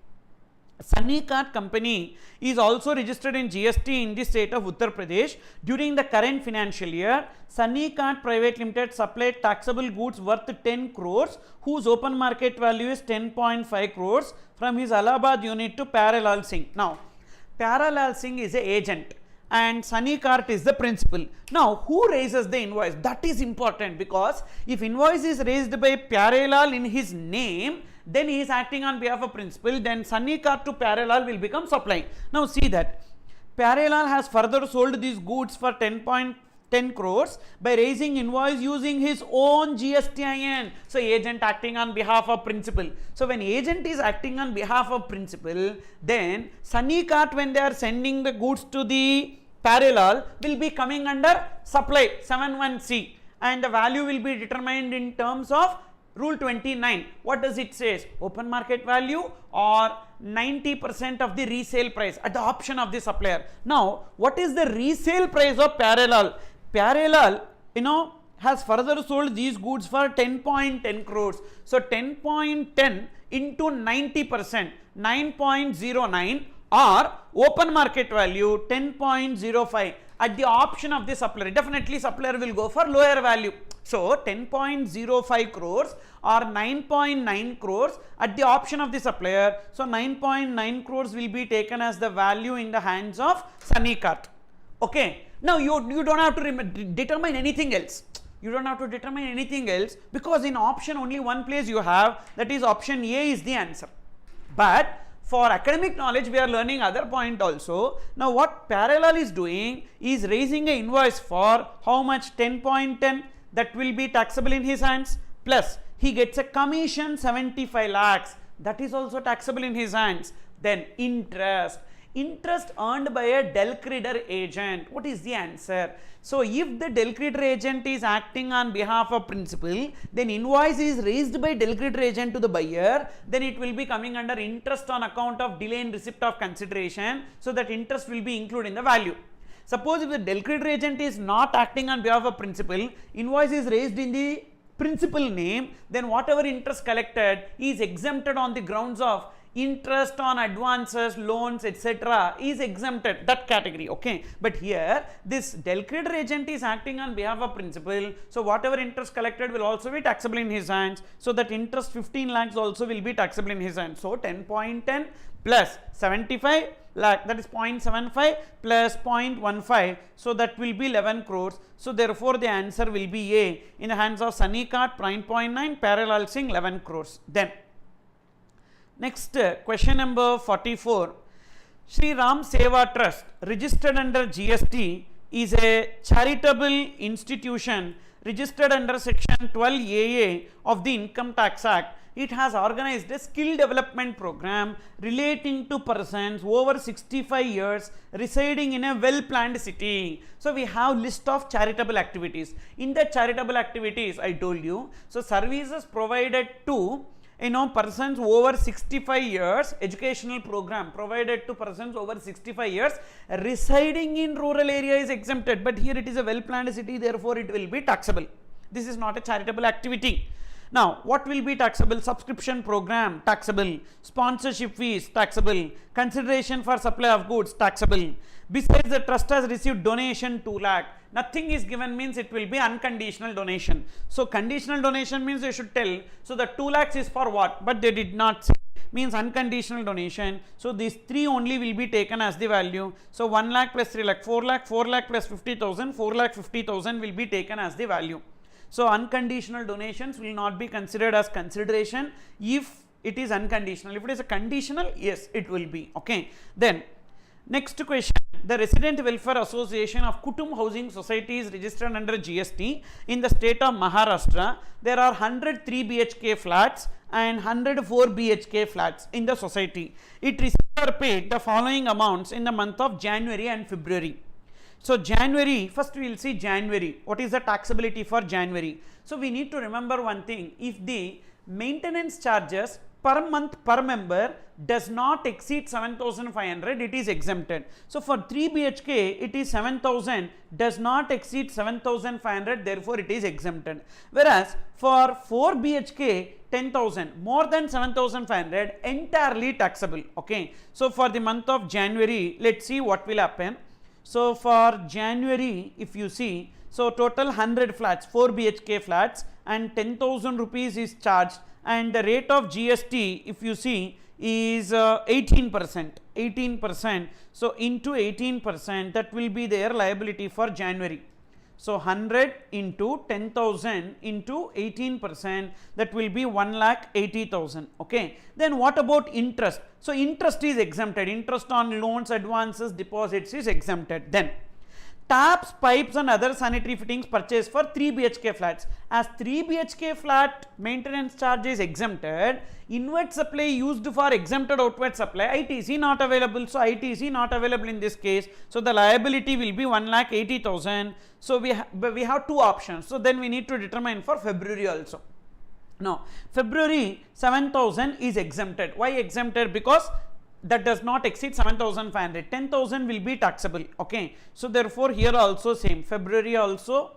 Sunny Card Company is also registered in GST in the state of Uttar Pradesh. During the current financial year, Sunny Card Private Limited supplied taxable goods worth 10 crores, whose open market value is 10.5 crores from his Allahabad unit to Pyarelal Singh. Now, Pyarelal Singh is an agent and Sunny Cart is the principal. Now, who raises the invoice? That is important, because if invoice is raised by Pyarelal in his name, then he is acting on behalf of principal, then Sunny Cart to Pyarelal will become supply. Now, see that Pyarelal has further sold these goods for 10 crores by raising invoice using his own GSTIN. So, agent acting on behalf of principal. So, when agent is acting on behalf of principal, then Sunny Cart, when they are sending the goods to the Pyarelal, will be coming under supply 71C, and the value will be determined in terms of Rule 29. What does it say? Open market value or 90% of the resale price at the option of the supplier. Now, what is the resale price of Pyarelal? Pyarelal, has further sold these goods for 10.10 crores. So, 10.10 into 90%, 9.09, or open market value 10.05 at the option of the supplier. Definitely supplier will go for lower value. So, 10.05 crores or 9.9 crores at the option of the supplier. So, 9.9 crores will be taken as the value in the hands of Sunny Cart. Okay. Now, you don't have to determine anything else. You don't have to determine anything else, because in option only one place you have, that is option A is the answer. But for academic knowledge, we are learning other point also. Now, what Pyarelal is doing is raising an invoice for how much? 10.10, that will be taxable in his hands, plus he gets a commission 75 lakhs, that is also taxable in his hands. Then interest earned by a Delcreader agent. What is the answer? So, if the Delcreader agent is acting on behalf of principal, then invoice is raised by Delcreader agent to the buyer, then it will be coming under interest on account of delay in receipt of consideration. So, that interest will be included in the value. Suppose if the Delcreader agent is not acting on behalf of principal, invoice is raised in the principal name, then whatever interest collected is exempted on the grounds of interest on advances, loans, etc. is exempted, that category. Okay. But here this Delcreader agent is acting on behalf of principal, so whatever interest collected will also be taxable in his hands. So, that interest 15 lakhs also will be taxable in his hands. So, 10.10 plus 75 lakh, that is 0.75 plus 0.15, so that will be 11 crores. So, therefore, the answer will be A in the hands of Sunny Cart, 9.9, Pyarelal Singh 11 crores. Then next, question number 44. Sri Ram Seva Trust, registered under GST, is a charitable institution registered under section 12AA of the Income Tax Act. It has organized a skill development program relating to persons over 65 years residing in a well-planned city. So, we have list of charitable activities. In the charitable activities, I told you, so services provided to persons over 65 years, educational program provided to persons over 65 years residing in rural area is exempted, but here it is a well planned city, therefore it will be taxable. This is not a charitable activity. Now, what will be taxable? Subscription program taxable, sponsorship fees taxable, consideration for supply of goods taxable. Besides, the trust has received donation 2 lakh. Nothing is given means it will be unconditional donation. So, conditional donation means you should tell. So, the 2 lakhs is for what? But they did not say. Means unconditional donation. So, these 3 only will be taken as the value. So, 1 lakh plus 3 lakh, 4 lakh, 4 lakh plus 50,000, 4 lakh 50,000 will be taken as the value. So, unconditional donations will not be considered as consideration if it is unconditional. If it is a conditional, yes, it will be. Okay. Then, next question. The Resident Welfare Association of Kutum Housing Society is registered under GST in the state of Maharashtra. There are 103 BHK flats and 104 BHK flats in the society. It received or paid the following amounts in the month of January and February. So, January, first we will see January. What is the taxability for January? So, we need to remember one thing. If the maintenance charges per month per member does not exceed 7,500, it is exempted. So, for 3 BHK, it is 7,000, does not exceed 7,500, therefore, it is exempted. Whereas, for 4 BHK, 10,000, more than 7,500, entirely taxable. Okay. So, for the month of January, let us see what will happen. So, for January, if you see, so total 100 flats, 4 BHK flats and 10,000 rupees is charged, and the rate of GST, if you see, is 18%. 18%. So into 18%, that will be their liability for January. So 100 into 10,000 into 18%, that will be 1,80,000. Okay. Then what about interest? So interest is exempted. Interest on loans, advances, deposits is exempted. Then taps, pipes and other sanitary fittings purchased for 3 BHK flats. As 3 BHK flat maintenance charge is exempted, inward supply used for exempted outward supply, ITC not available. So ITC not available in this case. So the liability will be 1,80,000. So we have two options. So then we need to determine for February also. Now February 7,000 is exempted. Why exempted? Because that does not exceed 7,500. 10,000 will be taxable. Okay. So therefore here also same. February also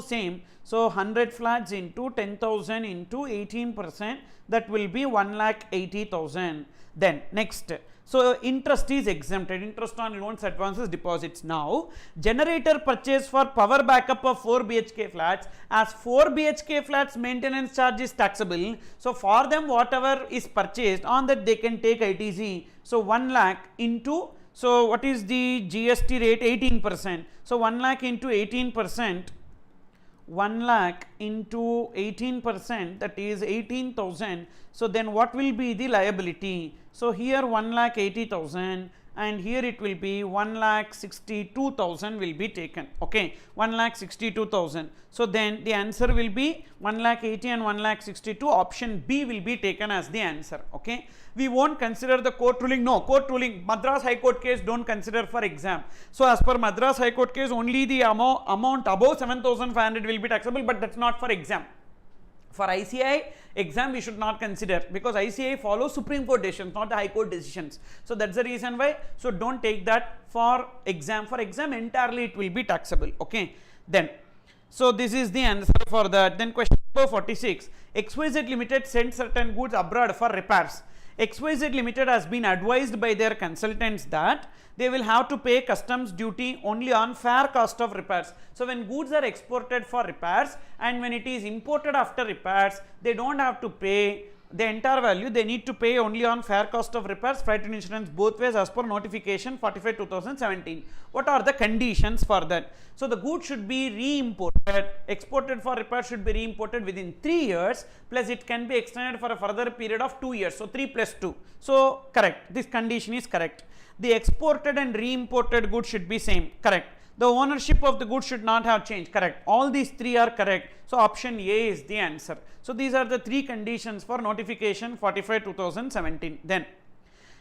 same. So 100 flats into 10,000 into 18%, that will be 1,80,000. Then next. So interest is exempted. Interest on loans, advances, deposits. Now generator purchase for power backup of 4 BHK flats. As 4 BHK flats maintenance charge is taxable. So for them whatever is purchased, on that they can take ITC. So 1 lakh into, so what is the GST rate? 18%. So 1 lakh into 18%. 1 lakh into 18%, that is 18,000. So then what will be the liability? So here 1,80,000 and here it will be 1,62,000 will be taken. Okay, 1,62,000. So then the answer will be 1,80,000 and 1,62,000. Option B will be taken as the answer. Okay, we won't consider the court ruling. No, court ruling, Madras High Court case don't consider for exam. So as per Madras High Court case, only the amount above 7,500 will be taxable, but that's not for exam. For ICI exam we should not consider, because ICI follows Supreme Court decisions, not the High Court decisions. So that's the reason why. So don't take that for exam. For exam entirely it will be taxable. Okay. Then so this is the answer for that. Then question number 46. XYZ Limited sent certain goods abroad for repairs. XYZ Limited has been advised by their consultants that they will have to pay customs duty only on fair cost of repairs. So when goods are exported for repairs and when it is imported after repairs, they don't have to pay the entire value. They need to pay only on fair cost of repairs, freight and insurance both ways as per notification 45/2017. What are the conditions for that? So the goods should be re-imported, exported for repair should be re-imported within 3 years, plus it can be extended for a further period of 2 years. So 3 plus 2. So correct. This condition is correct. The exported and re-imported goods should be same. Correct. The ownership of the goods should not have changed. Correct. All these three are correct. So option A is the answer. So these are the three conditions for notification 45/2017. Then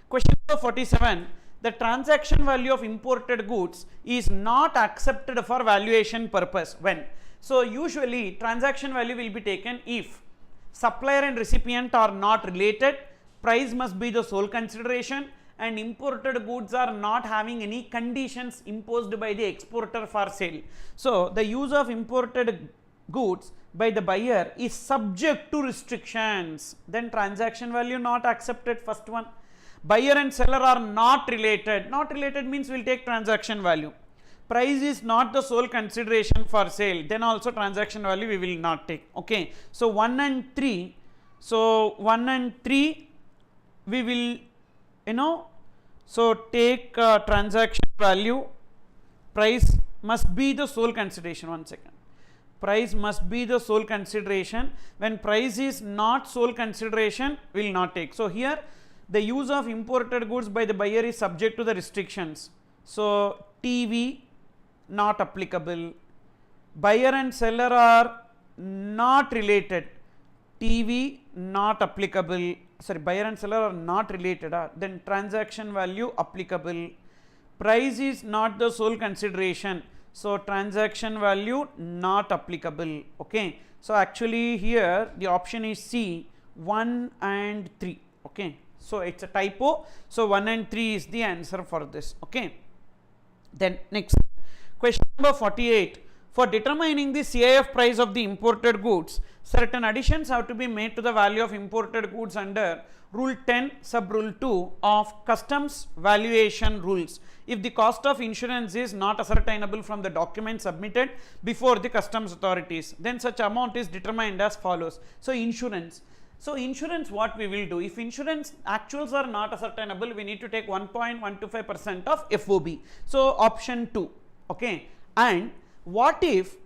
question number 47. The transaction value of imported goods is not accepted for valuation purpose. When? So usually transaction value will be taken if supplier and recipient are not related, price must be the sole consideration, and imported goods are not having any conditions imposed by the exporter for sale. So the use of imported goods by the buyer is subject to restrictions. Then transaction value not accepted, first one. Buyer and seller are not related. Not related means we'll take transaction value. Price is not the sole consideration for sale, then also transaction value we will not take. Okay. So 1 and 3. So 1 and 3 we will so take transaction value. Price must be the sole consideration. 1 second. Price must be the sole consideration. When price is not sole consideration, we will not take. So here the use of imported goods by the buyer is subject to the restrictions. So TV not applicable. Buyer and seller are not related. TV not applicable. Sorry, buyer and seller are not related. Then transaction value applicable. Price is not the sole consideration. So transaction value not applicable. Okay. So actually here the option is C, 1 and 3. Okay. So it's a typo. So 1 and 3 is the answer for this. Okay. Then next question number 48. For determining the CIF price of the imported goods, certain additions have to be made to the value of imported goods under Rule 10 sub Rule 2 of Customs Valuation Rules. If the cost of insurance is not ascertainable from the document submitted before the customs authorities, then such amount is determined as follows. So insurance, So insurance, what we will do, if insurance actuals are not ascertainable, we need to take 1.125% of FOB. So option 2, okay. And what if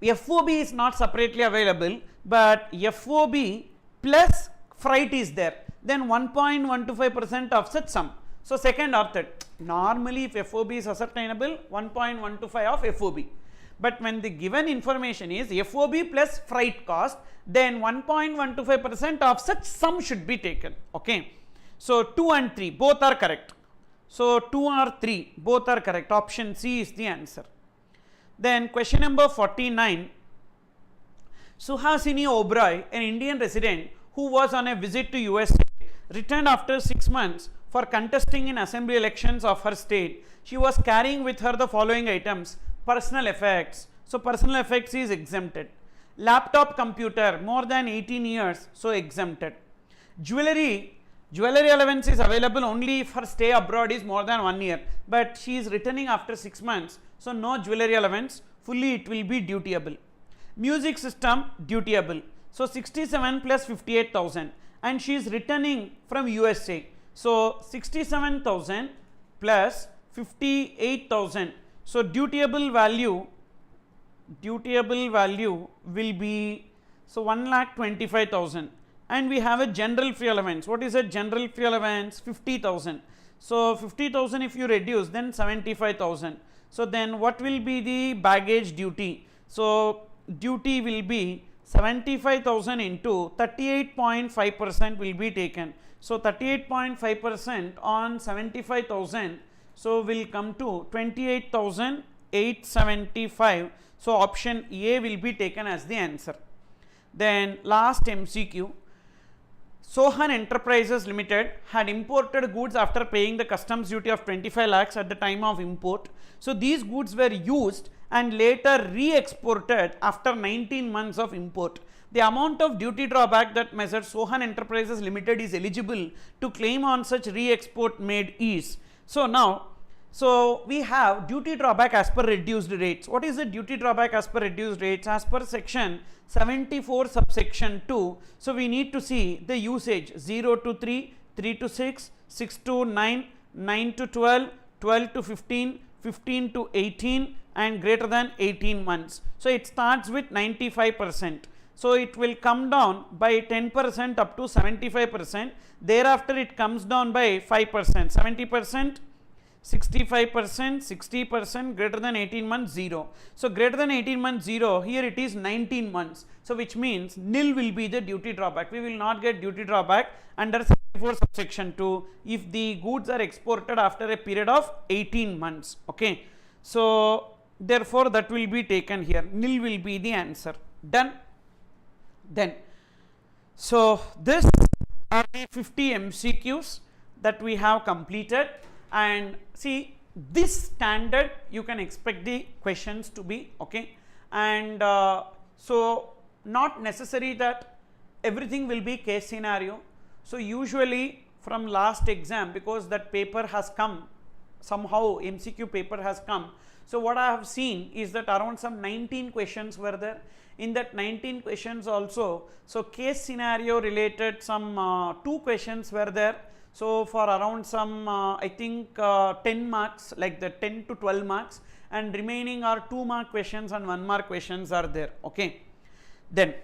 FOB is not separately available, but FOB plus freight is there, then 1.125% of such sum. So second or third, normally if FOB is ascertainable, 1.125 of FOB. But when the given information is FOB plus freight cost, then 1.125% of such sum should be taken, okay. So 2 and 3 both are correct. So 2 or 3 both are correct. Option C is the answer. Then question number 49. Suhasini Oberoi, an Indian resident who was on a visit to USA, returned after 6 months for contesting in assembly elections of her state. She was carrying with her the following items: personal effects, so personal effects is exempted; laptop computer more than 18 years, so exempted; jewelry allowance is available only if her stay abroad is more than 1 year, but she is returning after 6 months, so no jewelry allowance, fully it will be dutiable; music system dutiable, so 67 plus 58,000, and she is returning from USA, so 67,000 plus 58,000. So dutiable value will be, so 1,25,000, and we have a general free allowance. What is a general free allowance? 50,000. So 50,000 if you reduce, then 75,000. So then what will be the baggage duty? So duty will be 75,000 into 38.5% will be taken. So 38.5% on 75,000, so will come to 28,875. So option A will be taken as the answer. Then last MCQ. Sohan Enterprises Limited had imported goods after paying the customs duty of 25 lakhs at the time of import. So these goods were used and later re-exported after 19 months of import. The amount of duty drawback that Messrs. Sohan Enterprises Limited is eligible to claim on such re-export made is. So now, so we have duty drawback as per reduced rates. What is the duty drawback as per reduced rates? As per section 74 subsection 2. So we need to see the usage 0 to 3, 3 to 6, 6 to 9, 9 to 12, 12 to 15, 15 to 18 and greater than 18 months. So it starts with 95%. So it will come down by 10% up to 75%. Thereafter it comes down by 5%, 70%, 65%, 60%, greater than 18 months 0. So greater than 18 months 0, here it is 19 months. So which means nil will be the duty drawback. We will not get duty drawback under 74 subsection 2 if the goods are exported after a period of 18 months. Okay. So therefore that will be taken here. Nil will be the answer. Done. Then, so this are the 50 MCQs that we have completed, and see this standard you can expect the questions to be, okay. And so not necessary that everything will be case scenario. So usually from last exam, because that paper has come, somehow MCQ paper has come. So what I have seen is that around some 19 questions were there. In that 19 questions also, so case scenario related some 2 questions were there. So for around some I think 10 marks, like the 10 to 12 marks, and remaining are 2 mark questions and 1 mark questions are there, okay. Then,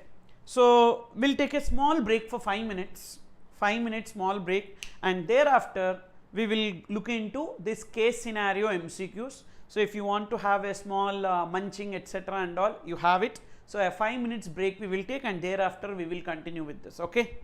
so we'll take a small break for 5 minutes, 5 minutes small break, and thereafter we will look into this case scenario MCQs. So if you want to have a small munching etc. and all, you have it. So a 5 minutes break we will take, and thereafter we will continue with this, okay.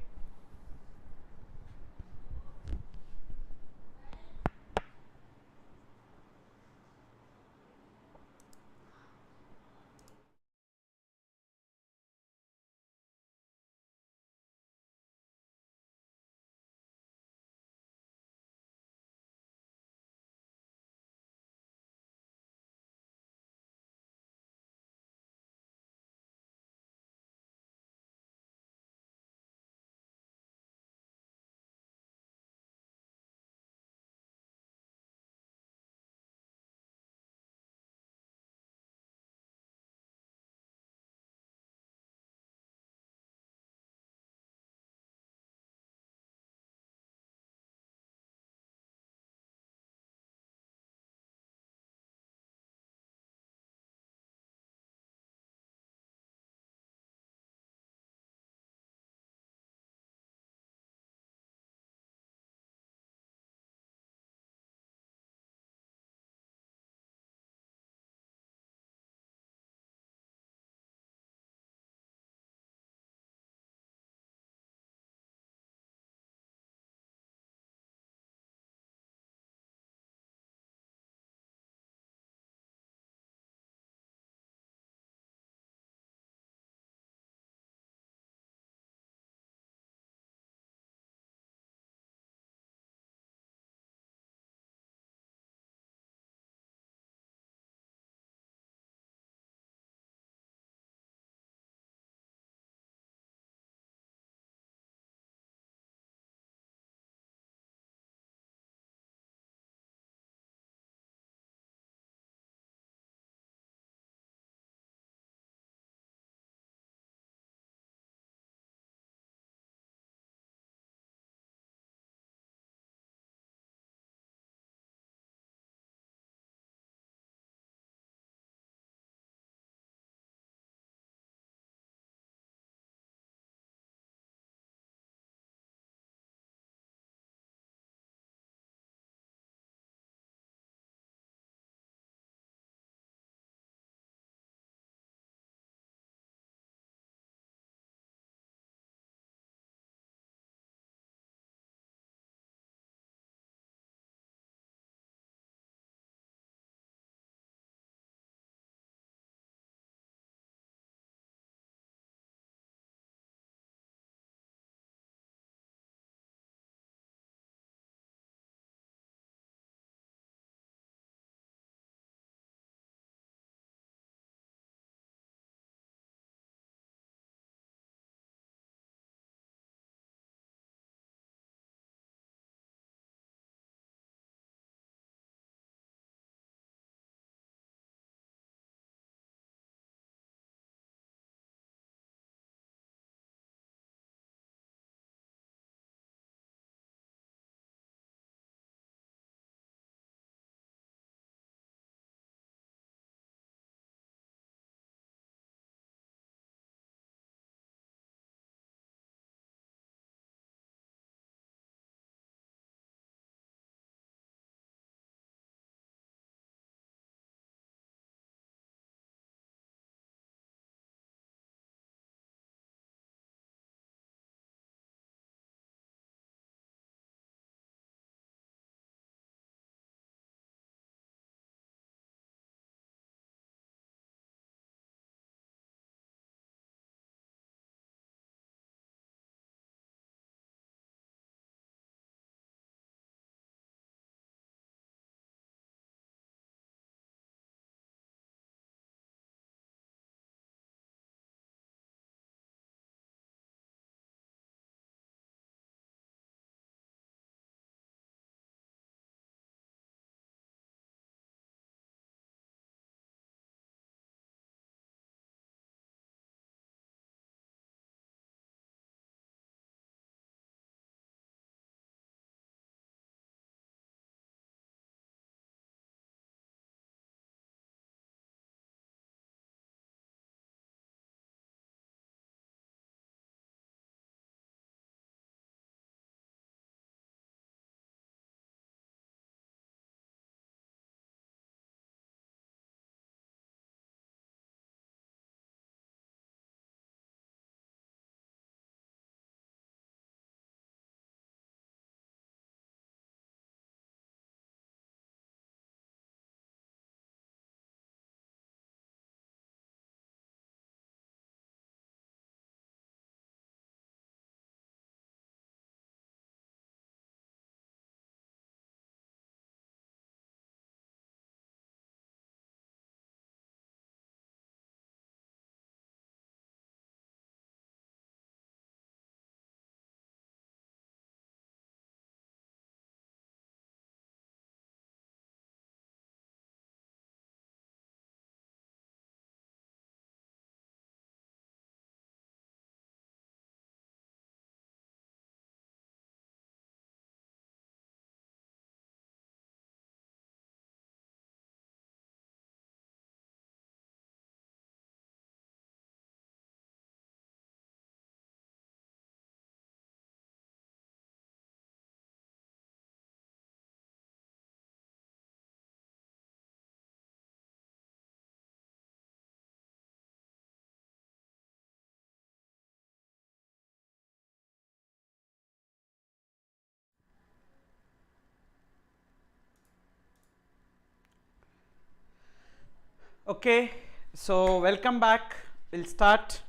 Okay, so welcome back. We'll start.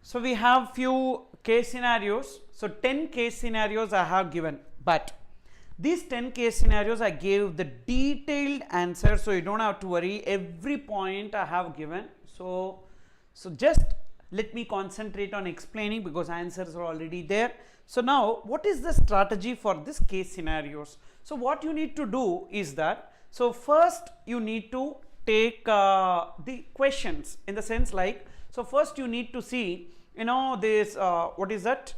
So we have few case scenarios. So 10 case scenarios I have given, but these 10 case scenarios I gave the detailed answer, so you don't have to worry. Every point I have given. So just let me concentrate on explaining because answers are already there. So now what is the strategy for this case scenarios? So what you need to do is that, so first you need to take the questions, in the sense like, so first you need to see, you know, this what is that,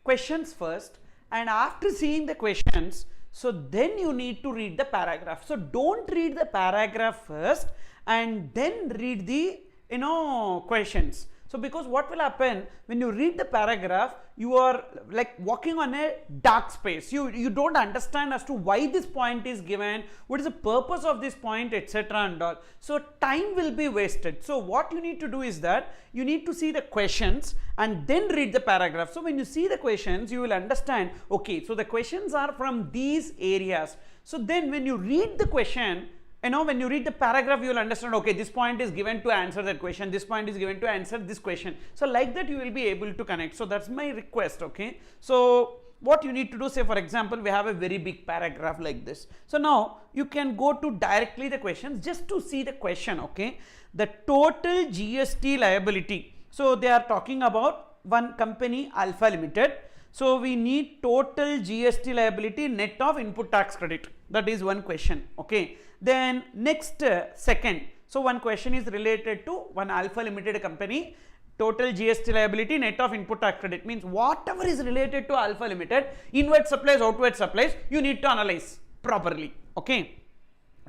questions first, and after seeing the questions, so then you need to read the paragraph. So don't read the paragraph first and then read the, you know, questions. So because what will happen when you read the paragraph, you are like walking on a dark space. You don't understand as to why this point is given, what is the purpose of this point, etc. and all. So time will be wasted. So what you need to do is that you need to see the questions and then read the paragraph. So when you see the questions, you will understand, okay, so the questions are from these areas. So then when you read the question, you know, when you read the paragraph, you will understand, okay, this point is given to answer that question, this point is given to answer this question. So like that you will be able to connect. So that's my request. Okay, so what you need to do, say for example, we have a very big paragraph like this. So now you can go to directly the questions just to see the question. Okay, the total GST liability. So they are talking about one company, Alpha Limited. So we need total GST liability net of input tax credit. That is one question. Okay, then next second, so one question is related to one Alpha Limited company, total GST liability net of input tax credit, means whatever is related to Alpha Limited, inward supplies, outward supplies, you need to analyze properly, okay,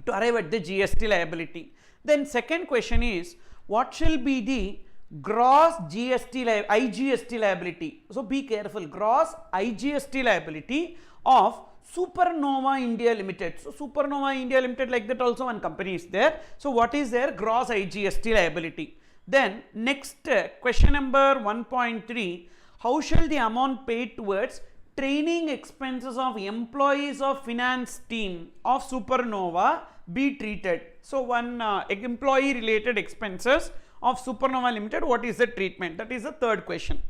to arrive at the GST liability. Then second question is, what shall be the gross GST IGST liability? So be careful, gross IGST liability of Supernova India Limited. So Supernova India Limited, like that also one company is there. So what is their gross IGST liability? Then next question number 1.3, how shall the amount paid towards training expenses of employees of finance team of Supernova be treated? So one employee related expenses of Supernova Limited, what is the treatment? That is the third question.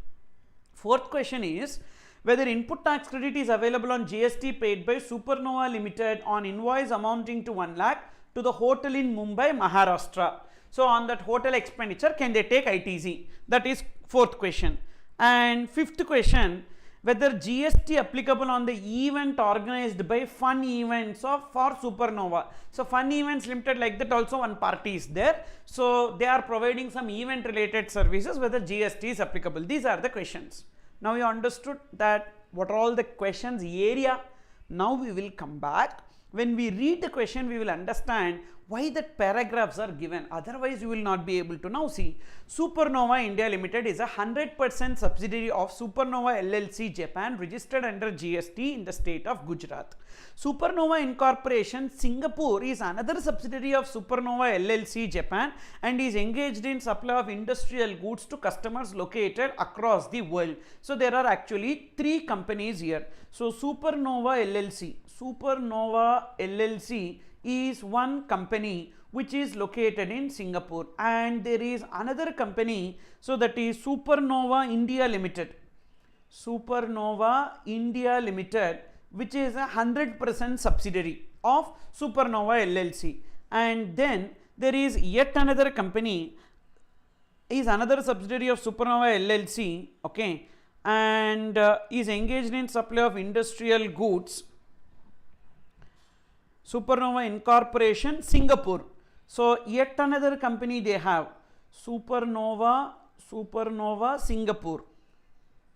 Fourth question is, whether input tax credit is available on GST paid by Supernova Limited on invoice amounting to 1 lakh to the hotel in Mumbai, Maharashtra. So on that hotel expenditure, can they take ITC? That is fourth question. And fifth question, whether GST applicable on the event organized by Fun Events for Supernova. So Fun Events Limited, like that also one party is there. So they are providing some event related services, whether GST is applicable. These are the questions. Now you understood that what are all the questions area. Now we will come back. When we read the question, we will understand why that paragraphs are given. Otherwise, you will not be able to. Now see, Supernova India Limited is a 100% subsidiary of Supernova LLC Japan, registered under GST in the state of Gujarat. Supernova Incorporation Singapore is another subsidiary of Supernova LLC Japan and is engaged in supply of industrial goods to customers located across the world. So there are actually three companies here. So Supernova LLC is one company which is located in Singapore, and there is another company, so that is Supernova India Limited. Supernova India Limited, which is a 100% subsidiary of Supernova LLC. And then there is yet another company, is another subsidiary of Supernova LLC, okay, and is engaged in supply of industrial goods, Supernova Incorporation Singapore. So yet another company they have, Supernova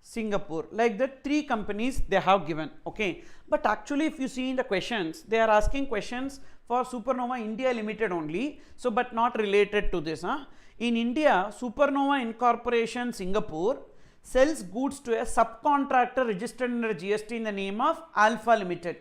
Singapore, like that three companies they have given, okay. But actually if you see in the questions, they are asking questions for Supernova India Limited only, so but not related to this. In India, Supernova Incorporation Singapore sells goods to a subcontractor registered under GST in the name of Alpha Limited.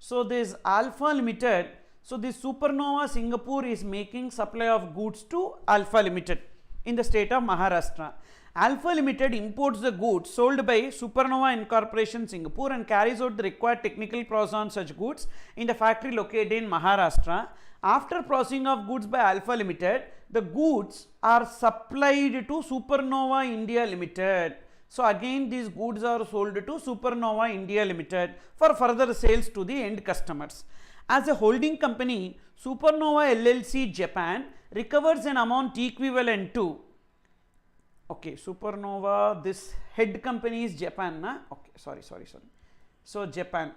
So this Alpha Limited, so this Supernova Singapore is making supply of goods to Alpha Limited in the state of Maharashtra, Alpha Limited imports the goods sold by Supernova Incorporation Singapore and carries out the required technical process on such goods in the factory located in Maharashtra. After processing of goods by Alpha Limited, the goods are supplied to Supernova India Limited. So again these goods are sold to Supernova India Limited for further sales to the end customers. As a holding company, Supernova LLC Japan recovers an amount equivalent to, okay, Supernova, this head company is Japan, na? Okay, sorry. So Japan,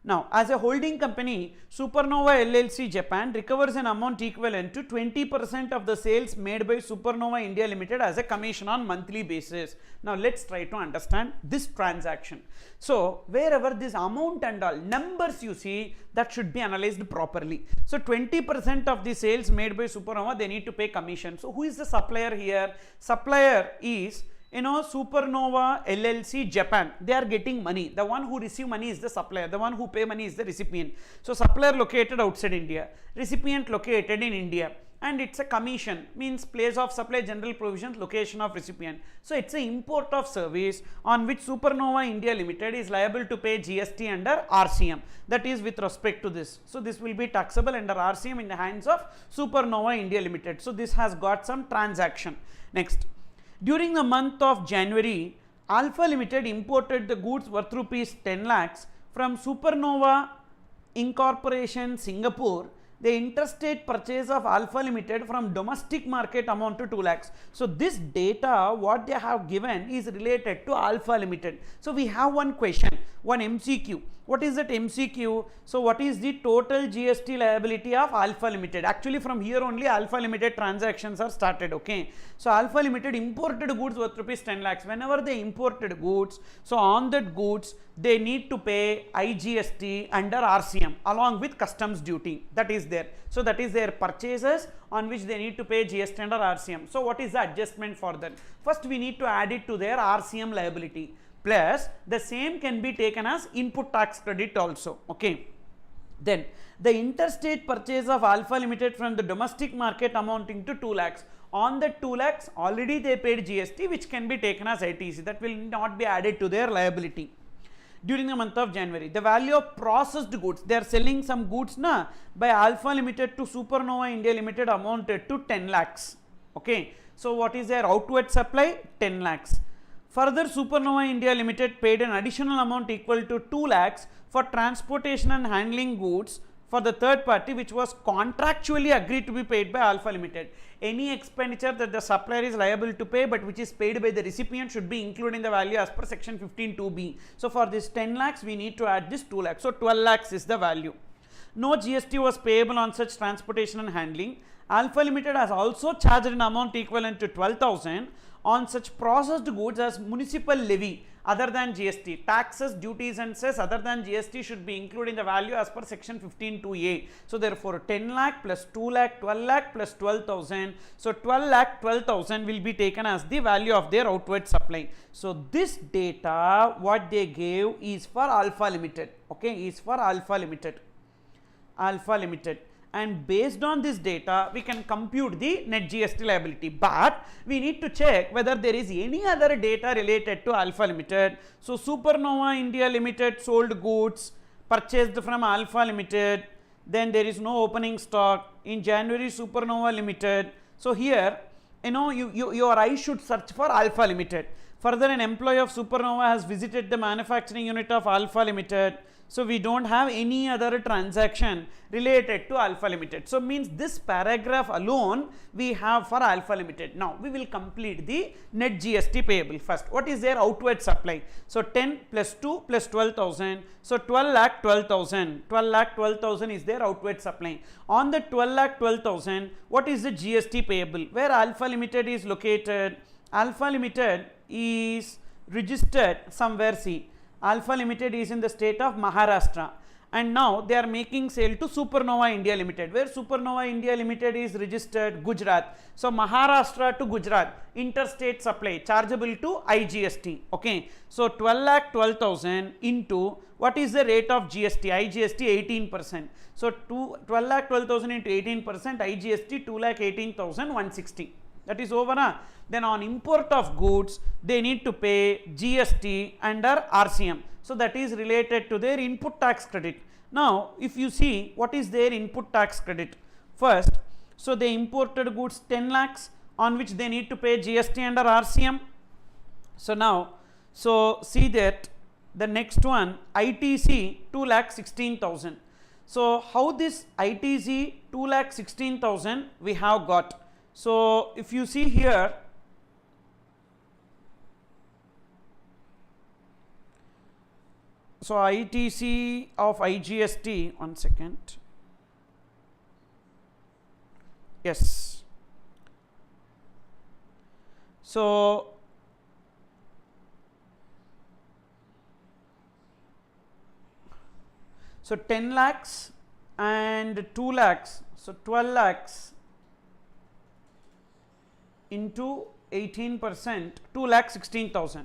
now as a holding company, Supernova LLC Japan recovers an amount equivalent to 20% of the sales made by Supernova India Limited as a commission on monthly basis. Now let's try to understand this transaction. So wherever this amount and all numbers you see, that should be analyzed properly. So 20% of the sales made by Supernova, they need to pay commission. So who is the supplier here? Supplier is, Supernova LLC Japan. They are getting money. The one who receive money is the supplier. The one who pay money is the recipient. So supplier located outside India, recipient located in India, and it's a commission, means place of supply, general provisions, location of recipient. So it's an import of service on which Supernova India Limited is liable to pay GST under RCM. That is with respect to this. So this will be taxable under RCM in the hands of Supernova India Limited. So this has got some transaction. Next. During the month of January, Alpha Limited imported the goods worth rupees 10 lakhs from Supernova Incorporation Singapore. The interstate purchase of Alpha Limited from domestic market amount to 2 lakhs. So this data what they have given is related to Alpha Limited. So we have one question, one MCQ. What is that MCQ? So what is the total GST liability of Alpha Limited? Actually from here only Alpha Limited transactions are started, okay. So Alpha Limited imported goods worth rupees 10 lakhs. Whenever they imported goods, so on that goods they need to pay IGST under RCM along with customs duty, that is there. So that is their purchases on which they need to pay GST under RCM. So what is the adjustment for that? First we need to add it to their RCM liability, plus the same can be taken as input tax credit also, okay. Then the interstate purchase of Alpha Limited from the domestic market amounting to 2 lakhs. On the 2 lakhs already they paid GST, which can be taken as ITC, that will not be added to their liability. During the month of January, the value of processed goods, they are selling some goods by Alpha Limited to Supernova India Limited amounted to 10 lakhs, okay. So what is their outward supply? 10 lakhs. Further, Supernova India Limited paid an additional amount equal to 2 lakhs for transportation and handling goods for the third party, which was contractually agreed to be paid by Alpha Limited. Any expenditure that the supplier is liable to pay but which is paid by the recipient should be included in the value as per section 15(2)(b). So for this 10 lakhs we need to add this 2 lakhs. So 12 lakhs is the value. No GST was payable on such transportation and handling. Alpha Limited has also charged an amount equivalent to 12,000 on such processed goods as municipal levy other than GST. Taxes, duties and cess other than GST should be included in the value as per section 15(2)(a). So therefore 10 lakh plus 2 lakh, 12 lakh plus 12,000. So 12 lakh 12,000 will be taken as the value of their outward supply. So this data what they gave is for Alpha Limited, okay, is for Alpha Limited. And based on this data we can compute the net GST liability, but we need to check whether there is any other data related to Alpha Limited. So Supernova India Limited sold goods purchased from Alpha Limited, then there is no opening stock in January. Supernova Limited, so here your eyes should search for Alpha Limited. Further, an employee of Supernova has visited the manufacturing unit of Alpha Limited. So we don't have any other transaction related to Alpha Limited. So means this paragraph alone we have for Alpha Limited. Now we will complete the net GST payable first. What is their outward supply? So 10 plus 2 plus 12,000. So 12 lakh 12,000. 12 lakh 12,000 is their outward supply. On the 12 lakh 12,000, what is the GST payable? Where Alpha Limited is located? Alpha Limited is registered somewhere, see. Alpha Limited is in the state of Maharashtra, and now they are making sale to Supernova India Limited. Where Supernova India Limited is registered? Gujarat. So Maharashtra to Gujarat, interstate supply chargeable to IGST, okay. So 12 lakh 12,000 into what is the rate of GST? IGST 18%. So 12 lakh 12,000 into 18%, IGST 2 lakh 18,160. That is over. Then on import of goods, they need to pay GST under RCM. So that is related to their input tax credit. Now, if you see what is their input tax credit, first, so they imported goods 10 lakhs on which they need to pay GST under RCM. So now, so see that the next one, ITC 2,16,000. So how this ITC 2,16,000 we have got? So if you see here, so ITC of IGST, one second, yes, so so 10 lakhs and 2 lakhs, so 12 lakhs into 18%, 2,16,000,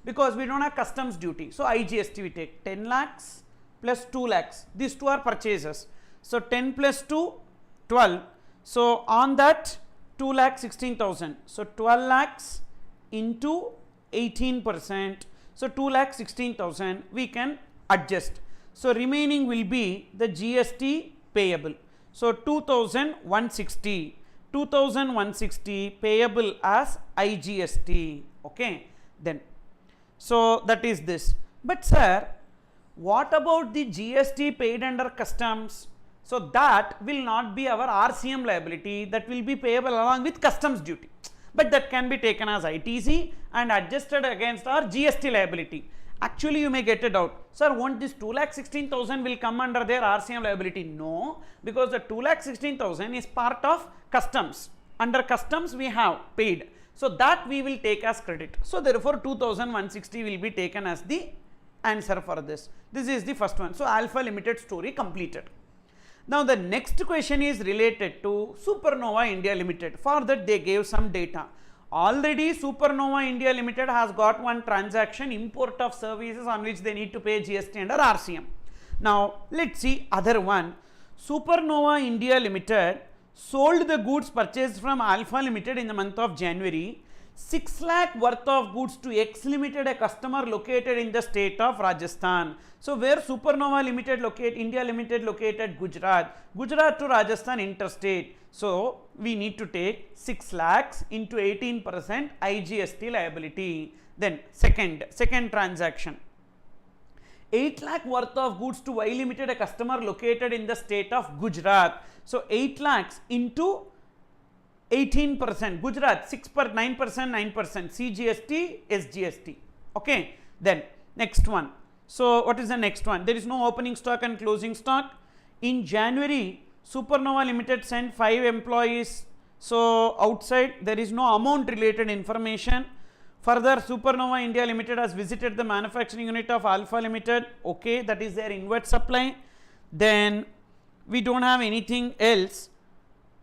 because we don't have customs duty. So IGST we take 10 lakhs plus 2 lakhs, these two are purchases. So 10 plus 2, 12. So on that 2,16,000. So 12 lakhs into 18%. So 2,16,000 we can adjust. So remaining will be the GST payable. So 2,160. 2,160 payable as IGST. Okay. Then, so that is this. But sir, what about the GST paid under customs? So that will not be our RCM liability, that will be payable along with customs duty. But that can be taken as ITC and adjusted against our GST liability. Actually, you may get a doubt, sir, won't this 2,16,000 will come under their RCM liability? No, because the 2,16,000 is part of customs. Under customs we have paid. So that we will take as credit. So therefore 2,160 will be taken as the answer for this. This is the first one. So Alpha Limited story completed. Now the next question is related to Supernova India Limited. For that they gave some data. Already Supernova India Limited has got one transaction, import of services, on which they need to pay GST under RCM. Now let's see other one. Supernova India Limited sold the goods purchased from Alpha Limited in the month of January, 6 lakh worth of goods to X Limited, a customer located in the state of Rajasthan. So where Supernova Limited India Limited located? Gujarat. Gujarat to Rajasthan interstate. So we need to take 6 lakhs into 18% IGST liability. Then second transaction, 8 lakh worth of goods to Y Limited, a customer located in the state of Gujarat. So 8 lakhs into 18%, Gujarat 9%, 9%, CGST, SGST. Okay. Then next one. So what is the next one? There is no opening stock and closing stock. In January, Supernova Limited sent 5 employees. So outside there is no amount related information. Further, Supernova India Limited has visited the manufacturing unit of Alpha Limited. Okay, that is their inward supply. Then we don't have anything else.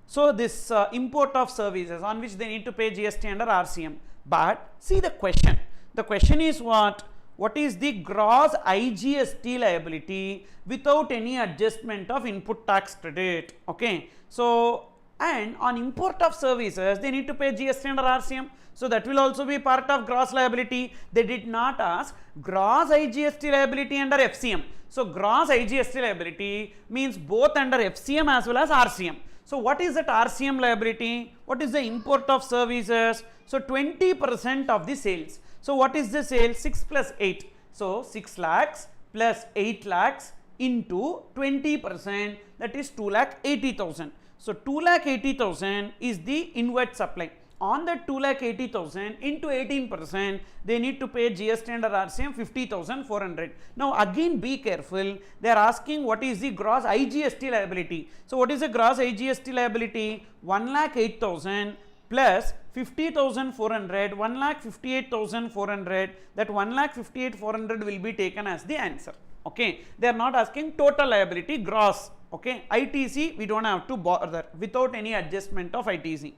So this import of services on which they need to pay GST under RCM. But see the question. The question is what? What is the gross IGST liability without any adjustment of input tax credit? Okay. So, and on import of services, they need to pay GST under RCM. So that will also be part of gross liability. They did not ask gross IGST liability under FCM. So gross IGST liability means both under FCM as well as RCM. So what is that RCM liability? What is the import of services? So 20% of the sales. So what is the sale? 6 plus 8. So 6 lakhs plus 8 lakhs into 20%, that is 2,80,000. So 2,80,000 is the inward supply. On that 2,80,000 into 18%, they need to pay GST under RCM 50,400. Now again be careful, they are asking what is the gross IGST liability. So what is the gross IGST liability? 1,08,000 plus 50,400, 1,58,400, that 1,58,400 will be taken as the answer. Okay, they are not asking total liability, gross. Okay, ITC we don't have to bother without any adjustment of ITC.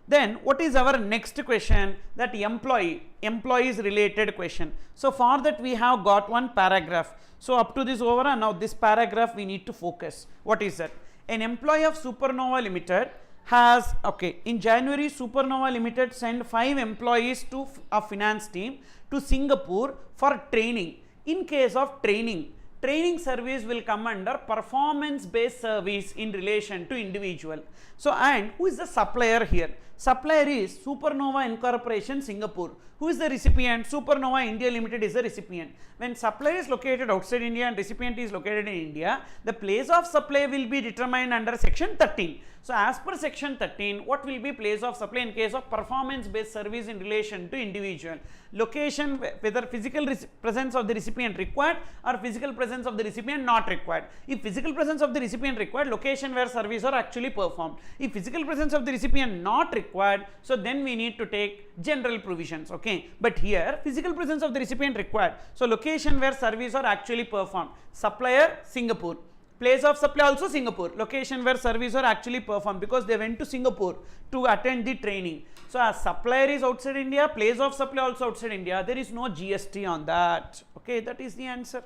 Then what is our next question? That employees related question. So for that we have got one paragraph. So up to this over, and now this paragraph we need to focus. What is that? An employee of Supernova Limited has, okay, in January Supernova Limited sent 5 employees to a finance team to Singapore for training. In case of training service will come under performance based service in relation to individual. So, and who is the supplier here? Supplier is Supernova Incorporation Singapore. Who is the recipient? Supernova India Limited is the recipient. When supplier is located outside India and recipient is located in India, the place of supply will be determined under section 13. So, as per section 13, what will be place of supply in case of performance based service in relation to individual? Location, whether physical presence of the recipient required or physical presence of the recipient not required. If physical presence of the recipient required, location where service are actually performed. If physical presence of the recipient not required, so then we need to take general provisions, okay. But here physical presence of the recipient required, so location where service are actually performed. Supplier Singapore, place of supply also Singapore, location where service are actually performed because they went to Singapore to attend the training. So, as supplier is outside India, place of supply also outside India, there is no GST on that, okay. That is the answer.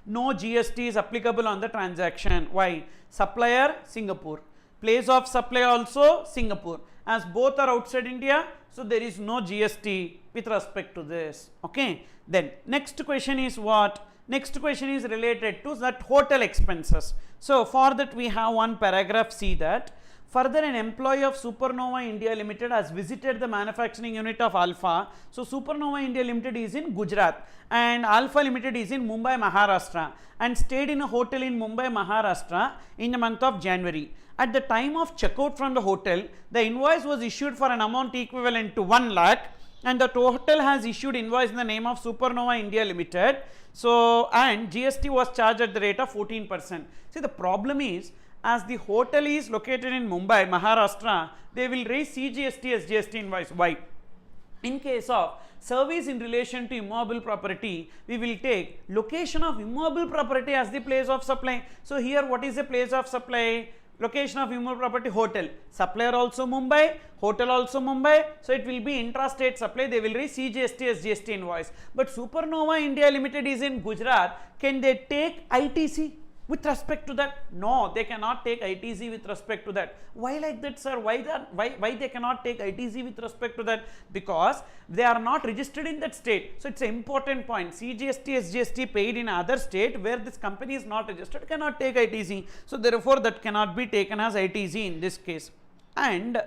No GST is applicable on the transaction. Why? Supplier Singapore, place of supply also Singapore, as both are outside India, so there is no GST with respect to this, okay. Then next question is what? Next question is related to that hotel expenses. So, for that we have one paragraph. See that further, an employee of Supernova India Limited has visited the manufacturing unit of Alpha. So, Supernova India Limited is in Gujarat and Alpha Limited is in Mumbai, Maharashtra, and stayed in a hotel in Mumbai, Maharashtra in the month of January. At the time of checkout from the hotel, the invoice was issued for an amount equivalent to 1 lakh, and the hotel has issued invoice in the name of Supernova India Limited. So, and GST was charged at the rate of 14%. See, the problem is, as the hotel is located in Mumbai, Maharashtra, they will raise CGST as GST invoice. Why? In case of service in relation to immobile property, we will take location of immobile property as the place of supply. So, here what is the place of supply? Location of immobile property, hotel. Supplier also Mumbai, hotel also Mumbai. So, it will be intrastate supply. They will raise CGST as GST invoice. But Supernova India Limited is in Gujarat. Can they take ITC with respect to that? No, they cannot take ITC with respect to that. Why like that, sir? Why they cannot take ITC with respect to that? Because they are not registered in that state. So, it's an important point. CGST, SGST paid in other state where this company is not registered cannot take ITC. So, therefore, that cannot be taken as ITC in this case. And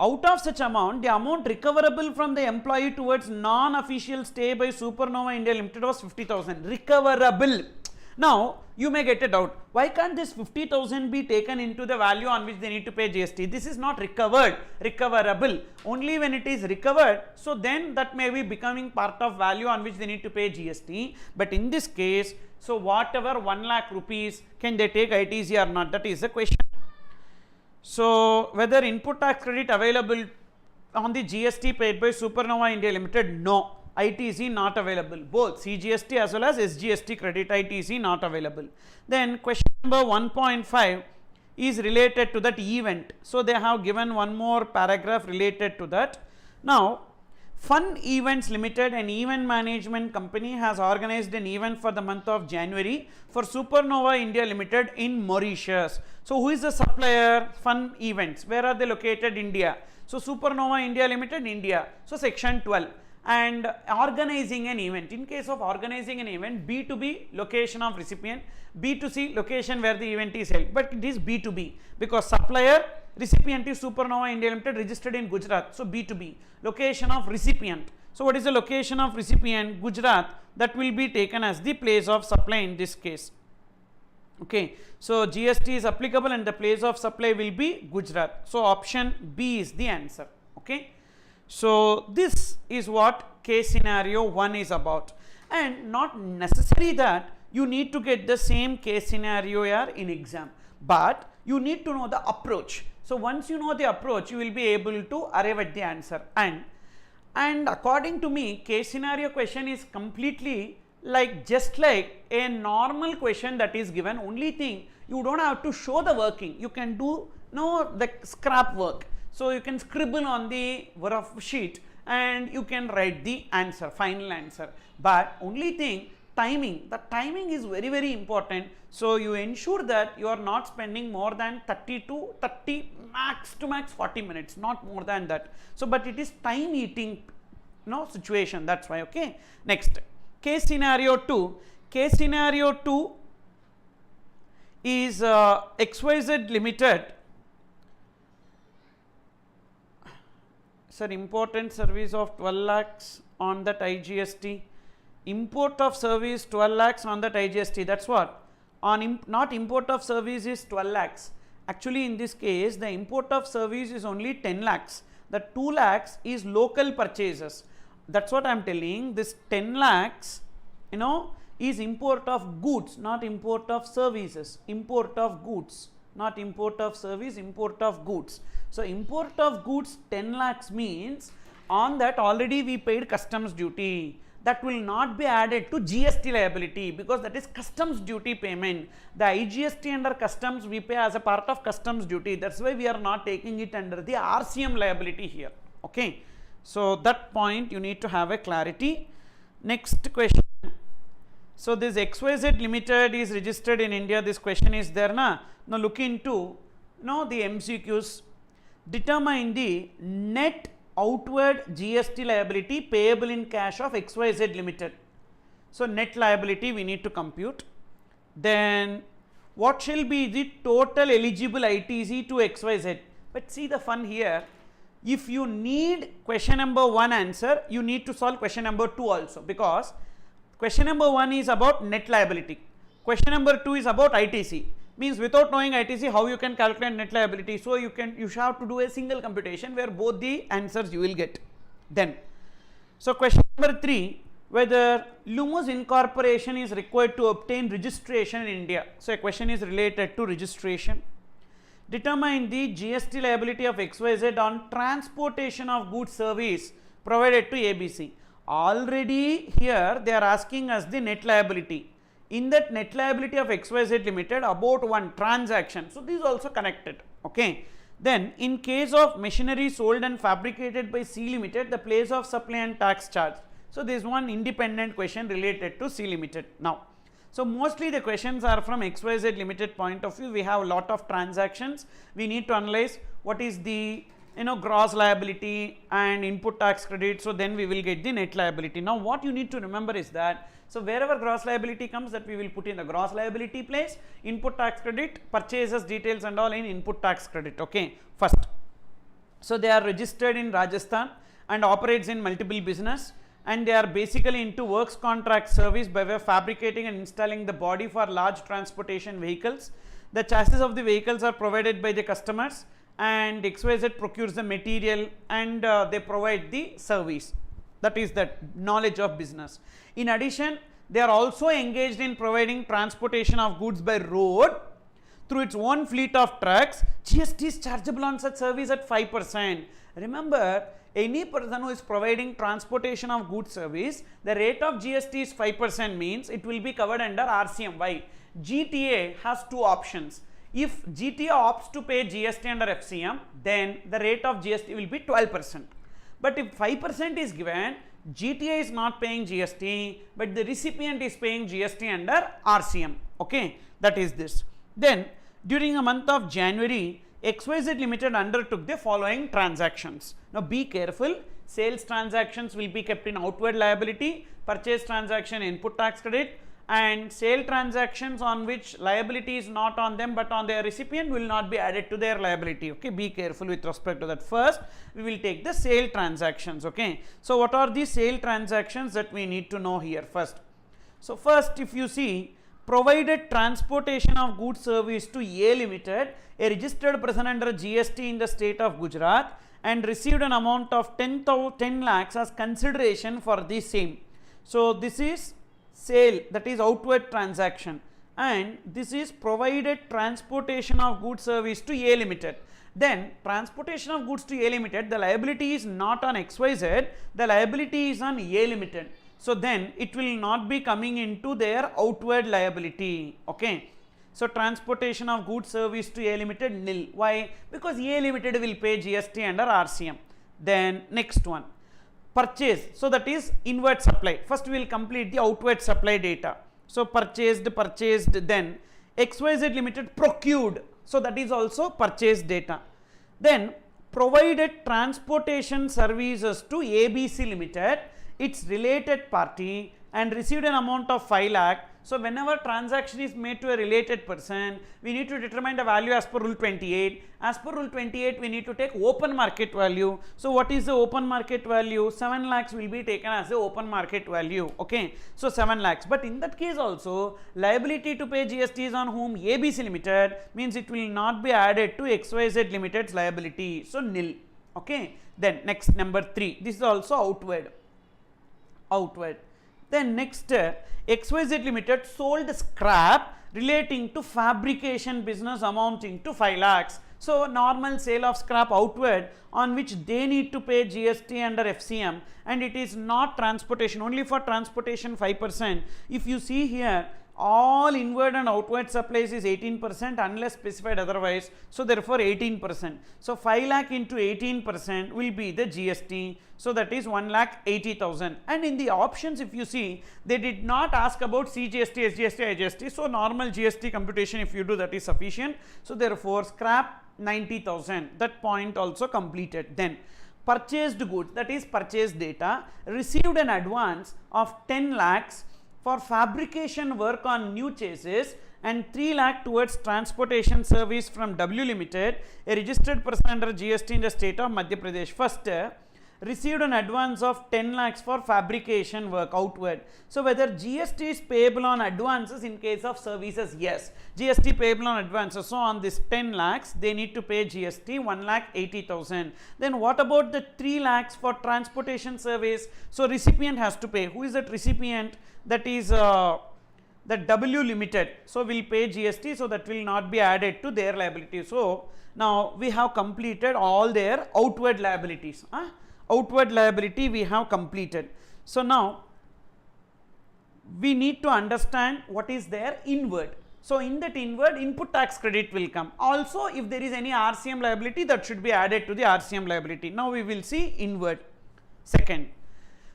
out of such amount, the amount recoverable from the employee towards non-official stay by Supernova India Limited was 50,000. Recoverable. Now, you may get a doubt, why can't this 50,000 be taken into the value on which they need to pay GST? This is not recoverable. Only when it is recovered, so then that may be becoming part of value on which they need to pay GST. But in this case, so whatever 1 lakh rupees, can they take ITC or not? That is the question. So, whether input tax credit available on the GST paid by Supernova India Limited? No. ITC not available, both CGST as well as SGST credit, ITC not available. Then question number 1.5 is related to that event. So, they have given one more paragraph related to that. Now, Fun Events Limited, an event management company, has organized an event for the month of January for Supernova India Limited in Mauritius. So, who is the supplier? Fun Events. Where are they located? India. So, Supernova India Limited, India. So, section 12. And organizing an event. In case of organizing an event, B2B, location of recipient, B2C, location where the event is held, but it is B2B because supplier, recipient is Supernova India Limited, registered in Gujarat. So, B2B, location of recipient. So, what is the location of recipient? Gujarat. That will be taken as the place of supply in this case. Okay. So, GST is applicable and the place of supply will be Gujarat. So, option B is the answer. Okay. So, this is what case scenario 1 is about, and not necessary that you need to get the same case scenario here in exam, but you need to know the approach. So, once you know the approach, you will be able to arrive at the answer, and according to me, case scenario question is completely like just like a normal question that is given. Only thing, you don't have to show the working, you can do the scrap work. So, you can scribble on the rough sheet and you can write the answer, final answer. But only thing, timing. The timing is very, very important. So you ensure that you are not spending more than 30 max to max 40 minutes, not more than that. So but it is time eating situation, that's why. Okay, next, case scenario 2. Case scenario 2 is XYZ Limited. Sir, important service of 12 lakhs on that IGST. Import of service 12 lakhs on that IGST. That's what? On not import of service is 12 lakhs. Actually, in this case, the import of service is only 10 lakhs. The 2 lakhs is local purchases. That's what I am telling. This 10 lakhs, is import of goods, not import of services. Import of goods, not import of service, import of goods. So import of goods 10 lakhs means on that already we paid customs duty. That will not be added to GST liability because that is customs duty payment. The IGST under customs we pay as a part of customs duty. That's why we are not taking it under the RCM liability here. Okay. So that point you need to have a clarity. Next question. So this XYZ Limited is registered in India. This question is there na. Now look into the MCQs. Determine the net outward GST liability payable in cash of XYZ Limited. So net liability we need to compute. Then what shall be the total eligible ITC to XYZ? But see the fun here. If you need question number 1 answer, you need to solve question number 2 also, because question number 1 is about net liability. Question number 2 is about ITC. Means without knowing ITC, how you can calculate net liability. So you have to do a single computation where both the answers you will get. Then, so question number 3, whether Lumos Incorporation is required to obtain registration in India. So a question is related to registration. Determine the GST liability of XYZ on transportation of goods service provided to ABC. Already here they are asking us the net liability. In that net liability of XYZ Limited about one transaction. So this is also connected. Okay. Then in case of machinery sold and fabricated by C Limited, the place of supply and tax charge. So there is one independent question related to C Limited. Now, so mostly the questions are from XYZ Limited point of view. We have a lot of transactions. We need to analyze what is the gross liability and input tax credit. So then we will get the net liability. Now what you need to remember is that, so wherever gross liability comes, that we will put in the gross liability place, input tax credit, purchases details and all in input tax credit. Okay, first. So they are registered in Rajasthan and operates in multiple business, and they are basically into works contract service by way of fabricating and installing the body for large transportation vehicles. The chassis of the vehicles are provided by the customers, and XYZ procures the material and they provide the service. That is that knowledge of business. In addition, they are also engaged in providing transportation of goods by road through its own fleet of trucks. GST is chargeable on such service at 5%. Remember, any person who is providing transportation of goods service, the rate of GST is 5% means it will be covered under RCM. Why? GTA has two options. If GTA opts to pay GST under FCM, then the rate of GST will be 12%. But if 5% is given, GTA is not paying GST, but the recipient is paying GST under RCM. Okay, that is this. Then, during the month of January, XYZ Limited undertook the following transactions. Now, be careful. Sales transactions will be kept in outward liability, purchase transaction input tax credit, and sale transactions on which liability is not on them but on their recipient will not be added to their liability. Okay, be careful with respect to that. First, we will take the sale transactions. Okay, so what are the sale transactions that we need to know here first? So first, if you see, provided transportation of goods service to A Limited, a registered person under GST in the state of Gujarat, and received an amount of 10 lakhs as consideration for the same. So this is sale, that is outward transaction, and this is provided transportation of goods service to A Limited. Then transportation of goods to A Limited, the liability is not on XYZ, the liability is on A Limited. So then it will not be coming into their outward liability. Okay, so transportation of goods service to A Limited nil. Why? Because A Limited will pay GST under RCM. Then next one, purchase, so that is inward supply. First we will complete the outward supply data. So purchased, then XYZ Limited procured, so that is also purchase data. Then provided transportation services to ABC Limited, its related party, and received an amount of 5 lakh. So whenever transaction is made to a related person, we need to determine the value as per rule 28. As per rule 28, we need to take open market value. So what is the open market value? 7 lakhs will be taken as the open market value. Okay, so 7 lakhs. But in that case also, liability to pay GST is on whom? ABC Limited, means it will not be added to XYZ Limited's liability. So nil. Okay, then next number 3. This is also outward. Then next, XYZ Limited sold scrap relating to fabrication business amounting to 5 lakhs. So normal sale of scrap outward, on which they need to pay GST under FCM, and it is not transportation, only for transportation 5%. If you see here, all inward and outward supplies is 18% unless specified otherwise. So therefore 18%. So 5 lakh into 18% will be the GST. So that is 1,80,000. And in the options, if you see, they did not ask about CGST, SGST, IGST. So normal GST computation, if you do, that is sufficient. So therefore scrap 90,000. That point also completed. Then purchased goods, that is purchase data, received an advance of 10 lakhs for fabrication work on new chassis and 3 lakh towards transportation service from W Limited, a registered person under GST in the state of Madhya Pradesh. First, received an advance of 10 lakhs for fabrication work outward. So whether GST is payable on advances in case of services? Yes, GST payable on advances. So on this 10 lakhs, they need to pay GST 1,80,000. Then what about the 3 lakhs for transportation service? So recipient has to pay. Who is that recipient? That is the W Limited. So will pay GST, so that will not be added to their liability. So now we have completed all their outward liabilities. Outward liability we have completed. So now we need to understand what is their inward. So in that inward, input tax credit will come. Also, if there is any RCM liability, that should be added to the RCM liability. Now we will see inward. Second,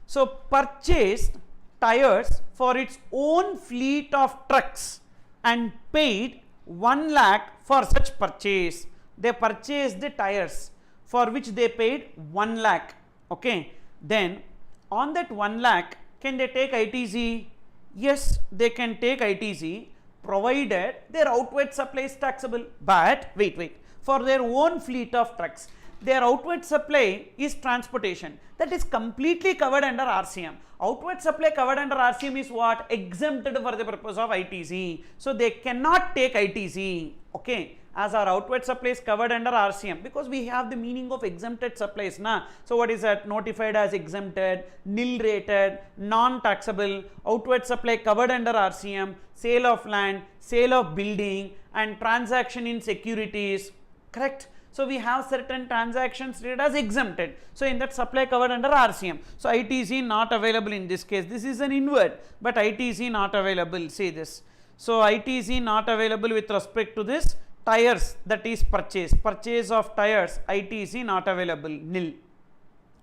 so purchased tires for its own fleet of trucks and paid 1 lakh for such purchase. They purchased the tires for which they paid 1 lakh. Okay, then on that 1 lakh, can they take ITZ? Yes, they can take ITZ, provided their outward supply is taxable. But wait, for their own fleet of trucks, their outward supply is transportation, that is completely covered under RCM. Outward supply covered under RCM is what? Exempted for the purpose of ITZ. So they cannot take ITZ. Okay, as our outward supply is covered under RCM, because we have the meaning of exempted supplies. So what is that? Notified as exempted, nil rated, non-taxable, outward supply covered under RCM, sale of land, sale of building, and transaction in securities. Correct? So we have certain transactions treated as exempted. So in that supply covered under RCM. So ITZ not available in this case. This is an inward, but ITZ not available. See this. So ITZ not available with respect to this tires, that is purchase of tires, ITZ not available, nil.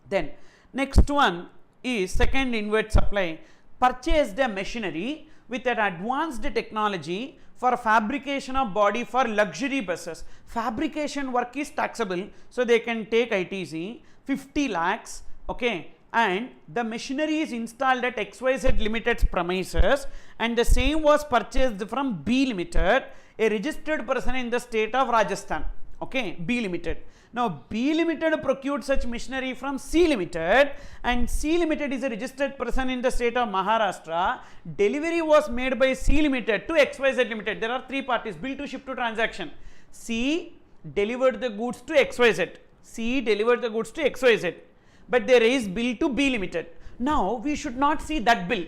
Then next one is second inward supply, purchased a machinery with an advanced technology for fabrication of body for luxury buses. Fabrication work is taxable, so they can take ITZ 50 lakhs. Okay, and the machinery is installed at XYZ Limited's premises, and the same was purchased from B Limited, a registered person in the state of Rajasthan. Okay, B Limited. Now B Limited procured such machinery from C Limited, and C Limited is a registered person in the state of Maharashtra. Delivery was made by C Limited to XYZ Limited. There are three parties, bill to ship to transaction. C delivered the goods to XYZ. C delivered the goods to XYZ, but they raised bill to B Limited. Now we should not see that bill,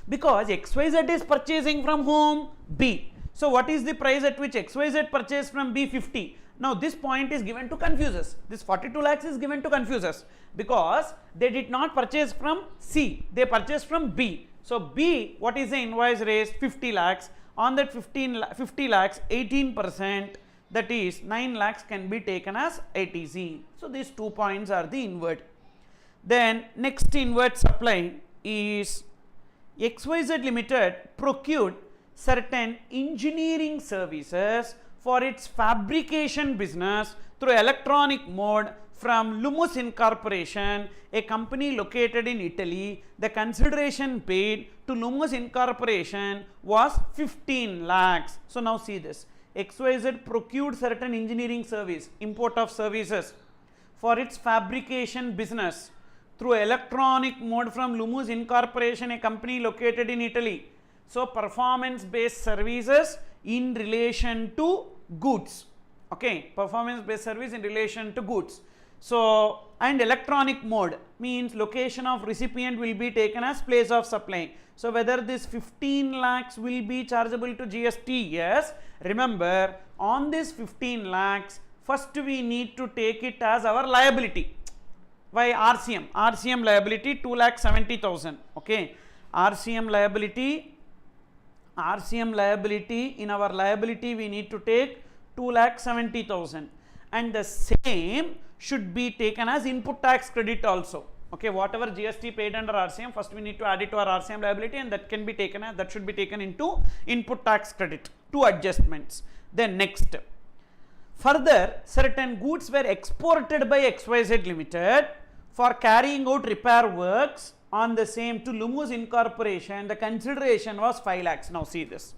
because XYZ is purchasing from whom? B. So what is the price at which XYZ purchased from B? 50. Now this point is given to confuse us. This 42 lakhs is given to confuse us, because they did not purchase from C, they purchased from B. So B, what is the invoice raised? 50 lakhs. On that 50 lakhs, 18%, that is 9 lakhs can be taken as ITZ. So these 2 points are the inward. Then next inward supply is XYZ Limited procured certain engineering services for its fabrication business through electronic mode from Lummus Incorporation, a company located in Italy. The consideration paid to Lummus Incorporation was 15 lakhs. So now see this. XYZ procured certain engineering service, import of services for its fabrication business through electronic mode from Lummus Incorporation, a company located in Italy. So performance based services in relation to goods. Okay, performance based service in relation to goods. So, and electronic mode means location of recipient will be taken as place of supply. So whether this 15 lakhs will be chargeable to GST? Yes. Remember, on this 15 lakhs, first we need to take it as our liability. Why? RCM. RCM liability 2,70,000. Okay. RCM liability, in our liability we need to take 2,70,000, and the same should be taken as input tax credit also. Okay, whatever GST paid under RCM, first we need to add it to our RCM liability, and that can be taken as, that should be taken into input tax credit. Two adjustments. Then next, further certain goods were exported by XYZ Limited for carrying out repair works on the same to Lummus Incorporation. The consideration was 5 lakhs. Now see this.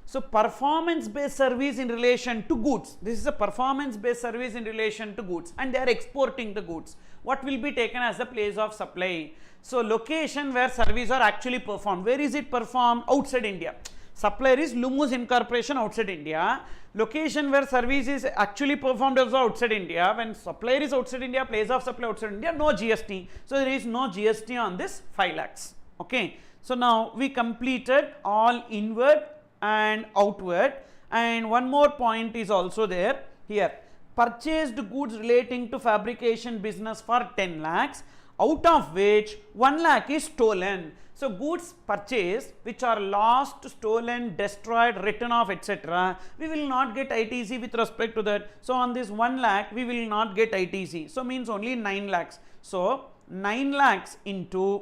So performance based service in relation to goods. This is a performance based service in relation to goods, and they are exporting the goods. What will be taken as the place of supply? So location where service are actually performed. Where is it performed? Outside India. Supplier is Lummus Incorporation outside India. Location where service is actually performed also outside India. When supplier is outside India, place of supply outside India, no GST. So there is no GST on this 5 lakhs. Okay. So now we completed all inward and outward, and one more point is also there here. Purchased goods relating to fabrication business for 10 lakhs, out of which 1 lakh is stolen. So goods purchased which are lost, stolen, destroyed, written off, etc., we will not get ITC with respect to that. So on this 1 lakh we will not get ITC. So means only 9 lakhs. So 9 lakhs into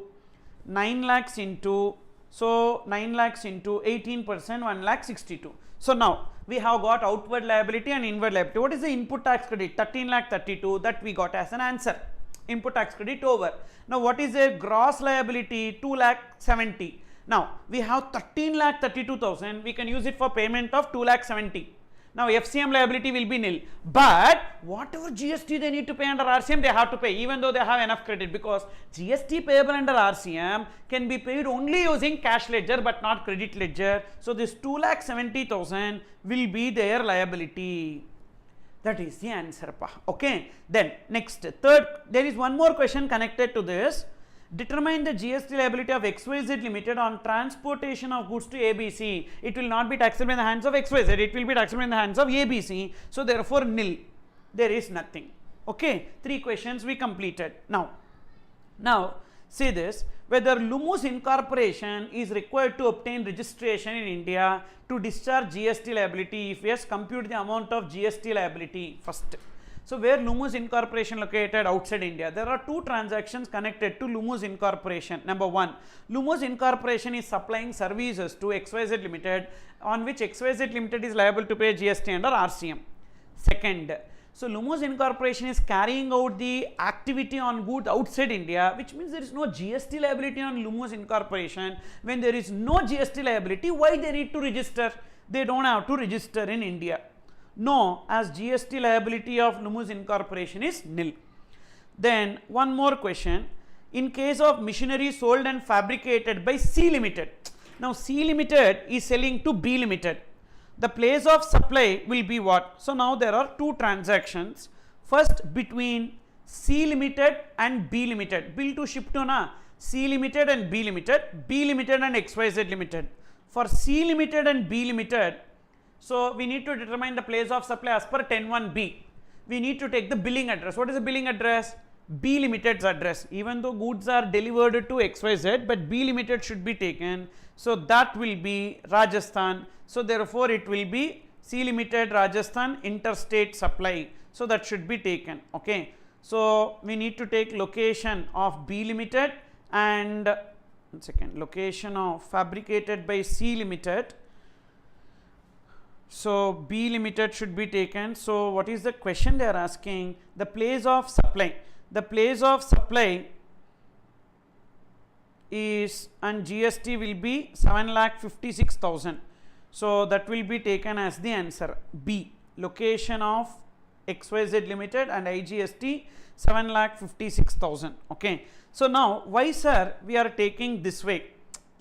so 9 lakhs into 18%, 1,62,000. So now we have got outward liability and inward liability. What is the input tax credit? 13,32,000, that we got as an answer. Input tax credit over. Now what is a gross liability? 2,70,000. Now we have 13,32,000. We can use it for payment of 2,70,000. Now FCM liability will be nil, but whatever GST they need to pay under RCM, they have to pay, even though they have enough credit, because GST payable under RCM can be paid only using cash ledger but not credit ledger. So this 2,70,000 will be their liability. That is the answer. Okay. Then next, third, there is one more question connected to this. Determine the GST liability of XYZ Limited on transportation of goods to ABC. It will not be taxable in the hands of XYZ, it will be taxable in the hands of ABC. So therefore nil, there is nothing. Okay, 3 questions we completed. Now see this, whether Lummus Incorporation is required to obtain registration in India to discharge GST liability. If yes, compute the amount of GST liability first. So where Lummus Incorporation located? Outside India. There are 2 transactions connected to Lummus Incorporation. Number 1, Lummus Incorporation is supplying services to XYZ Limited, on which XYZ Limited is liable to pay GST under RCM. Second, so Lummus Incorporation is carrying out the activity on goods outside India, which means there is no GST liability on Lummus Incorporation. When there is no GST liability, why they need to register? They don't have to register in India. No, as GST liability of Lummus Incorporation is nil. Then one more question. In case of machinery sold and fabricated by C Limited. Now C Limited is selling to B Limited. The place of supply will be what? So now there are 2 transactions. First between C Limited and B Limited. Bill to ship to na C Limited and B Limited, B Limited and XYZ Limited. For C Limited and B Limited, so we need to determine the place of supply as per 10(1)(b). We need to take the billing address. What is the billing address? B Limited's address. Even though goods are delivered to XYZ, but B Limited should be taken. So that will be Rajasthan. So therefore it will be C Limited Rajasthan interstate supply. So that should be taken. Okay. So we need to take location of B Limited and location of fabricated by C Limited. So B Limited should be taken. So what is the question they are asking? The place of supply. The place of supply is, and GST will be 7,56,000. So that will be taken as the answer. B, location of XYZ Limited and IGST 7,56,000. Okay. So now why sir we are taking this way?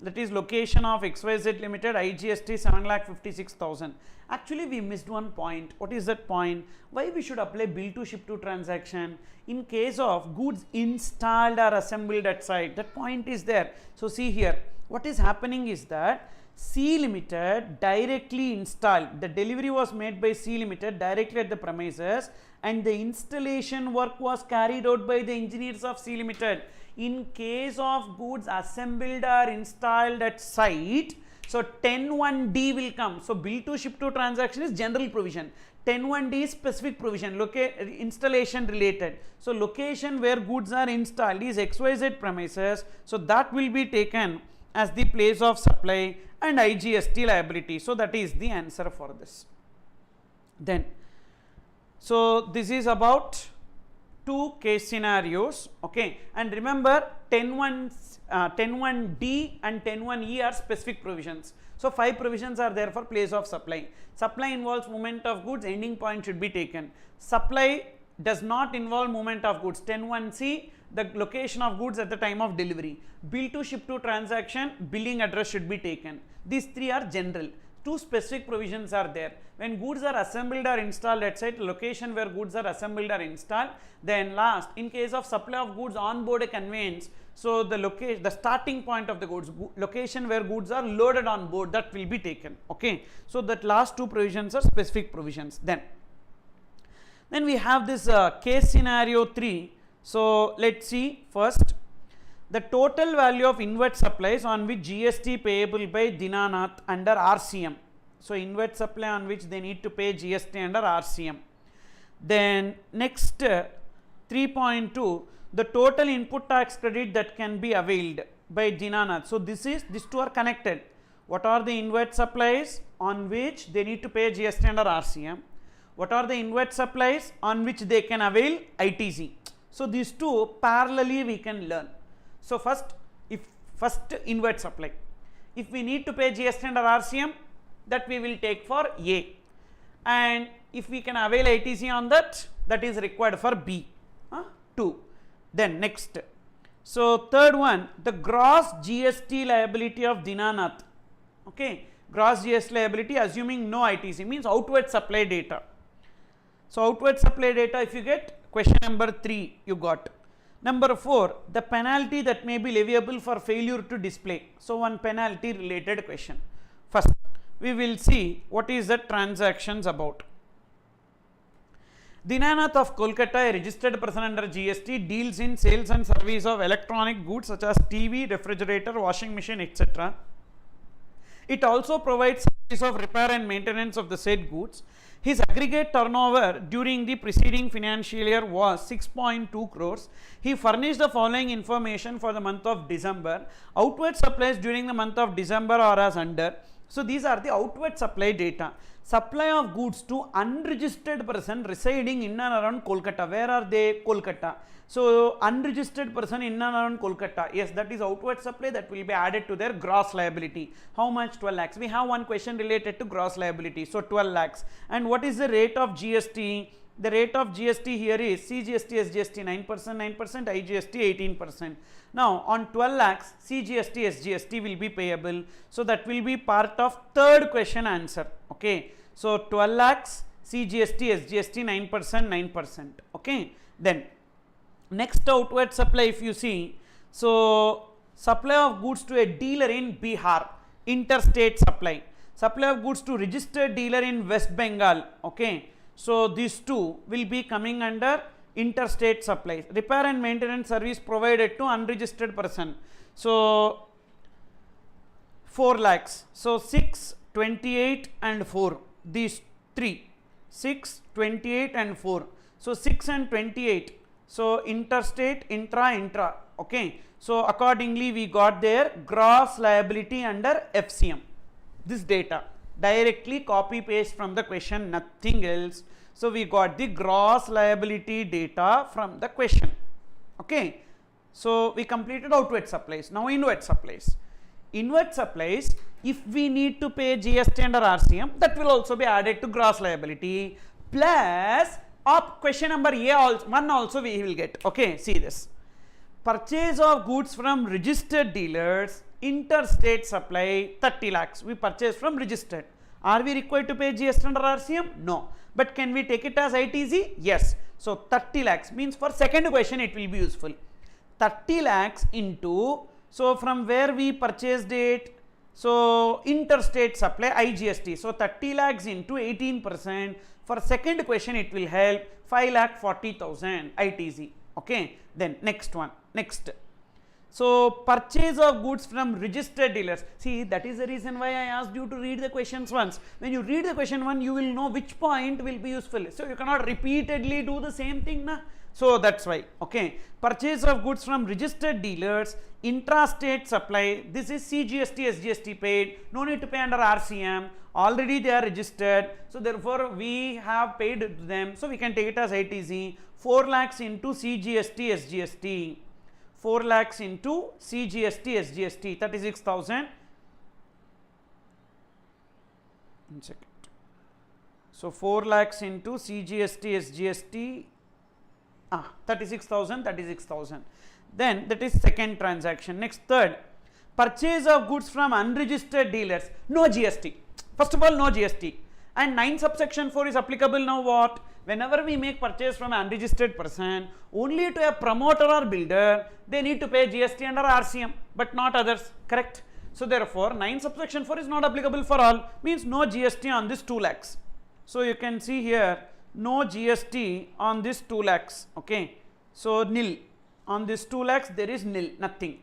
That is location of XYZ Limited, IGST 7,56,000. Actually we missed one point. What is that point? Why we should apply bill to ship to transaction in case of goods installed or assembled at site? That point is there. So see here, what is happening is that C Limited directly installed, the delivery was made by C Limited directly at the premises, and the installation work was carried out by the engineers of C Limited. In case of goods assembled or installed at site, so 10(1)(d) will come. So bill to ship to transaction is general provision, 10(1)(d) is specific provision, installation related. So location where goods are installed is XYZ premises, so that will be taken as the place of supply and IGST liability. So that is the answer for this. Then, so this is about two case scenarios, okay, and remember 10(1)(d) and 10(1)(e) are specific provisions. So 5 provisions are there for place of supply. Supply involves movement of goods, ending point should be taken. Supply does not involve movement of goods. 10(1)(c), the location of goods at the time of delivery. Bill to ship to transaction, billing address should be taken. These 3 are general. 2 specific provisions are there. When goods are assembled or installed at site, location where goods are assembled or installed. Then last, in case of supply of goods on board a conveyance, so the starting point of the goods, location where goods are loaded on board, that will be taken. Okay. So that last 2 provisions are specific provisions. Then we have this case scenario 3. So let's see first the total value of inward supplies on which GST payable by Dinanath under RCM. So inward supply on which they need to pay GST under RCM. Then next 3.2, the total input tax credit that can be availed by Dinanath. So these 2 are connected. What are the inward supplies on which they need to pay GST under RCM? What are the inward supplies on which they can avail ITC? So these 2 parallelly we can learn. So first inward supply, if we need to pay GST under RCM, that we will take for A, and if we can avail ITC on that, that is required for B. 2. Then next, so third one, the gross GST liability of Dinanath. Okay, gross GST liability assuming no ITC means outward supply data. So outward supply data, if you get question number 3, you got. Number 4, the penalty that may be leviable for failure to display. So one penalty related question. First, we will see what is the transactions about. Dinanath of Kolkata, a registered person under GST, deals in sales and service of electronic goods such as TV, refrigerator, washing machine, etc. It also provides service of repair and maintenance of the said goods. His aggregate turnover during the preceding financial year was 6.2 crores. He furnished the following information for the month of December. Outward supplies during the month of December are as under. So these are the outward supply data. Supply of goods to unregistered person residing in and around Kolkata. Where are they? Kolkata. So unregistered person in and around Kolkata. Yes, that is outward supply, that will be added to their gross liability. How much? 12 lakhs. We have one question related to gross liability. So 12 lakhs. And what is the rate of GST? The rate of GST here is CGST, SGST 9%, IGST 18%. Now on 12 lakhs, CGST, SGST will be payable. So that will be part of third question answer. Okay. So 12 lakhs, CGST, SGST 9%. Okay. Then next outward supply, if you see, so supply of goods to a dealer in Bihar, interstate supply. Supply of goods to registered dealer in West Bengal. Okay. So these 2 will be coming under interstate supplies. Repair and maintenance service provided to unregistered person. So 4 lakhs. So 6, 28 and 4. These 3. 6, 28 and 4. So 6 and 28. So interstate, intra. Okay. So accordingly we got their gross liability under FCM. This data directly copy paste from the question, nothing else. So we got the gross liability data from the question. Okay. So we completed outward supplies. Now inward supplies. Inward supplies, if we need to pay GST under RCM, that will also be added to gross liability, plus question number A1 also we will get. Okay, see this. Purchase of goods from registered dealers, interstate supply 30 lakhs. We purchase from registered. Are we required to pay GST under RCM? No. But can we take it as ITZ? Yes. So 30 lakhs means for second question it will be useful. 30 lakhs into, so from where we purchased it, so interstate supply IGST. So 30 lakhs into 18%. For second question it will help 5,40,000 ITZ. Okay. Then next one. Next. So purchase of goods from registered dealers. See, that is the reason why I asked you to read the questions once. When you read the question one, you will know which point will be useful. So you cannot repeatedly do the same thing, na? So that's why. Okay. Purchase of goods from registered dealers, intrastate supply. This is CGST, SGST paid. No need to pay under RCM. Already they are registered. So therefore we have paid to them. So we can take it as ITZ. 4 lakhs into CGST, SGST. 4 lakhs into CGST, SGST, 36,000. 1 second. So 4 lakhs into CGST, SGST, 36,000. Then that is second transaction. Next, third, purchase of goods from unregistered dealers, no GST. First of all, no GST. And 9 subsection 4 is applicable now what? Whenever we make purchase from an unregistered person, only to a promoter or builder, they need to pay GST under RCM, but not others, correct? So therefore, 9 subsection 4 is not applicable for all, means no GST on this 2 lakhs. So you can see here, no GST on this 2 lakhs, okay? So nil, on this 2 lakhs there is nil, nothing.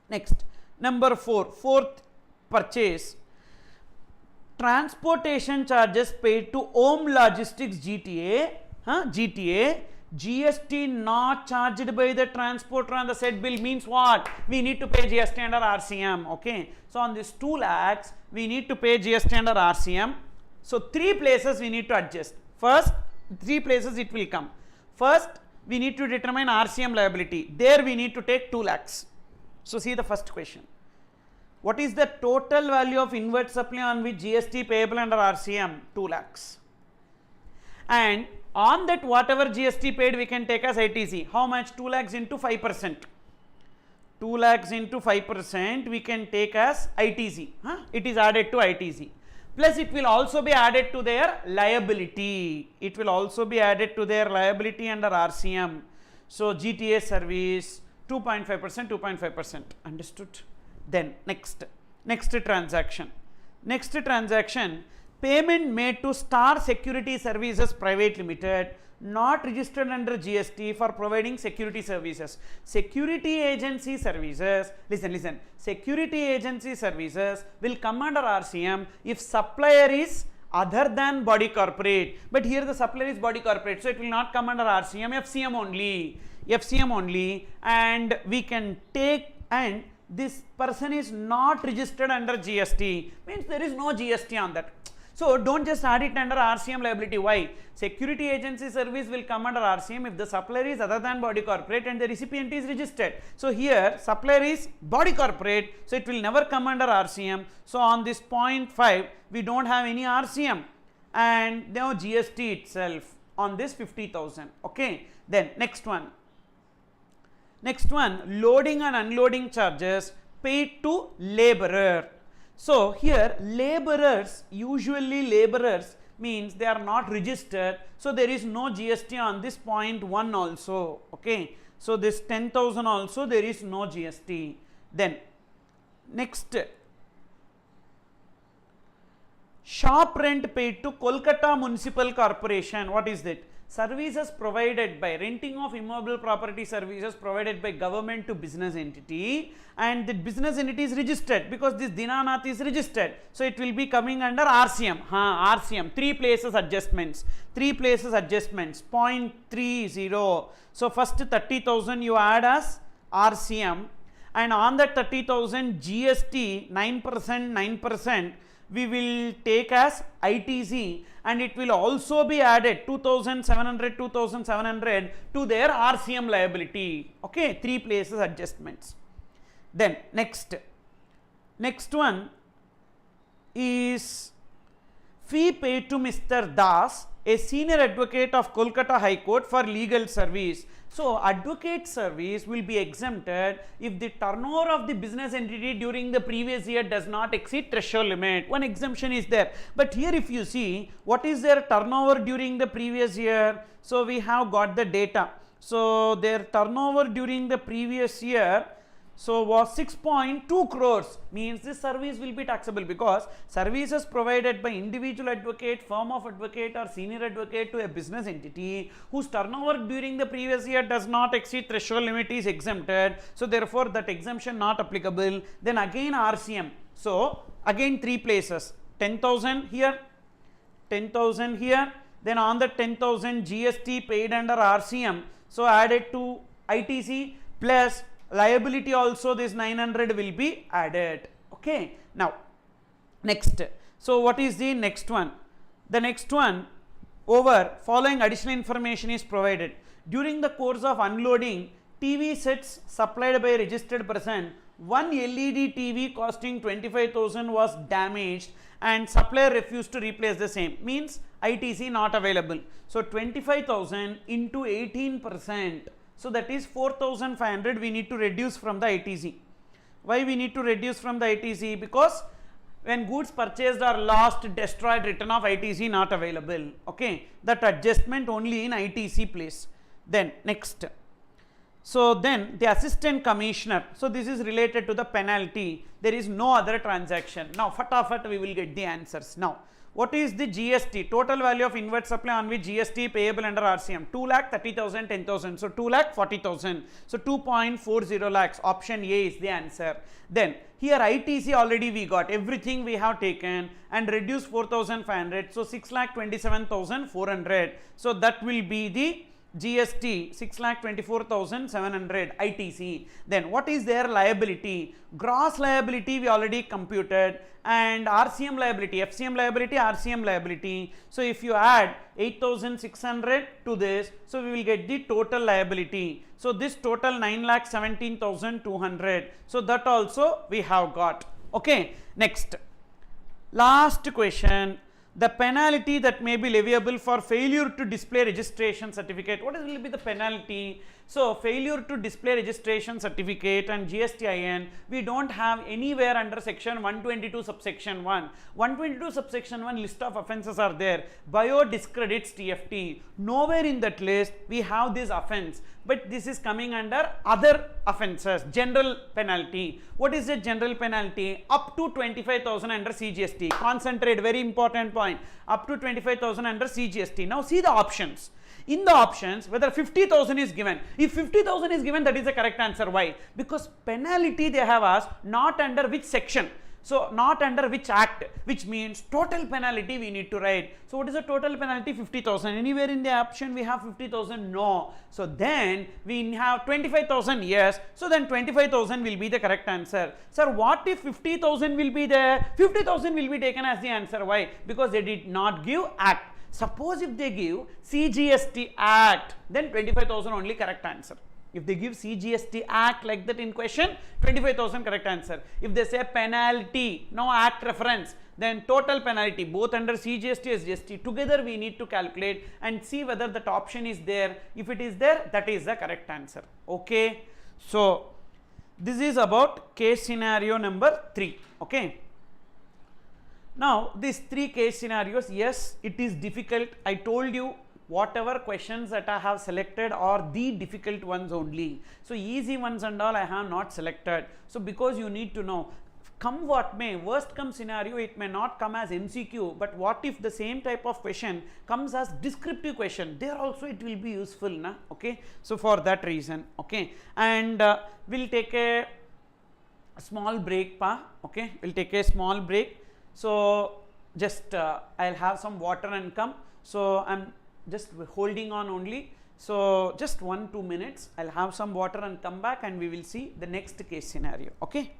Next, number 4, fourth purchase. Transportation charges paid to Home Logistics GTA, GST not charged by the transporter on the said bill means what? We need to pay GST under RCM, okay. So on this 2 lakhs, we need to pay GST under RCM. So 3 places we need to adjust. First, 3 places it will come. First, we need to determine RCM liability. There we need to take 2 lakhs. So see the first question. What is the total value of inward supply on which GST payable under RCM? 2 lakhs. And on that whatever GST paid we can take as ITC. How much? 2 lakhs into 5%. 2 lakhs into 5% we can take as ITC. It is added to ITC. Plus it will also be added to their liability. It will also be added to their liability under RCM. So GTA service 2.5%, 2.5%. Understood? Then next transaction. Next transaction, payment made to Star Security Services Private Limited, not registered under GST for providing security services. Security agency services, listen, security agency services will come under RCM if supplier is other than body corporate. But here the supplier is body corporate, so it will not come under RCM, FCM only, and we can take, and this person is not registered under GST, means there is no GST on that. So don't just add it under RCM liability. Why? Security agency service will come under RCM if the supplier is other than body corporate and the recipient is registered. So here supplier is body corporate, so it will never come under RCM. So on this 0.5 we don't have any RCM and no GST itself on this 50,000. Okay. Then next one, loading and unloading charges paid to laborer. So here laborers, usually laborers means they are not registered, so there is no GST on this 0.1 also, okay. So this 10,000 also there is no GST. Then next, shop rent paid to Kolkata Municipal Corporation. What is that? Services provided by renting of immobile property services provided by government to business entity, and the business entity is registered because this Dinanath is registered. So it will be coming under RCM. RCM, 3 places adjustments. 0.30. So first 30,000 you add as RCM, and on that 30,000 GST 9% we will take as ITC, and it will also be added 2,700 to their RCM liability. Okay, 3 places adjustments. Then next one is fee paid to Mr. Das, a senior advocate of Kolkata High Court, for legal service. So advocate service will be exempted if the turnover of the business entity during the previous year does not exceed threshold limit. One exemption is there, but here if you see what is their turnover during the previous year, so we have got the data. So their turnover during the previous year was 6.2 crores, means this service will be taxable because services provided by individual advocate, firm of advocate or senior advocate to a business entity whose turnover during the previous year does not exceed threshold limit is exempted. So therefore that exemption not applicable. Then again RCM. So again 3 places, 10,000 here, 10,000 here, then on the 10,000 GST paid under RCM, so added to ITC plus liability also this 900 will be added. Okay, now next, so what is the next one? The next one, over following additional information is provided. During the course of unloading TV sets supplied by a registered person, one LED TV costing 25,000 was damaged and supplier refused to replace the same, means ITC not available. So 25,000 into 18%. So that is 4,500 we need to reduce from the ITC. Why we need to reduce from the ITC? Because when goods purchased are lost, destroyed, return of ITC not available. Okay, that adjustment only in ITC place. Then next, so then the assistant commissioner, so this is related to the penalty, there is no other transaction. Now fatafat we will get the answers. Now what is the GST, total value of inward supply on which GST payable under RCM? 2,30,000, 10,000, so 2,40,000, so 2.40 lakhs, option A is the answer. Then here ITC already we got, everything we have taken and reduced 4,500, so 6,27,400, so that will be the GST 6,24,700 ITC. Then what is their liability? Gross liability we already computed, and RCM liability, FCM liability, RCM liability. So if you add 8,600 to this, so we will get the total liability. So this total 9,17,200. So that also we have got. Okay, next, last question. The penalty that may be leviable for failure to display registration certificate. What will be the penalty? So failure to display registration certificate and GSTIN we don't have anywhere under section 122 subsection 1. 122 subsection 1 list of offences are there. Bio discredits TFT. Nowhere in that list we have this offence, but this is coming under other offences. General penalty. What is the general penalty? Up to 25,000 under CGST. Concentrate, very important point. Up to 25,000 under CGST. Now see the options. In the options, whether 50,000 is given. If 50,000 is given, that is the correct answer. Why? Because penalty they have asked not under which section. So not under which act, which means total penalty we need to write. So what is the total penalty? 50,000. Anywhere in the option we have 50,000? No. So then we have 25,000. Yes. So then 25,000 will be the correct answer. Sir, what if 50,000 will be there? 50,000 will be taken as the answer. Why? Because they did not give act. Suppose if they give CGST Act, then 25,000 only correct answer. If they give CGST Act like that in question, 25,000 correct answer. If they say penalty, no act reference, then total penalty, both under CGST and SGST, together we need to calculate and see whether that option is there. If it is there, that is the correct answer. Okay. So this is about case scenario number 3. Okay. Now these 3 case scenarios, yes, it is difficult. I told you whatever questions that I have selected are the difficult ones only. So easy ones and all I have not selected. So because you need to know, come what may, worst come scenario, it may not come as MCQ, but what if the same type of question comes as descriptive question, there also it will be useful, na? Okay, so for that reason, okay, and we'll take a small break, okay, we'll take a small break. So just I'll have some water and come. So I'm just holding on only. So just 1-2 minutes, I'll have some water and come back, and we will see the next case scenario. Okay.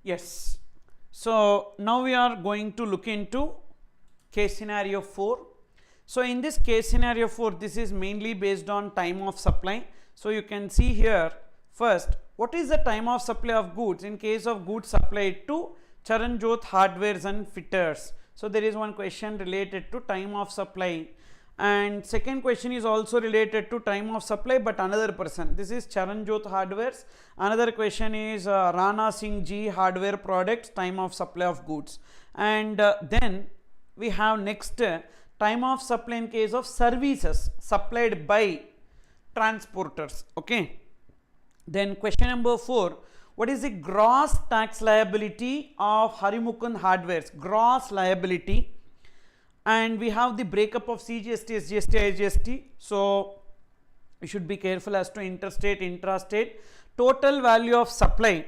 Yes. So now we are going to look into case scenario 4. So in this case scenario 4, this is mainly based on time of supply. So you can see here, first, what is the time of supply of goods in case of goods supplied to Charanjot Hardwares and Fitters. So there is one question related to time of supply, and second question is also related to time of supply but another person. This is Charanjot Hardwares. Another question is Rana Singh Ji Hardware Products, time of supply of goods. And then we have next time of supply in case of services supplied by transporters. Okay. Then question number 4, what is the gross tax liability of Harimukund Hardwares? Gross liability. And we have the breakup of CGST, SGST, IGST. So we should be careful as to interstate, intrastate. Total value of supply.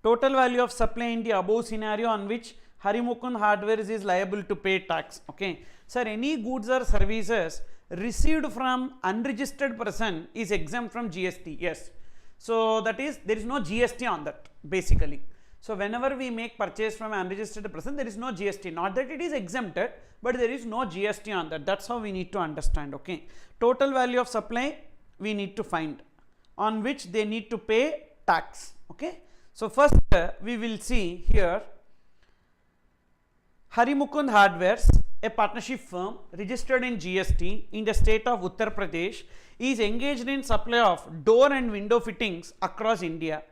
Total value of supply in the above scenario on which Harimukund Hardwares is liable to pay tax. Okay. Sir, any goods or services received from unregistered person is exempt from GST. Yes. So that is, there is no GST on that basically. So whenever we make purchase from an unregistered person, there is no GST. Not that it is exempted, but there is no GST on that. That's how we need to understand. Okay. Total value of supply we need to find, on which they need to pay tax. Okay. So first we will see here Harimukund Hardwares, a partnership firm registered in GST in the state of Uttar Pradesh, is engaged in supply of door and window fittings across India,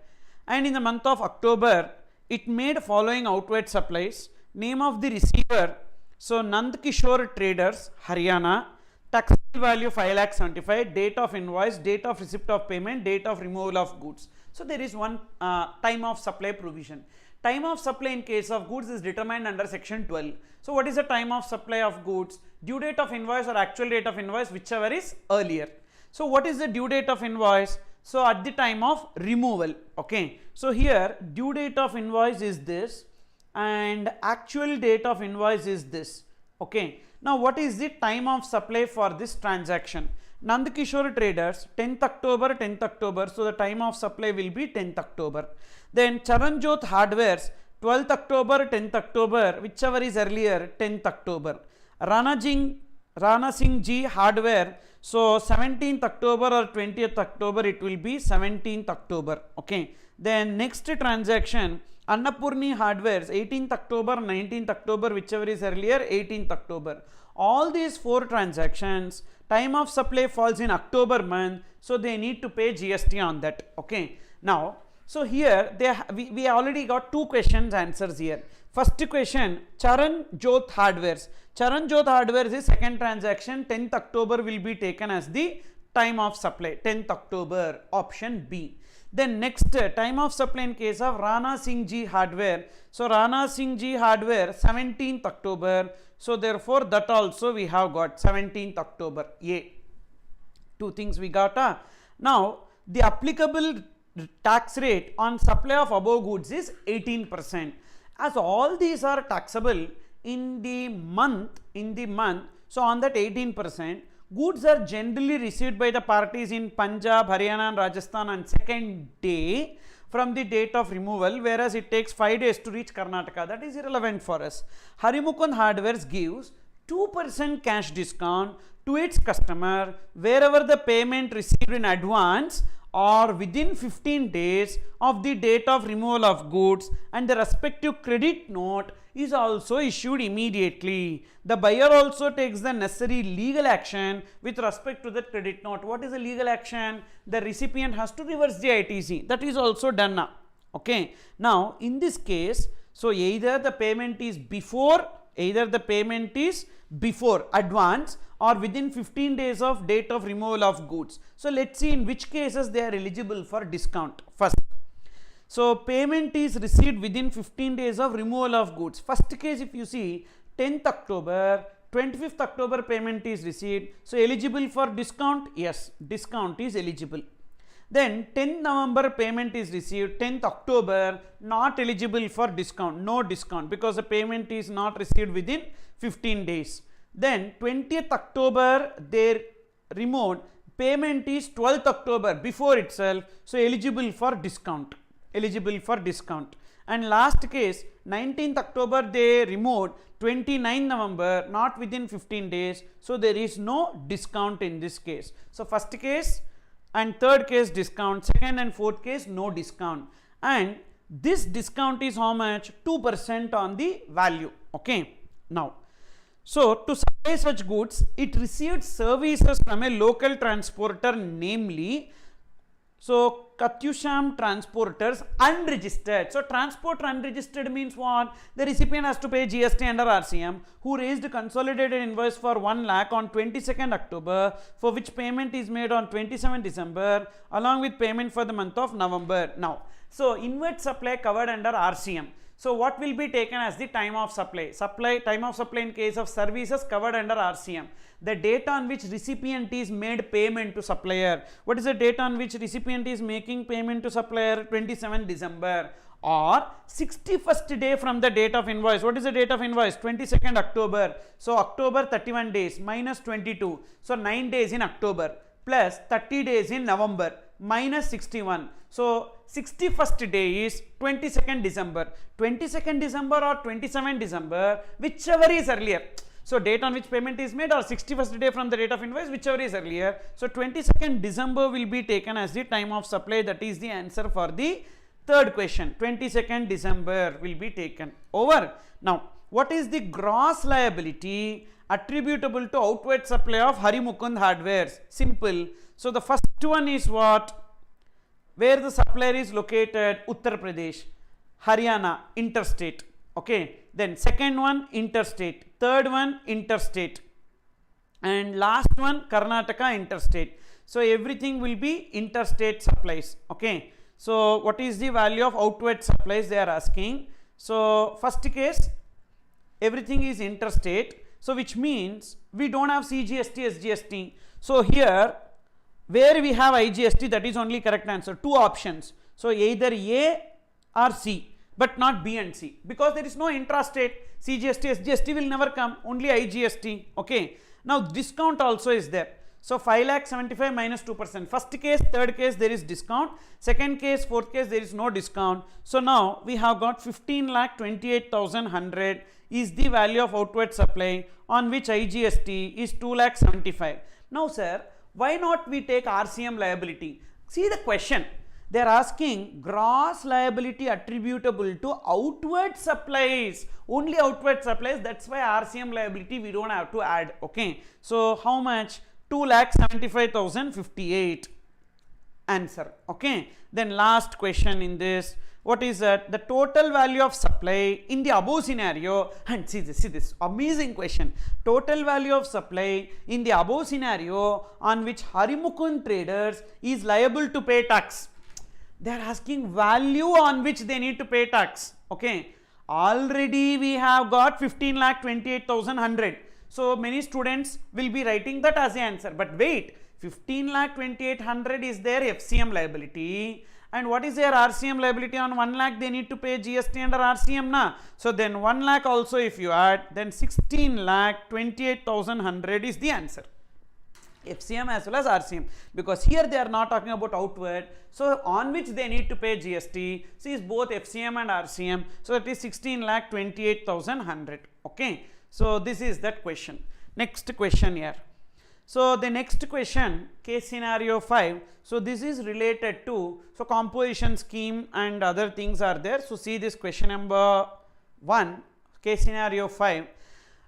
and in the month of October it made following outward supplies. Name of the receiver, so Nand Kishore Traders, Haryana, taxable value 5,75,000, date of invoice, date of receipt of payment, date of removal of goods. So there is one time of supply provision. Time of supply in case of goods is determined under section 12. So what is the time of supply of goods? Due date of invoice or actual date of invoice, whichever is earlier. So what is the due date of invoice? So at the time of removal. Okay, so here due date of invoice is this and actual date of invoice is this. Okay, now what is the time of supply for this transaction? Nandakishore Traders 10th October, so the time of supply will be 10th October. Then Charanjot Hardwares 12th October, 10th October, whichever is earlier, 10th October. Rana Singh Ji Hardware, so 17th October or 20th October, it will be 17th October. Okay, then next transaction Annapurni Hardwares 18th October, 19th October, whichever is earlier, 18th October. All these 4 transactions, time of supply falls in October month, so they need to pay GST on that. Okay, now so here we already got 2 questions answers here. First question, Charan Jot Hardwares. Charan Jot Hardwares is second transaction, 10th October will be taken as the time of supply, 10th October, option B. Then next, time of supply in case of Rana Singh Ji Hardware. So Rana Singh Ji Hardware 17th October. So therefore that also we have got 17th October. A. 2 things we got. Now the applicable tax rate on supply of above goods is 18%. As all these are taxable in the month, so on that 18%, goods are generally received by the parties in Punjab, Haryana and Rajasthan on second day from the date of removal, whereas it takes 5 days to reach Karnataka. That is irrelevant for us. Harimukund Hardwares gives 2% cash discount to its customer wherever the payment received in advance or within 15 days of the date of removal of goods, and the respective credit note is also issued immediately. The buyer also takes the necessary legal action with respect to the credit note. What is the legal action? The recipient has to reverse the ITC. That is also done. Okay, now in this case, so either the payment is before advance or within 15 days of date of removal of goods. So let's see in which cases they are eligible for discount. First, so payment is received within 15 days of removal of goods. First case, if you see 10th October, 25th October payment is received. So eligible for discount? Yes, discount is eligible. Then 10th November payment is received, 10th October not eligible for discount, no discount, because the payment is not received within 15 days. Then 20th October they removed, payment is 12th October before itself, so eligible for discount, And last case 19th October they removed, 29th November not within 15 days, so there is no discount in this case. So first case and third case discount, second and fourth case no discount, and this discount is how much? 2% on the value. Okay, now so to supply such goods, it received services from a local transporter, namely so Katyusham Transporters unregistered. So transporter unregistered means what? The recipient has to pay GST under RCM, who raised consolidated invoice for 1 lakh on 22nd October, for which payment is made on 27 December along with payment for the month of November. Now, so inward supply covered under RCM. So what will be taken as the time of supply? Time of supply in case of services covered under RCM. The date on which recipient is made payment to supplier. What is the date on which recipient is making payment to supplier? 27 December or 61st day from the date of invoice. What is the date of invoice? 22nd October. So October 31 days minus 22. So 9 days in October plus 30 days in November minus 61. So 61st day is 22nd December. 22nd December or 27 December, whichever is earlier. So date on which payment is made or 61st day from the date of invoice, whichever is earlier. So 22nd December will be taken as the time of supply. That is the answer for the third question. 22nd December will be taken. Over. Now, what is the gross liability attributable to outward supply of Harimukund Hardwares? Simple. So the first one is what? Where the supplier is located? Uttar Pradesh, Haryana, interstate. Okay. Then second one interstate, third one interstate, and last one Karnataka interstate. So everything will be interstate supplies. Okay. So what is the value of outward supplies they are asking? So first case, everything is interstate. So which means we don't have CGST, SGST. So here where we have IGST, that is only correct answer. Two options. So either A or C, but not B and C, because there is no intrastate. CGST, SGST will never come, only IGST. Okay. Now discount also is there. So 5,75,000 minus 2%. First case, third case there is discount. Second case, fourth case there is no discount. So now we have got 15,28,100 is the value of outward supply, on which IGST is 2,75,000. Now sir, why not we take RCM liability? See the question. They are asking gross liability attributable to outward supplies, only outward supplies. That's why RCM liability we don't have to add. Okay. So how much? 2,75,058 answer. Okay. Then last question in this, what is that? The total value of supply in the above scenario, and see this amazing question. Total value of supply in the above scenario on which Harimukund Traders is liable to pay tax. They are asking value on which they need to pay tax. Okay. Already we have got 15,28,100. So many students will be writing that as the answer. But wait, 15,28,100 is their FCM liability. And what is their RCM liability? On 1 lakh they need to pay GST under RCM na. So then 1 lakh also if you add, then 16,28,100 is the answer. FCM as well as RCM, because here they are not talking about outward. So on which they need to pay GST. So is both FCM and RCM. So that is 16,28,100. Okay. So this is that question. Next question here. So the next question, case scenario 5. So this is related to, so composition scheme and other things are there. So see this question number 1, case scenario 5.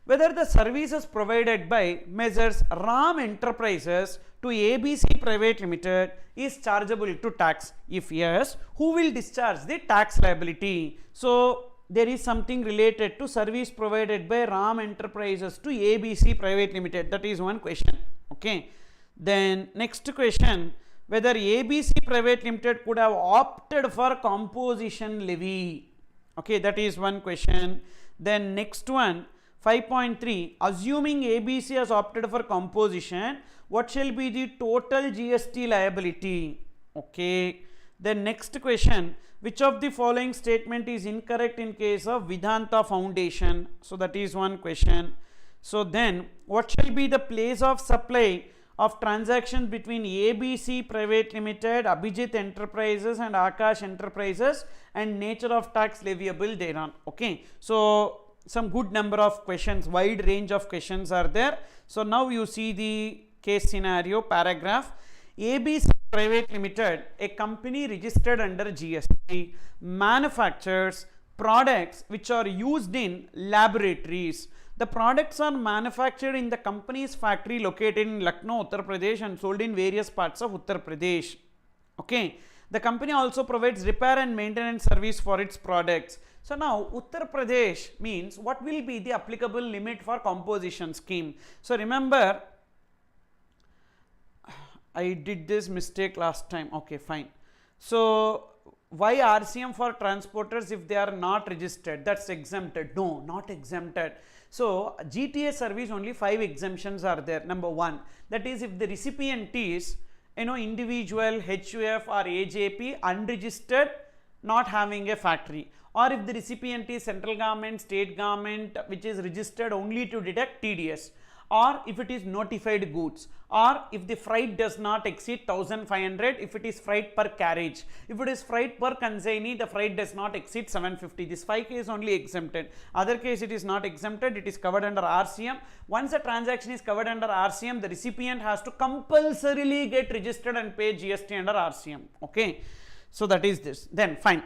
Whether the services provided by Messrs. RAM Enterprises to ABC Private Limited is chargeable to tax. If yes, who will discharge the tax liability? So there is something related to service provided by RAM Enterprises to ABC Private Limited. That is one question. Okay. Then next question, whether ABC Private Limited could have opted for composition levy. Okay, that is one question. Then next one, 5.3, assuming ABC has opted for composition, what shall be the total GST liability? Okay. Then next question, which of the following statement is incorrect in case of Vedanta Foundation? So that is one question. So then what shall be the place of supply of transactions between ABC Private Limited, Abhijit Enterprises and Akash Enterprises, and nature of tax leviable thereon? Okay. So some good number of questions, wide range of questions are there. So now you see the case scenario paragraph. ABC Private Limited, a company registered under GST, manufactures products which are used in laboratories. The products are manufactured in the company's factory located in Lucknow, Uttar Pradesh, and sold in various parts of Uttar Pradesh. Okay. The company also provides repair and maintenance service for its products. So now Uttar Pradesh means what will be the applicable limit for composition scheme? So remember, I did this mistake last time. Okay, fine. So why RCM for transporters if they are not registered? That's exempted. No, not exempted. So GTA service, only 5 exemptions are there. Number 1, that is if the recipient is individual, HUF or AJP, unregistered, not having a factory, or if the recipient is central government, state government, which is registered only to deduct TDS, or if it is notified goods, or if the freight does not exceed 1,500, if it is freight per carriage. If it is freight per consignee, the freight does not exceed 750. This 5 case only exempted. Other case it is not exempted, it is covered under RCM. Once a transaction is covered under RCM, the recipient has to compulsorily get registered and pay GST under RCM. Okay. So that is this. Then fine.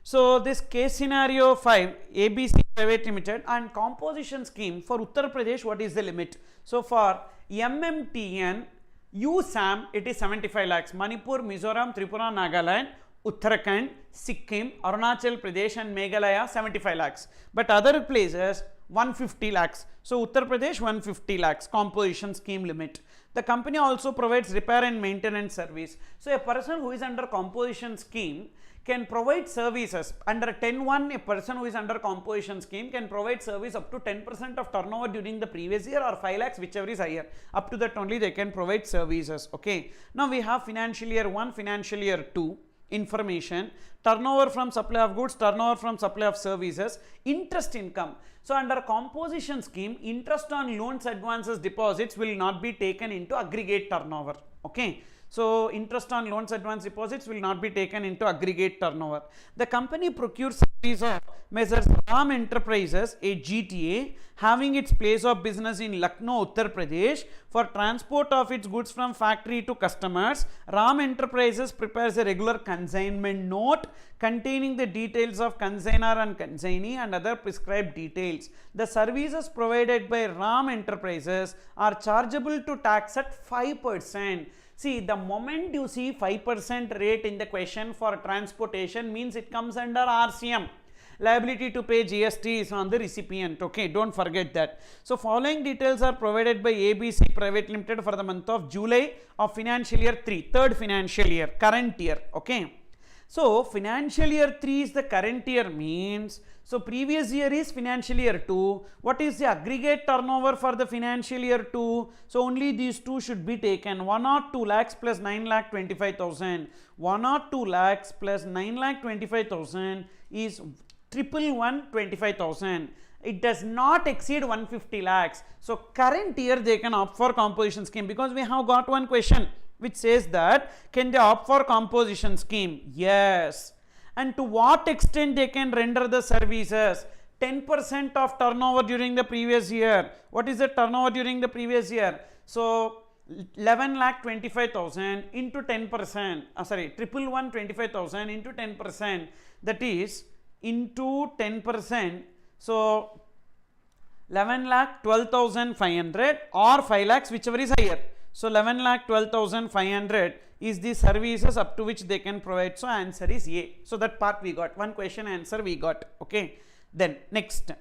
So this case scenario 5, ABC Private Limited and composition scheme for Uttar Pradesh, what is the limit? So for MMTN, USAM, it is 75 lakhs. Manipur, Mizoram, Tripura, Nagaland, Uttarakhand, Sikkim, Arunachal Pradesh and Meghalaya 75 lakhs. But other places 150 lakhs. So Uttar Pradesh 150 lakhs composition scheme limit. The company also provides repair and maintenance service. So a person who is under composition scheme can provide services under 10(1). A person who is under composition scheme can provide service up to 10% of turnover during the previous year, or 5 lakhs, whichever is higher. Up to that only they can provide services. Okay. Now we have financial year 1, financial year 2 information, turnover from supply of goods, turnover from supply of services, interest income. So under composition scheme, interest on loans, advances, deposits will not be taken into aggregate turnover. Okay. So interest on loans, advance, deposits will not be taken into aggregate turnover. The company procures service of Messrs. Ram Enterprises, a GTA, having its place of business in Lucknow, Uttar Pradesh, for transport of its goods from factory to customers. Ram Enterprises prepares a regular consignment note containing the details of consignor and consignee and other prescribed details. The services provided by Ram Enterprises are chargeable to tax at 5%. See, the moment you see 5% rate in the question for transportation, means it comes under RCM. Liability to pay GST is on the recipient. Okay, don't forget that. So following details are provided by ABC Private Limited for the month of July of financial year 3, third financial year, current year. Okay. So financial year 3 is the current year, means, so previous year is financial year 2. What is the aggregate turnover for the financial year 2? So only these two should be taken. 102 lakhs plus 9,25,000. 102 lakhs plus 9,25,000 is 1,125,000. It does not exceed 150 lakhs. So current year they can opt for composition scheme, because we have got one question which says that can they opt for composition scheme? Yes. And to what extent they can render the services? 10% of turnover during the previous year. What is the turnover during the previous year? So 11,25,000 into 10%, 1,125,000 into 10%, that is into 10%. So 11,12,500 or 5 lakhs, whichever is higher. So 11,12,500 is the services up to which they can provide. So answer is A. So that part we got. One question answer we got. Okay. Then next.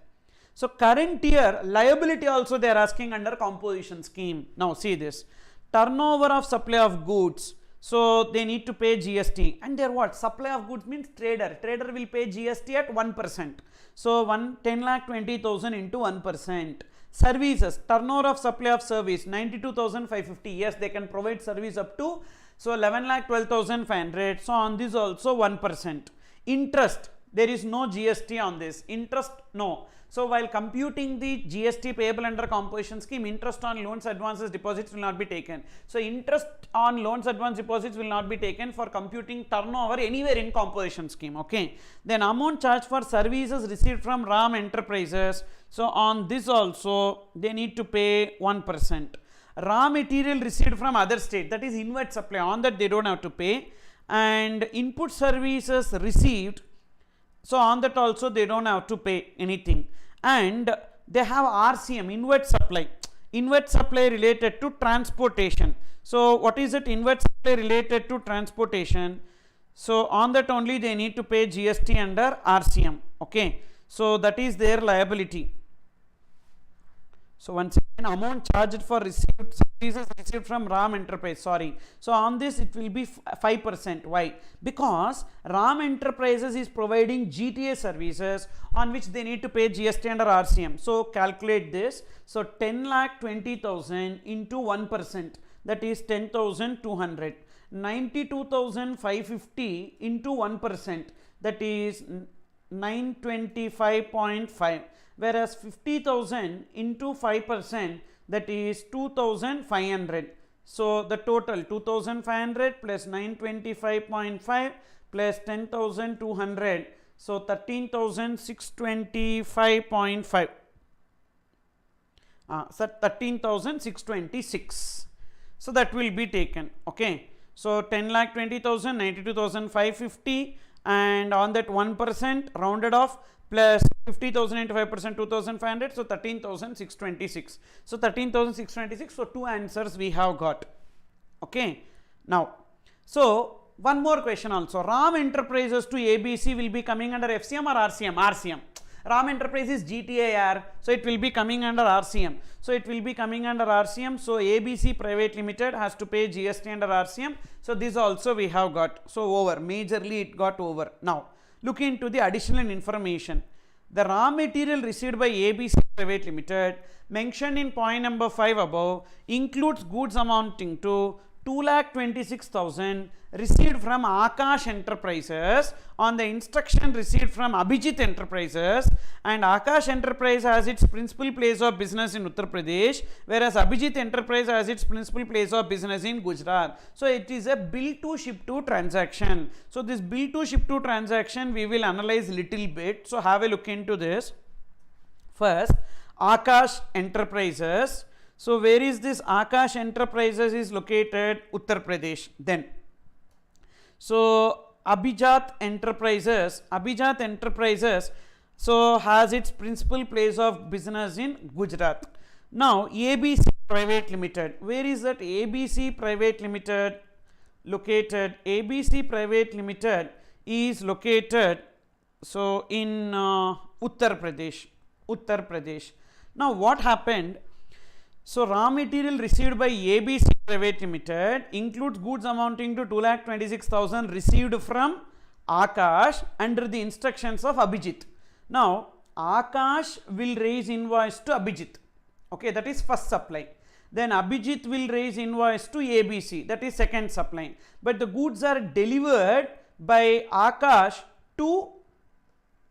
So current year liability also they are asking under composition scheme. Now see this. Turnover of supply of goods. So they need to pay GST. And their what? Supply of goods means trader. Trader will pay GST at 1%. So 10,20,000 into 1%. Services, turnover of supply of service 92,550. Yes, they can provide service up to, so 11,12,500. So on this also 1%. Interest, there is no GST on this. Interest, no. So while computing the GST payable under composition scheme, interest on loans, advances, deposits will not be taken. So interest on loans, advance, deposits will not be taken for computing turnover anywhere in composition scheme. Okay. Then amount charged for services received from Ram Enterprises. So on this also they need to pay 1%. Raw material received from other state, that is inward supply, on that they don't have to pay. And input services received, so on that also they don't have to pay anything. And they have RCM, inward supply related to transportation. So what is it? Inward supply related to transportation. So on that only they need to pay GST under RCM. Okay. So that is their liability. So once again, amount charged for received services received from Ram Enterprise. Sorry. So on this it will be 5%. Why? Because Ram Enterprises is providing GTA services on which they need to pay GST under RCM. So calculate this. So 10,20,000 into 1%, that is 10,200. 92,550 into 1%, that is 925.5. Whereas 50,000 into 5%, that is 2,500. So the total 2,500 plus 925.5 plus 10,200. So 13,625.5. So 13,626. So that will be taken. Okay. So 10,20,000, 92,550, and on that 1% rounded off, plus 50,000 into 5%, 2,500, so 13,626. So 13,626. So two answers we have got. Okay. Now, so one more question also. Ram Enterprises to ABC will be coming under FCM or RCM? RCM. Ram Enterprise is GTAR, so it will be coming under RCM. So it will be coming under RCM. So ABC Private Limited has to pay GST under RCM. So this also we have got. So over, majorly it got over. Now look into the additional information. The raw material received by ABC Private Limited mentioned in point number 5 above includes goods amounting to 2,26,000 received from Akash Enterprises on the instruction received from Abhijit Enterprises, and Akash Enterprise has its principal place of business in Uttar Pradesh, whereas Abhijit Enterprise has its principal place of business in Gujarat. So it is a bill to ship to transaction. So this bill to ship to transaction we will analyze little bit. So have a look into this. First, Akash Enterprises. So where is this Akash Enterprises is located? Uttar Pradesh. Then, so Abhijat Enterprises, so has its principal place of business in Gujarat. Now ABC Private Limited, where is that ABC Private Limited located? ABC Private Limited is located so in Uttar Pradesh. Now what happened? So raw material received by ABC Private Limited includes goods amounting to 2,26,000 received from Akash under the instructions of Abhijit. Now Akash will raise invoice to Abhijit. Okay, that is first supply. Then Abhijit will raise invoice to ABC, that is second supply. But the goods are delivered by Akash to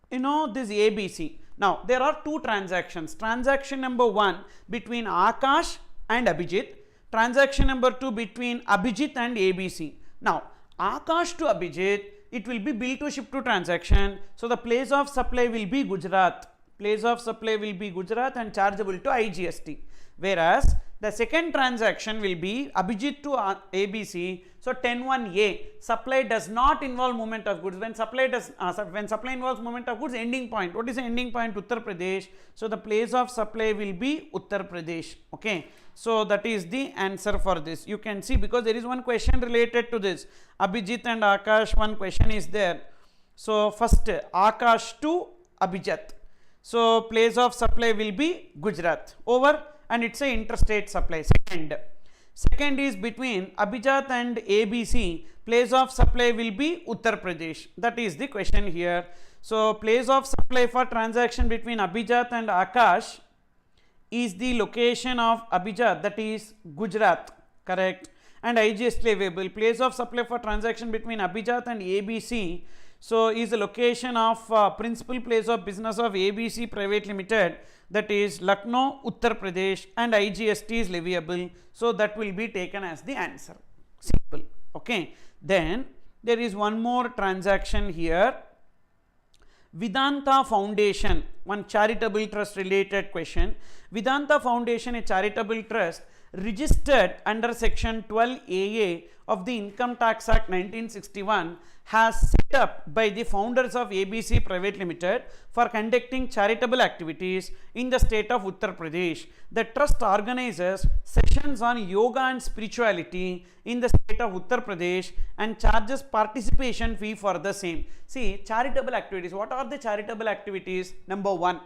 this ABC. Now there are two transactions. Transaction number 1 between Akash and Abhijit. Transaction number 2 between Abhijit and ABC. Now Akash to Abhijit, it will be bill to ship to transaction. So the place of supply will be Gujarat. And chargeable to IGST. Whereas the second transaction will be Abhijit to ABC. So 10(1)(a), supply does not involve movement of goods. When supply involves movement of goods, ending point. What is the ending point? Uttar Pradesh. So the place of supply will be Uttar Pradesh. Okay. So that is the answer for this. You can see, because there is one question related to this. Abhijit and Akash, one question is there. So first Akash to Abhijat. So place of supply will be Gujarat. Over. And it's a interstate supply. Second is between Abhijat and ABC, place of supply will be Uttar Pradesh. That is the question here. So place of supply for transaction between Abhijat and Akash is the location of Abhijat, that is Gujarat, correct? And IGST available. Place of supply for transaction between Abhijat and ABC, so is the location of principal place of business of ABC Private Limited, that is Lucknow, Uttar Pradesh, and IGST is leviable. So that will be taken as the answer. Simple. Okay. Then there is one more transaction here. Vedanta Foundation, one charitable trust related question. Vedanta Foundation, a charitable trust registered under section 12AA of the Income Tax Act 1961, has set up by the founders of ABC Private Limited for conducting charitable activities in the state of Uttar Pradesh. The trust organizes sessions on yoga and spirituality in the state of Uttar Pradesh and charges participation fee for the same. See, charitable activities. What are the charitable activities? Number 1,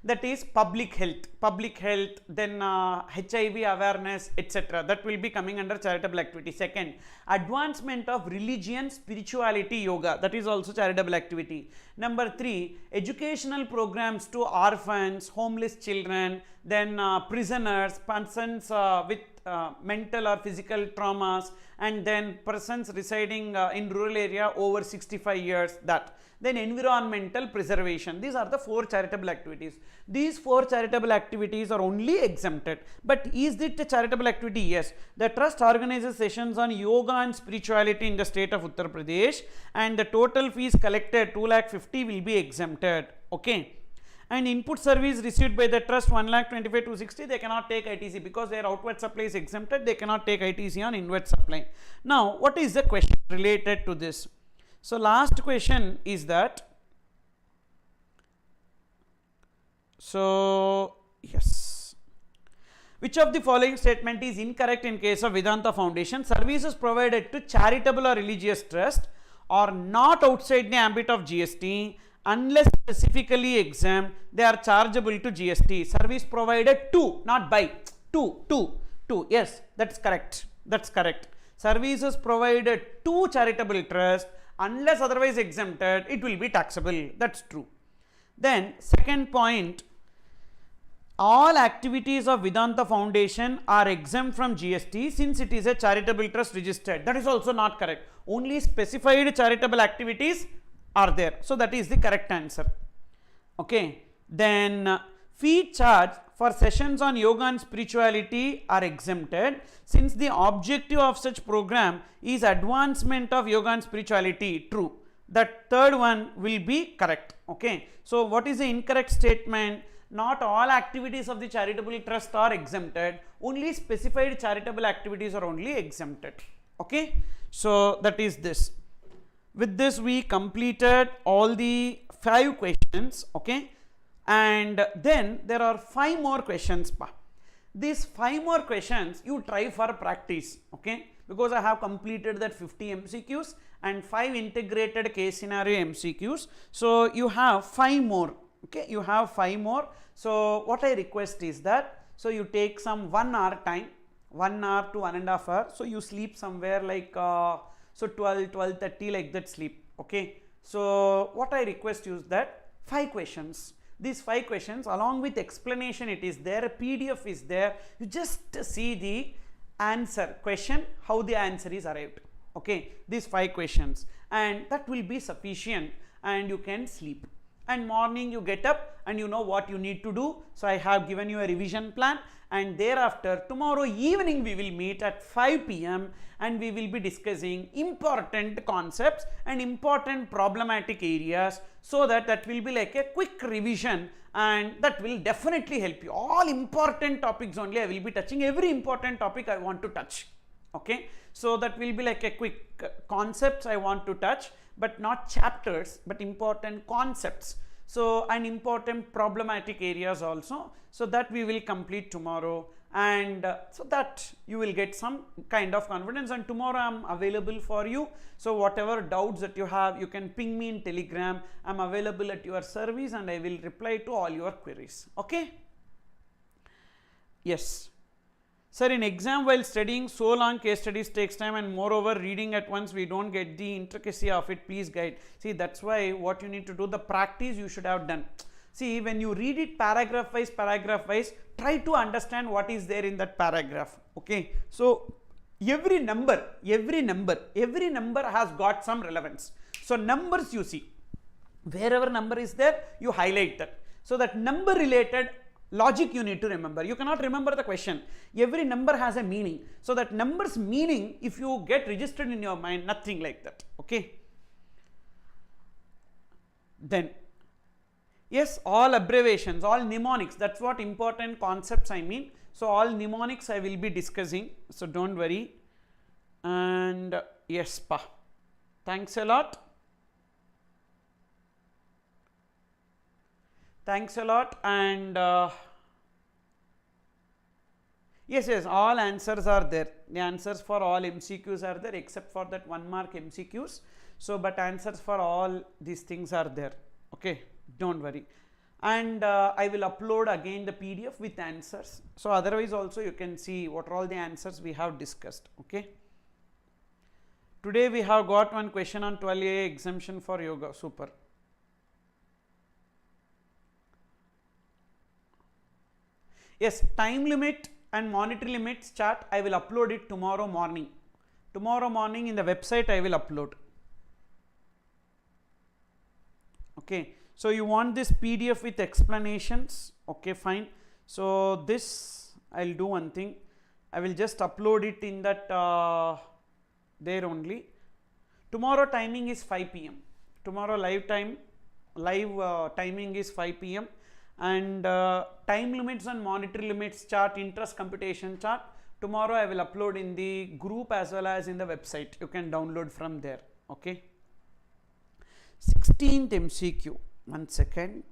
that is public health, then HIV awareness, etc. That will be coming under charitable activity. Second, advancement of religion, spirituality, yoga, that is also charitable activity. Number 3, educational programs to orphans, homeless children, then prisoners, persons with mental or physical traumas, and then persons residing in rural area over 65 years, that. Then environmental preservation. These are the 4 charitable activities. These 4 charitable activities are only exempted. But is it a charitable activity? Yes. The trust organizes sessions on yoga and spirituality in the state of Uttar Pradesh, and the total fees collected 2,50,000 will be exempted. Okay. And input service received by the trust 1,25,260, they cannot take ITC because their outward supply is exempted. They cannot take ITC on inward supply. Now, what is the question related to this? So last question is that, so yes, which of the following statement is incorrect in case of Vedanta Foundation? Services provided to charitable or religious trust are not outside the ambit of GST unless specifically exempt, they are chargeable to GST. Service provided to, not by, to, yes, that's correct, that's correct. Services provided to charitable trust, unless otherwise exempted, it will be taxable, that's true. Then second point, all activities of Vedanta Foundation are exempt from GST since it is a charitable trust registered. That is also not correct. Only specified charitable activities are there. So that is the correct answer. Okay. Then fee charge for sessions on yoga and spirituality are exempted since the objective of such program is advancement of yoga and spirituality. True. That third one will be correct. Okay. So what is the incorrect statement? Not all activities of the charitable trust are exempted, only specified charitable activities are only exempted. Okay. So that is this. With this we completed all the 5 questions. Okay. And then there are 5 more questions. These 5 more questions you try for practice. Okay. Because I have completed that 50 MCQs and 5 integrated case scenario MCQs. So you have 5 more. Okay, you have 5 more. So what I request is that, so you take some 1 hour time, 1 hour to 1.5 hours. So you sleep somewhere like so 12:30 like that sleep. Okay. So what I request you is that 5 questions. These 5 questions along with explanation, it is there, a PDF is there. You just see the answer question, how the answer is arrived. Okay. These 5 questions, and that will be sufficient, and you can sleep. And morning you get up and you know what you need to do. So I have given you a revision plan, and thereafter tomorrow evening we will meet at 5 p.m. and we will be discussing important concepts and important problematic areas, so that will be like a quick revision, and that will definitely help you. All important topics only I will be touching, every important topic I want to touch. Okay. So that will be like a quick concepts I want to touch, but not chapters, but important concepts. So, and important problematic areas also. So that we will complete tomorrow, and so that you will get some kind of confidence. And tomorrow I am available for you. So whatever doubts that you have, you can ping me in Telegram. I am available at your service and I will reply to all your queries. Okay. Yes. Sir, in exam while studying so long, case studies takes time, and moreover reading at once we don't get the intricacy of it. Please guide. See, that's why what you need to do, the practice you should have done. See, when you read it paragraph wise, try to understand what is there in that paragraph. Okay. So every number has got some relevance. So numbers you see, wherever number is there, you highlight that. So that number related logic you need to remember. You cannot remember the question. Every number has a meaning. So that number's meaning, if you get registered in your mind, nothing like that. Okay. Then, yes, all abbreviations, all mnemonics, that's what important concepts I mean. So all mnemonics I will be discussing. So don't worry. And yes, thanks a lot. Thanks a lot. And yes, all answers are there. The answers for all MCQs are there except for that 1 mark MCQs. So, but answers for all these things are there. Okay, don't worry. And I will upload again the PDF with answers. So otherwise also you can see what are all the answers we have discussed. Okay. Today we have got one question on 12A exemption for yoga. Super. Yes, time limit and monetary limits chart, I will upload it tomorrow morning. Tomorrow morning in the website I will upload. Okay. So you want this PDF with explanations. Okay, fine. So this I will do one thing. I will just upload it in that there only. Tomorrow timing is 5 p.m. Tomorrow live timing is 5 p.m. and time limits and monetary limits chart, interest computation chart, tomorrow I will upload in the group as well as in the website. You can download from there. Okay. 16th MCQ. 1 second.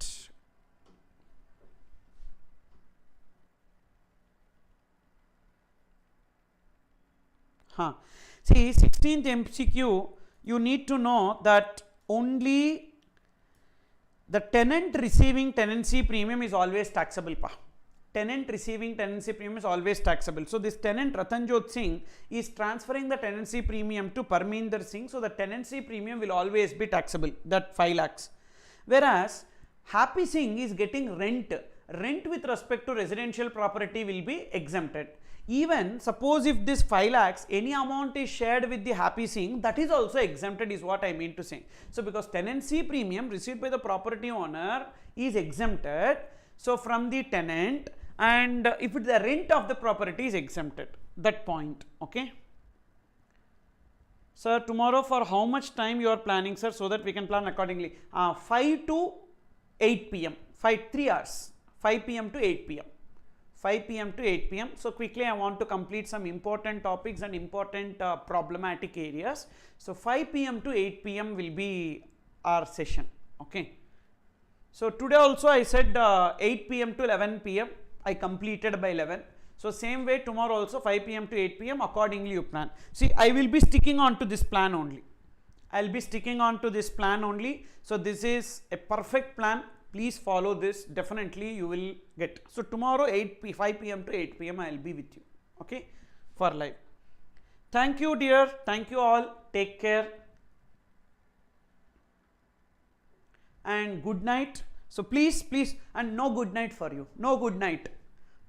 See, 16th MCQ, you need to know that only the tenant receiving tenancy premium is always taxable pa. Tenant receiving tenancy premium is always taxable. So this tenant Ratanjot Singh is transferring the tenancy premium to Parminder Singh. So the tenancy premium will always be taxable, that 5 lakhs. Whereas Happy Singh is getting rent. Rent with respect to residential property will be exempted. Even suppose if this 5 lakhs, any amount is shared with the Happy Singh, that is also exempted is what I mean to say. So because tenancy premium received by the property owner is exempted, so from the tenant, and if the rent of the property is exempted, that point, okay. Sir, tomorrow for how much time you are planning, sir, so that we can plan accordingly? 5 to 8 p.m. 3 hours, 5 p.m. to 8 p.m. 5 p.m. to 8 p.m. So quickly I want to complete some important topics and important problematic areas. So 5 p.m. to 8 p.m. will be our session, okay. So today also I said 8 p.m. to 11 p.m. I completed by 11. So same way tomorrow also 5 p.m. to 8 p.m. accordingly you plan. See, I will be sticking on to this plan only. I will be sticking on to this plan only. So this is a perfect plan. Please follow this. Definitely you will get. So tomorrow 5 p.m. to 8 p.m. I will be with you, okay, for live. Thank you, dear. Thank you all. Take care. And good night. So please, and no good night for you. No good night.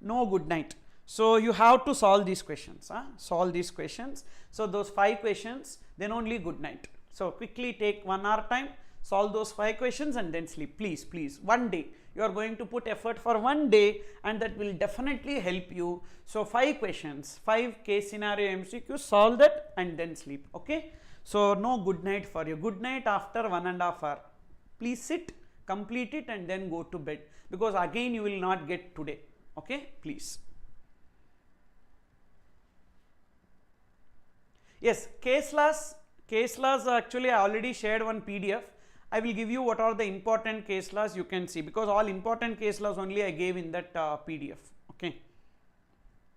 No good night. So you have to solve these questions. Solve these questions. So those 5 questions, then only good night. So quickly take 1 hour time, solve those 5 questions and then sleep. Please, 1 day. You are going to put effort for 1 day and that will definitely help you. So 5 questions, 5 case scenario MCQ, solve that and then sleep. Okay. So no good night for you. Good night after 1.5 hours. Please sit, complete it and then go to bed, because again you will not get today. Okay, please. Yes, case laws actually I already shared one PDF. I will give you what are the important case laws you can see, because all important case laws only I gave in that PDF. Okay.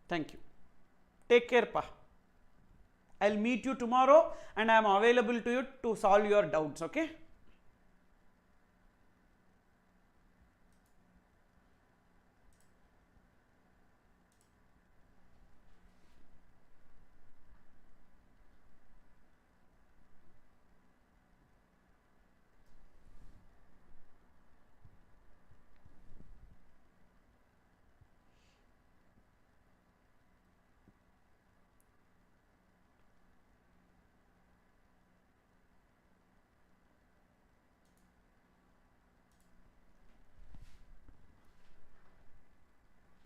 Thank you. Take care, pa. I'll meet you tomorrow and I am available to you to solve your doubts. Okay.